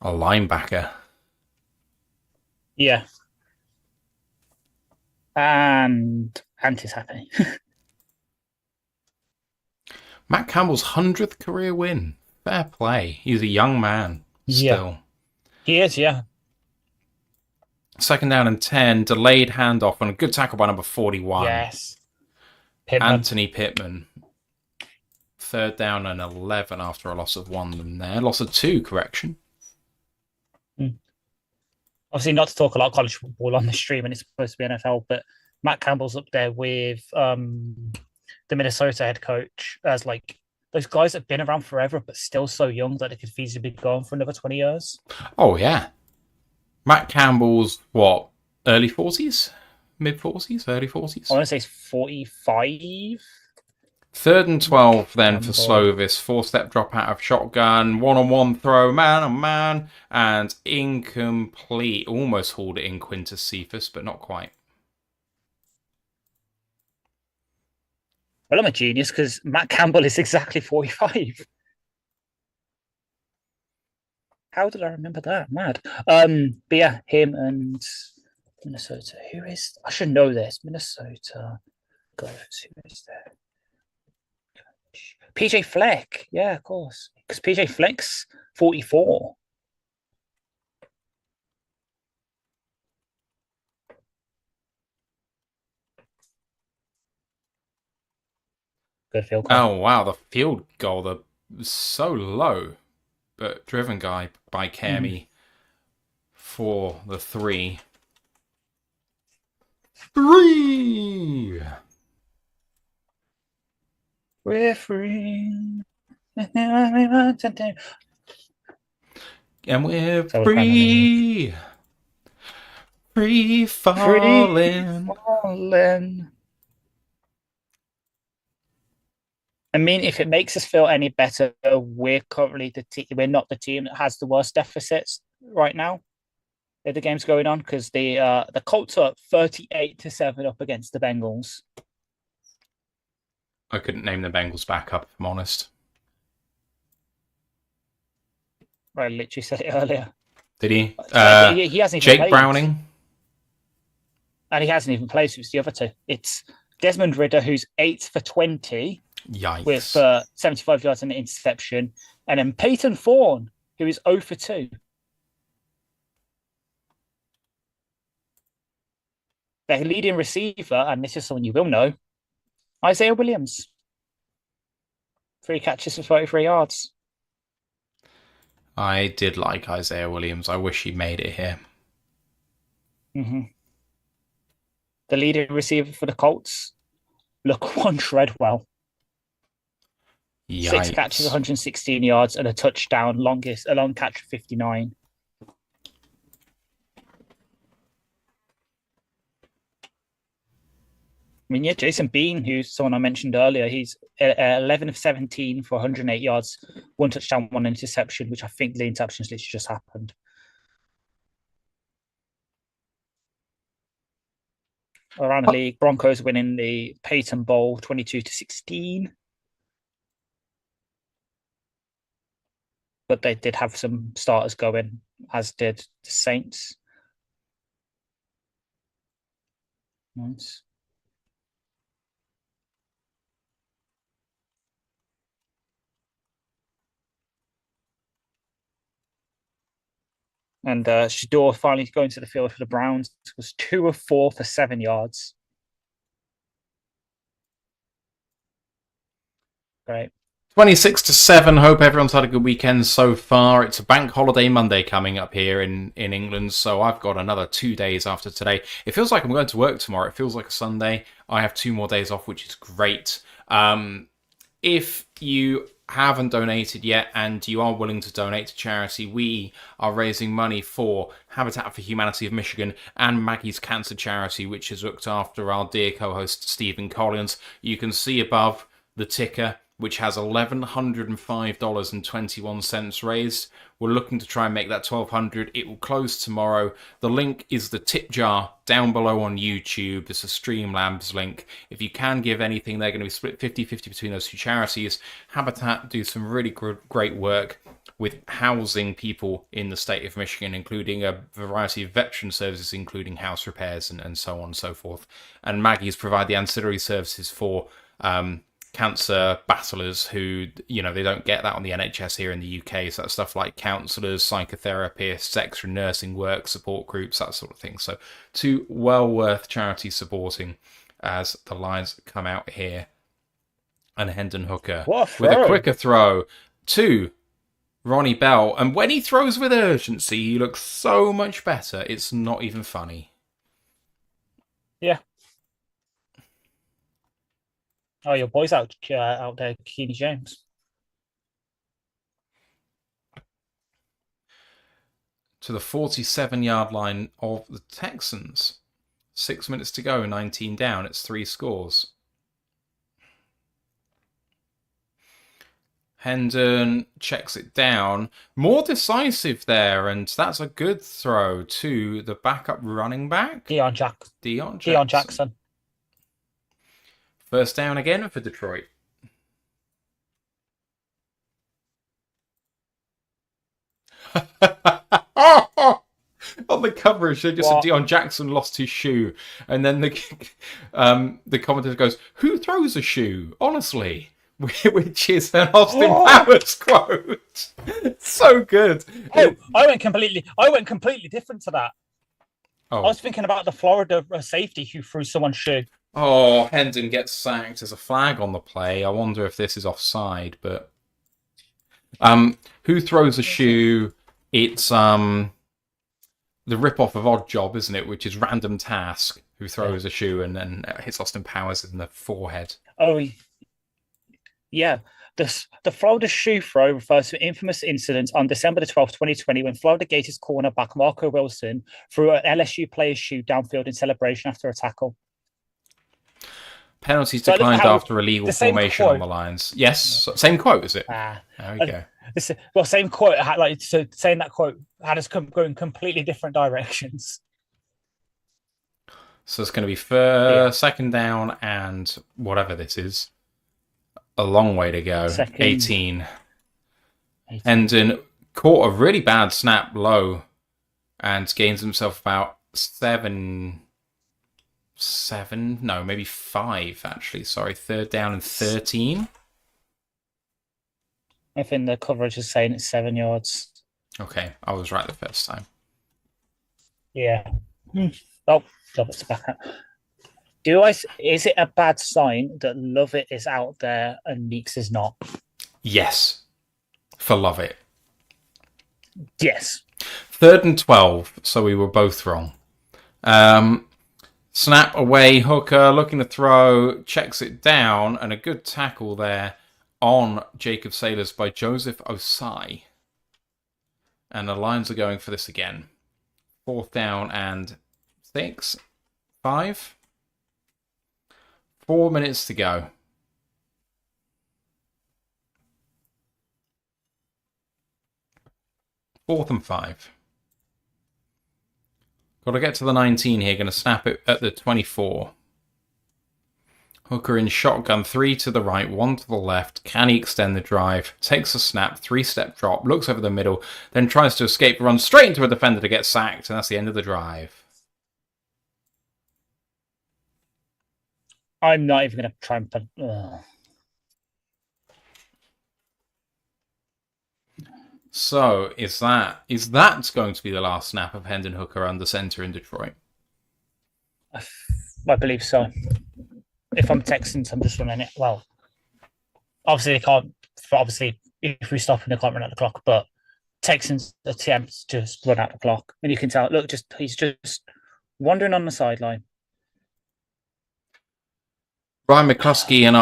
linebacker. Yeah. And he's happy. Matt Campbell's 100th career win. Fair play. He's a young man still. Yeah. He is, yeah. 2nd down and 10. Delayed handoff and a good tackle by number 41. Yes. Anthony Pittman. 3rd down and 11 after a loss of 1 there. Loss of 2, correction. Obviously, not to talk a lot of college football on the stream, and it's supposed to be NFL, but Matt Campbell's up there with the Minnesota head coach as like those guys that have been around forever, but still so young that they could feasibly be going for another 20 years. Oh, yeah. Matt Campbell's, what, early 40s? Mid-40s? Early 40s? I want to say it's 45. 3rd and 12 then for Slovis. 4-step drop out of shotgun. 1-on-1 throw, man, and incomplete. Almost hauled it in Quintus Cephas, but not quite. Well, I'm a genius because Matt Campbell is exactly 45. How did I remember that? Mad. But yeah, him and Minnesota. Who is? I should know this. Minnesota. Who is there? PJ Fleck. Yeah, of course. Because PJ Fleck's 44. Good field goal. Oh, wow. The field goal was so low, but driven by Kami for the 3. 3! We're free. And we're free. Free falling. I mean, if it makes us feel any better, we're currently we're not the team that has the worst deficits right now. The game's going on because the Colts are 38-7 up against the Bengals. I couldn't name the Bengals back up, if I'm honest. I literally said it earlier. Did he? He hasn't even Jake played. Browning. And he hasn't even played, so it's the other 2. It's Desmond Ridder, who's 8 for 20. Yikes. With 75 yards and an interception. And then Peyton Thorne, who is 0 for 2. Their leading receiver, and this is someone you will know, Isaiah Williams. 3 catches for 33 yards. I did like Isaiah Williams. I wish he made it here. Mm-hmm. The leading receiver for the Colts, Laquan Treadwell. Yikes. 6 catches, 116 yards, and a touchdown. A long catch of 59. I mean, yeah, Jason Bean, who's someone I mentioned earlier, he's 11 of 17 for 108 yards, one touchdown, one interception, which I think the interceptions literally just happened. Around the league, Broncos winning the Peyton Bowl 22-16. But they did have some starters going, as did the Saints. Nice. And Shador finally going to the field for the Browns was 2 of 4 for 7 yards. Great. 26-7. Hope everyone's had a good weekend so far. It's a bank holiday Monday coming up here in England, so I've got another 2 days after today. It feels like I'm going to work tomorrow. It feels like a Sunday. I have 2 more days off, which is great. If you haven't donated yet and you are willing to donate to charity, we are raising money for Habitat for Humanity of Michigan and Maggie's Cancer Charity, which has looked after our dear co-host Stephen Collins. You can see above the ticker, which has $1,105.21 raised. We're looking to try and make that $1,200. It will close tomorrow. The link is the tip jar down below on YouTube. It's a Streamlabs link. If you can give anything, they're going to be split 50-50 between those 2 charities. Habitat do some really great work with housing people in the state of Michigan, including a variety of veteran services, including house repairs and so on and so forth. And Maggie's provide the ancillary services for cancer battlers who, they don't get that on the NHS here in the UK. So that's stuff like counsellors, psychotherapists, extra nursing work, support groups, that sort of thing. So 2 well worth charities supporting as the lines come out here. And Hendon Hooker with a quicker throw to Ronnie Bell. And when he throws with urgency, he looks so much better. It's not even funny. Yeah. Oh, your boy's out there, Keeney James. To the 47-yard line of the Texans. 6 minutes to go, 19 down. It's 3 scores. Hendon checks it down. More decisive there, and that's a good throw to the backup running back. Deion Jackson. First down again for Detroit. On the coverage, they just said Deion Jackson lost his shoe, and then the commentator goes, "Who throws a shoe? Honestly." Which is an Austin Powers quote. So good. Oh, I went completely different to that. Oh. I was thinking about the Florida safety who threw someone's shoe. Oh, Hendon gets sacked. There's a flag on the play. I wonder if this is offside, but who throws a shoe? It's the rip-off of Odd Job, isn't it? Which is Random Task, who throws a shoe and then hits Austin Powers in the forehead. Oh, yeah. The Florida shoe throw refers to an infamous incident on December the 12th, 2020, when Florida Gators cornerback Marco Wilson threw an LSU player's shoe downfield in celebration after a tackle. Penalties declined after illegal formation on the lines. Yes, same quote, is it? There we go. Same quote. Saying that quote had us going completely different directions. So it's going to be second down and whatever this is. A long way to go. 18. Hendon caught a really bad snap low and gains himself about 5 actually. Sorry, 3rd down and 13. I think the coverage is saying it's 7 yards. Okay, I was right the first time. Yeah. Oh, Lovett's back up. Is it a bad sign that Lovett is out there and Meeks is not? Yes. For Lovett. Yes. 3rd and 12, so we were both wrong. Snap away, Hooker looking to throw, checks it down, and a good tackle there on Jacob Sailors by Joseph Osai. And the Lions are going for this again. 4th down and 5. 4 minutes to go. Fourth and 5. Got to get to the 19 here. Going to snap it at the 24. Hooker in shotgun, 3 to the right, 1 to the left. Can he extend the drive? Takes a snap, 3-step drop, looks over the middle, then tries to escape, runs straight into a defender to get sacked, and that's the end of the drive. I'm not even going to try and put. So, is that going to be the last snap of Hendon Hooker under center in Detroit? I believe so. If I'm Texans, I'm just running it. Well, obviously they can't. Obviously, if we stop, they can't run out the clock. But Texans attempts just run out the clock, and you can tell. Look, he's just wandering on the sideline. Ryan McCluskey in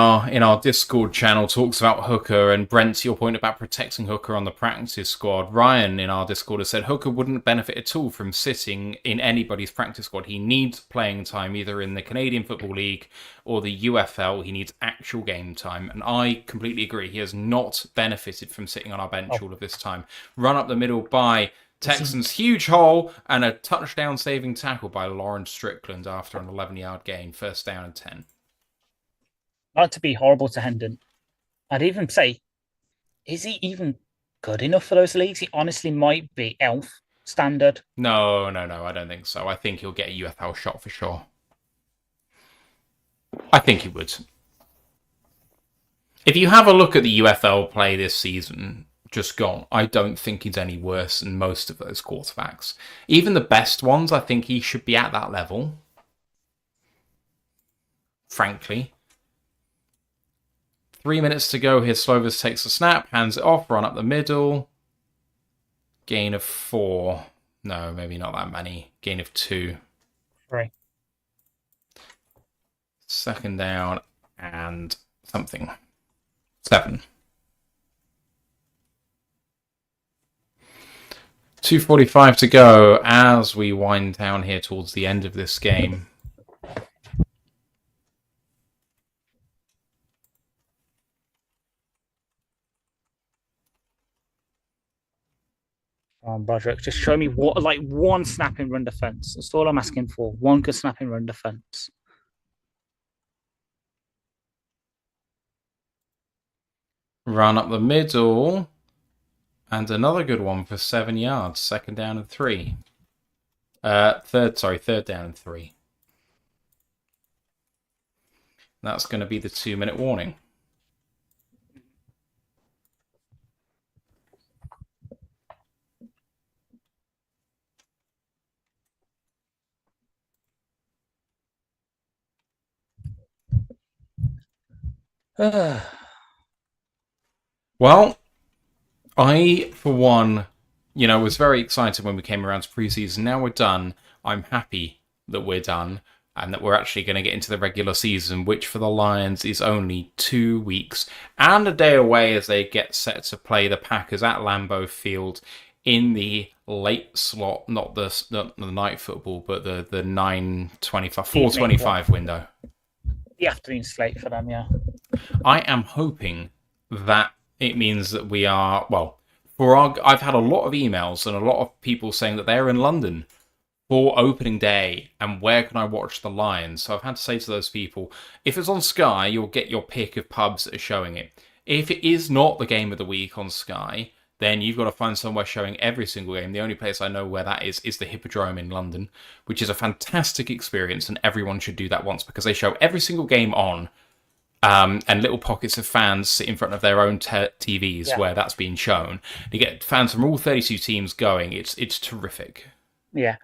our Discord channel talks about Hooker, and Brent, to your point about protecting Hooker on the practice squad. Ryan in our Discord has said Hooker wouldn't benefit at all from sitting in anybody's practice squad. He needs playing time either in the Canadian Football League or the UFL. He needs actual game time, and I completely agree. He has not benefited from sitting on our bench all of this time. Run up the middle by Texans, huge hole, and a touchdown saving tackle by Lawrence Strickland after an 11-yard gain, first down and 10. Not to be horrible to Hendon, I'd even say, is he even good enough for those leagues? He honestly might be elf standard. No, I don't think so. I think he'll get a UFL shot for sure. I think he would. If you have a look at the UFL play this season, just gone, I don't think he's any worse than most of those quarterbacks. Even the best ones, I think he should be at that level. Frankly. 3 minutes to go here. Slovis takes a snap, hands it off, run up the middle. Gain of 4. No, maybe not that many. Gain of 2. 3. Second down and something. 7. 2:45 to go as we wind down here towards the end of this game. Broderick, just show me one snapping run defense. That's all I'm asking for. One good snapping run defense. Run up the middle. And another good one for 7 yards. Second down and 3. Third down and 3. That's going to be the 2-minute warning. Well, I, for one, was very excited when we came around to preseason. Now we're done. I'm happy that we're done and that we're actually going to get into the regular season, which for the Lions is only 2 weeks and a day away as they get set to play the Packers at Lambeau Field in the late slot, not the night football, but the 9:25, 4:25 window. The afternoon slate for them, yeah. I am hoping that it means that we are, I've had a lot of emails and a lot of people saying that they're in London for opening day and where can I watch the Lions. So I've had to say to those people, if it's on Sky, you'll get your pick of pubs that are showing it. If it is not the game of the week on Sky, then you've got to find somewhere showing every single game. The only place I know where that is the Hippodrome in London, which is a fantastic experience, and everyone should do that once because they show every single game on, and little pockets of fans sit in front of their own TVs where that's being shown. You get fans from all 32 teams going. It's terrific. Yeah.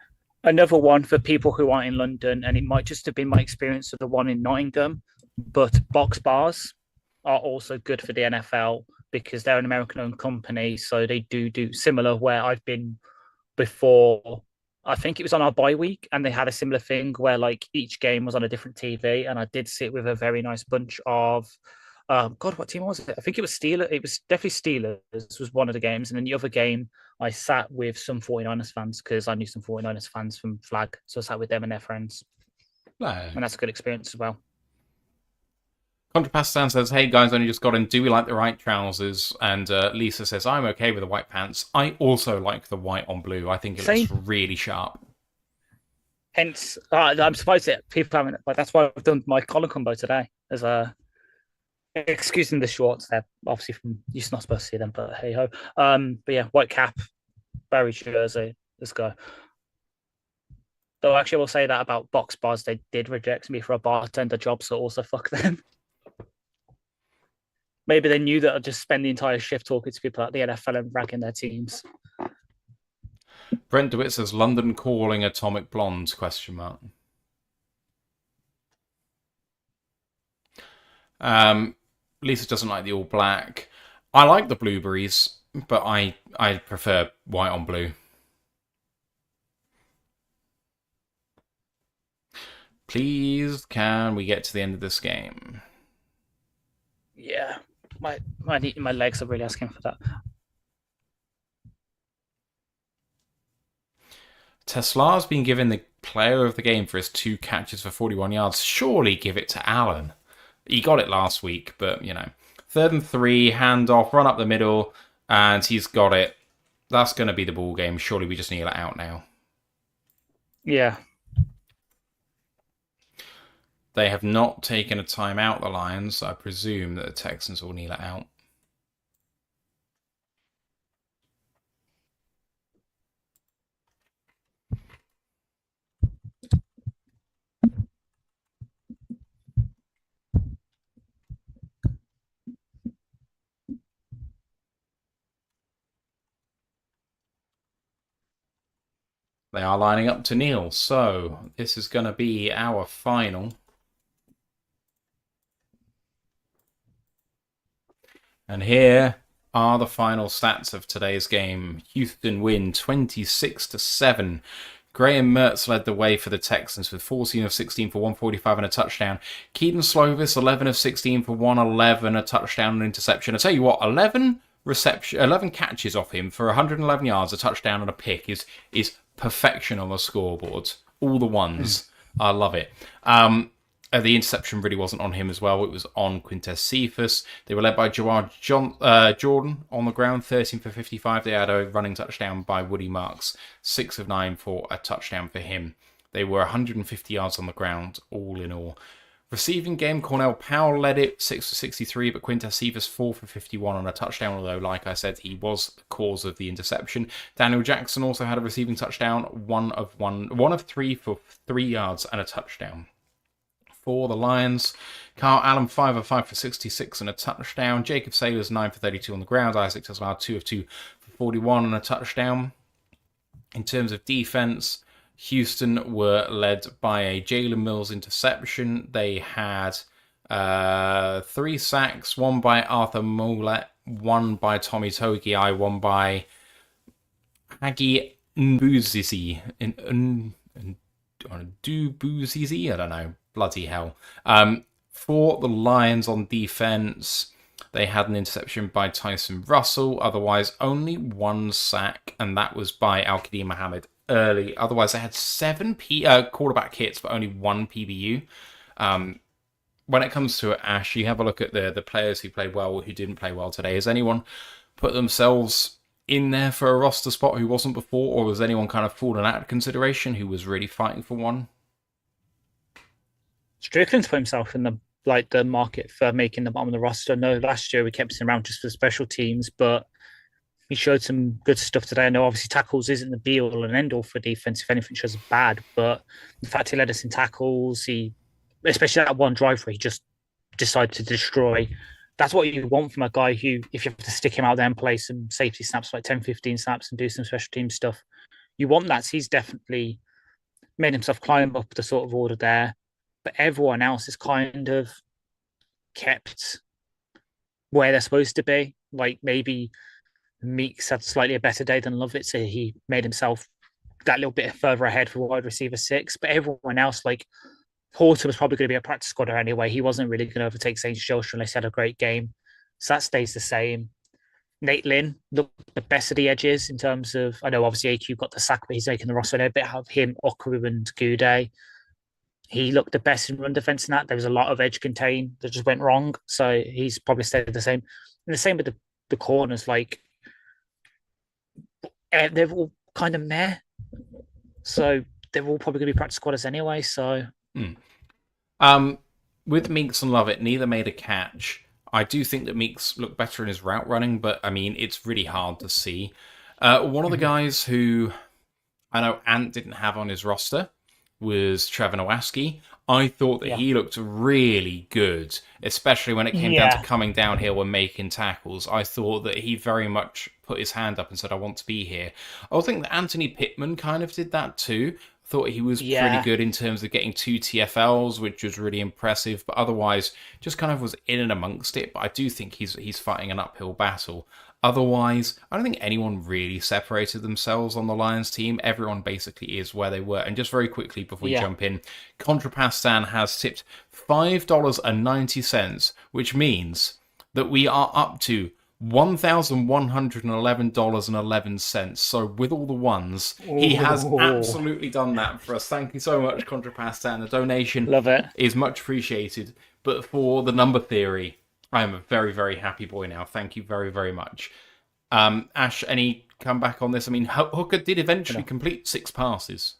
Another one for people who aren't in London, and it might just have been my experience of the one in Nottingham, but box bars are also good for the NFL because they're an American-owned company, so they do similar where I've been before. I think it was on our bye week, and they had a similar thing where each game was on a different TV, and I did sit with a very nice bunch of what team was it? I think it was Steelers. It was definitely Steelers was one of the games, and then the other game I sat with some 49ers fans because I knew some 49ers fans from Flag, so I sat with them and their friends, and that's a good experience as well. Contrapastan says, hey guys, only just got in. Do we like the white trousers? And Lisa says, I'm okay with the white pants. I also like the white on blue. I think it looks Same. really sharp. Hence, I'm surprised that people haven't. Like, that's why I've done my collar combo today. As a excusing the shorts, they're obviously from you're not supposed to see them, but hey ho. But yeah, white cap, Barry jersey. Let's go. Though actually, I will say that about box bars. They did reject me for a bartender job, so also fuck them. Maybe they knew that I'd just spend the entire shift talking to people at the NFL and ragging their teams. Brent DeWitt says, London calling Atomic Blondes, question mark. Lisa doesn't like the all black. I like the blueberries, but I prefer white on blue. Please, can we get to the end of this game? Yeah, my legs are really asking for that. Tesla's been given the player of the game for his 2 catches for 41 yards. Surely give it to Allen. He got it last week, but, 3rd and 3, handoff, run up the middle, and he's got it. That's going to be the ball game. Surely we just kneel it out now. Yeah. They have not taken a timeout, the Lions. So I presume that the Texans will kneel it out. They are lining up to kneel, so this is going to be our final. And here are the final stats of today's game. Houston win 26-7. Graham Mertz led the way for the Texans with 14 of 16 for 145 and a touchdown. Keaton Slovis, 11 of 16 for 111, a touchdown and interception. I tell you what, 11 catches off him for 111 yards, a touchdown and a pick is perfection on the scoreboard. All the ones. I love it. The interception really wasn't on him as well. It was on Quintez Cephas. They were led by Jordan on the ground, 13 for 55. They had a running touchdown by Woody Marks, 6 of 9 for a touchdown for him. They were 150 yards on the ground, all in all. Receiving game, Cornell Powell led it, 6 for 63, but Quintez Cephas 4 for 51 on a touchdown, although, like I said, he was the cause of the interception. Daniel Jackson also had a receiving touchdown, 1 of 3 for 3 yards and a touchdown. For the Lions, Carl Allen 5 of 5 for 66 and a touchdown. Jacob Saylors 9 for 32 on the ground. Isaac Teslar 2 of 2 for 41 and a touchdown. In terms of defense, Houston were led by a Jalen Mills interception. They had 3 sacks, 1 by Arthur Mollett, 1 by Tommy Togiai, 1 by Hagi Mbuzizi. I don't know. Bloody hell. For the Lions on defense, they had an interception by Tyson Russell. Otherwise, only 1 sack, and that was by Al-Qadim Mohammed early. Otherwise, they had 7 quarterback hits, but only 1 PBU. When it comes to Ash, you have a look at the players who played well, who didn't play well today. Has anyone put themselves in there for a roster spot who wasn't before, or was anyone kind of fallen out of consideration who was really fighting for one? Strickland's put himself in the market for making the bottom of the roster. No, last year we kept him around just for special teams, but he showed some good stuff today. I know obviously tackles isn't the be all and end all for defense. If anything, shows bad, but the fact he led us in tackles, especially that one drive where he just decided to destroy. That's what you want from a guy who, if you have to stick him out there and play some safety snaps, like 10, 15 snaps and do some special team stuff, you want that. So he's definitely made himself climb up the sort of order there. But everyone else is kind of kept where they're supposed to be. Like maybe Meeks had slightly a better day than Lovett, so he made himself that little bit further ahead for wide receiver 6. But everyone else, like Porter was probably going to be a practice squatter anyway. He wasn't really going to overtake St. Joshua unless he had a great game. So that stays the same. Nate Lynn looked the best of the edges in terms of, I know obviously AQ got the sack, but he's making the roster a bit of him, Okru and Goudet. he looked the best in run defense in that. There was a lot of edge contain that just went wrong. So he's probably stayed the same. And the same with the corners, like they're all kind of meh. So they're all probably going to be practice squatters anyway. So, With Meeks and Lovett, neither made a catch. I do think that Meeks looked better in his route running, but I mean, it's really hard to see. One of the guys who I know Ant didn't have on his roster was Trevor Nowaski. I thought that he looked really good, especially when it came down to coming downhill and making tackles. I thought that he very much put his hand up and said, I want to be here. I think that Anthony Pittman kind of did that too. Thought he was pretty good in terms of getting 2 TFLs, which was really impressive, but otherwise just kind of was in and amongst it. But I do think he's fighting an uphill battle. Otherwise, I don't think anyone really separated themselves on the Lions team. Everyone basically is where they were. And just very quickly before we jump in, Contrapastan has tipped $5.90, which means that we are up to $1,111.11. So with all the ones, he has absolutely done that for us. Thank you so much, Contrapastan. The donation is much appreciated. But for the number theory, I am a very, very happy boy now. Thank you very, very much. Ash, any comeback on this? I mean, Hooker did eventually complete 6 passes.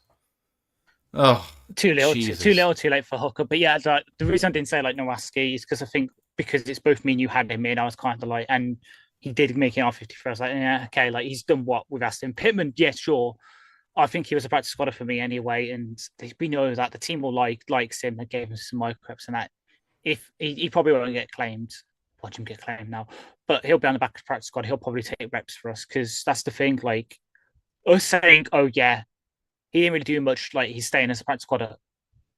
Oh, too late for Hooker. But yeah, like, the reason I didn't say like Nowaski is because I think because it's both me and you had him in, I was kind of like, and he did make it on 53. I was like, yeah, okay, like he's done what we've asked him. Pittman, yeah, sure. I think he was a practice squatter for me anyway, and we know that the team will likes him. They gave him some micro reps and that. If he probably won't get claimed, watch him get claimed now, but he'll be on the back of the practice squad. He'll probably take reps for us because that's the thing. Like us saying, oh yeah, he didn't really do much. Like he's staying as a practice squad.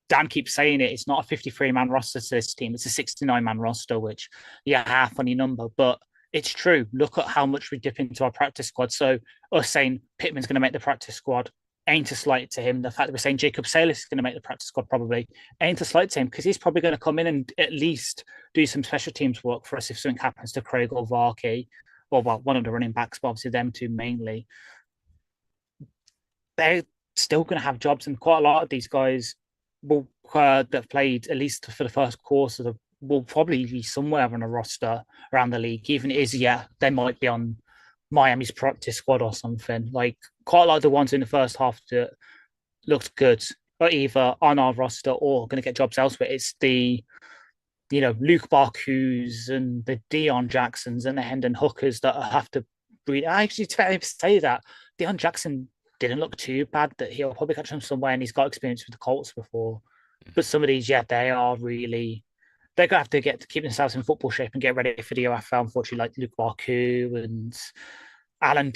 Dan keeps saying it. It's not a 53-man roster to this team. It's a 69-man roster, which half funny number, but it's true. Look at how much we dip into our practice squad. So us saying Pittman's going to make the practice squad ain't a slight to him. The fact that we're saying Jacob Salis is going to make the practice squad probably ain't a slight to him because he's probably going to come in and at least do some special teams work for us if something happens to Craig or Varkey, or well, one of the running backs, but obviously them two mainly. They're still going to have jobs, and quite a lot of these guys will that played at least for the first course will probably be somewhere on a roster around the league. Even they might be on Miami's practice squad or something. Like quite a lot of the ones in the first half that looked good are either on our roster or going to get jobs elsewhere. It's the Luke Barkus and the Deion Jacksons and the Hendon Hookers that have to breed. I actually say that Deion Jackson didn't look too bad, that he'll probably catch him somewhere, and he's got experience with the Colts before. But some of these, they're going to have to keep themselves in football shape and get ready for the OFL. Unfortunately, like Luke Barku and Alan.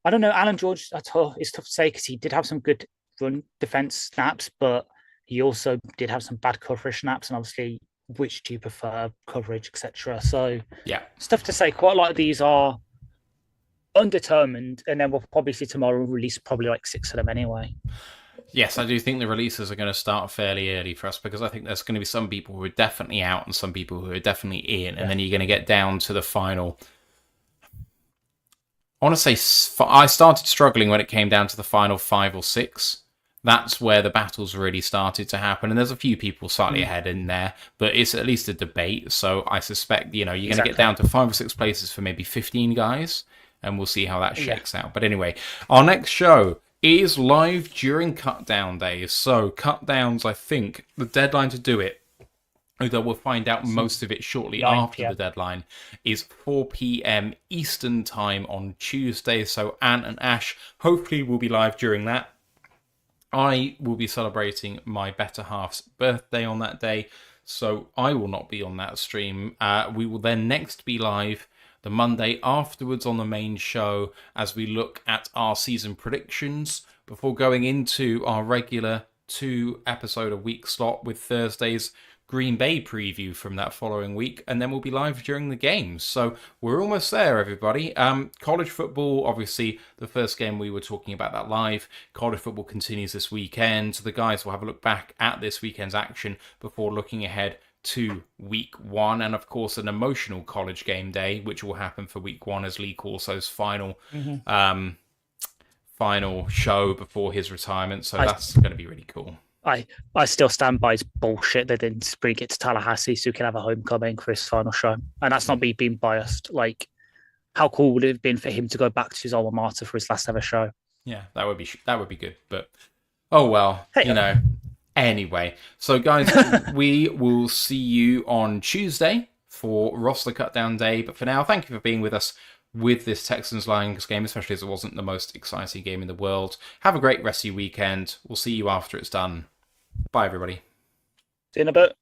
I don't know, Alan George, it's tough to say because he did have some good run defense snaps, but he also did have some bad coverage snaps, and obviously, which do you prefer, coverage, etc. So, it's tough to say. Quite a lot of these are undetermined, and then we'll probably see tomorrow release probably like 6 of them anyway. Yes, I do think the releases are going to start fairly early for us because I think there's going to be some people who are definitely out and some people who are definitely in, and then you're going to get down to the final. I want to say I started struggling when it came down to the final 5 or 6. That's where the battles really started to happen, and there's a few people slightly ahead in there, but it's at least a debate. So I suspect you're going to get down to 5 or 6 places for maybe 15 guys. And we'll see how that shakes out. But anyway, our next show is live during cut-down days. So cut-downs, I think, the deadline to do it, although we'll find out most of it shortly after the deadline, is 4 p.m. Eastern Time on Tuesday. So Ant and Ash hopefully will be live during that. I will be celebrating my better half's birthday on that day, so I will not be on that stream. We will then next be live the Monday afterwards on the main show as we look at our season predictions before going into our regular 2-episode-a-week slot with Thursday's Green Bay preview from that following week, and then we'll be live during the games. So we're almost there, everybody. College football, obviously, the first game we were talking about that live. College football continues this weekend. So the guys will have a look back at this weekend's action before looking ahead to week 1, and of course an emotional college game day, which will happen for week 1 as Lee Corso's final show before his retirement. So that's going to be really cool. I still stand by his bullshit. They didn't bring it to Tallahassee so he can have a homecoming for his final show. And that's not me being biased. Like, how cool would it have been for him to go back to his alma mater for his last ever show? Yeah, that would be good. But oh well, Hey, Anyway, so guys, we will see you on Tuesday for roster cutdown day. But for now, thank you for being with us with this Texans Lions game, especially as it wasn't the most exciting game in the world. Have a great rest of your weekend. We'll see you after it's done. Bye, everybody. see you in a bit.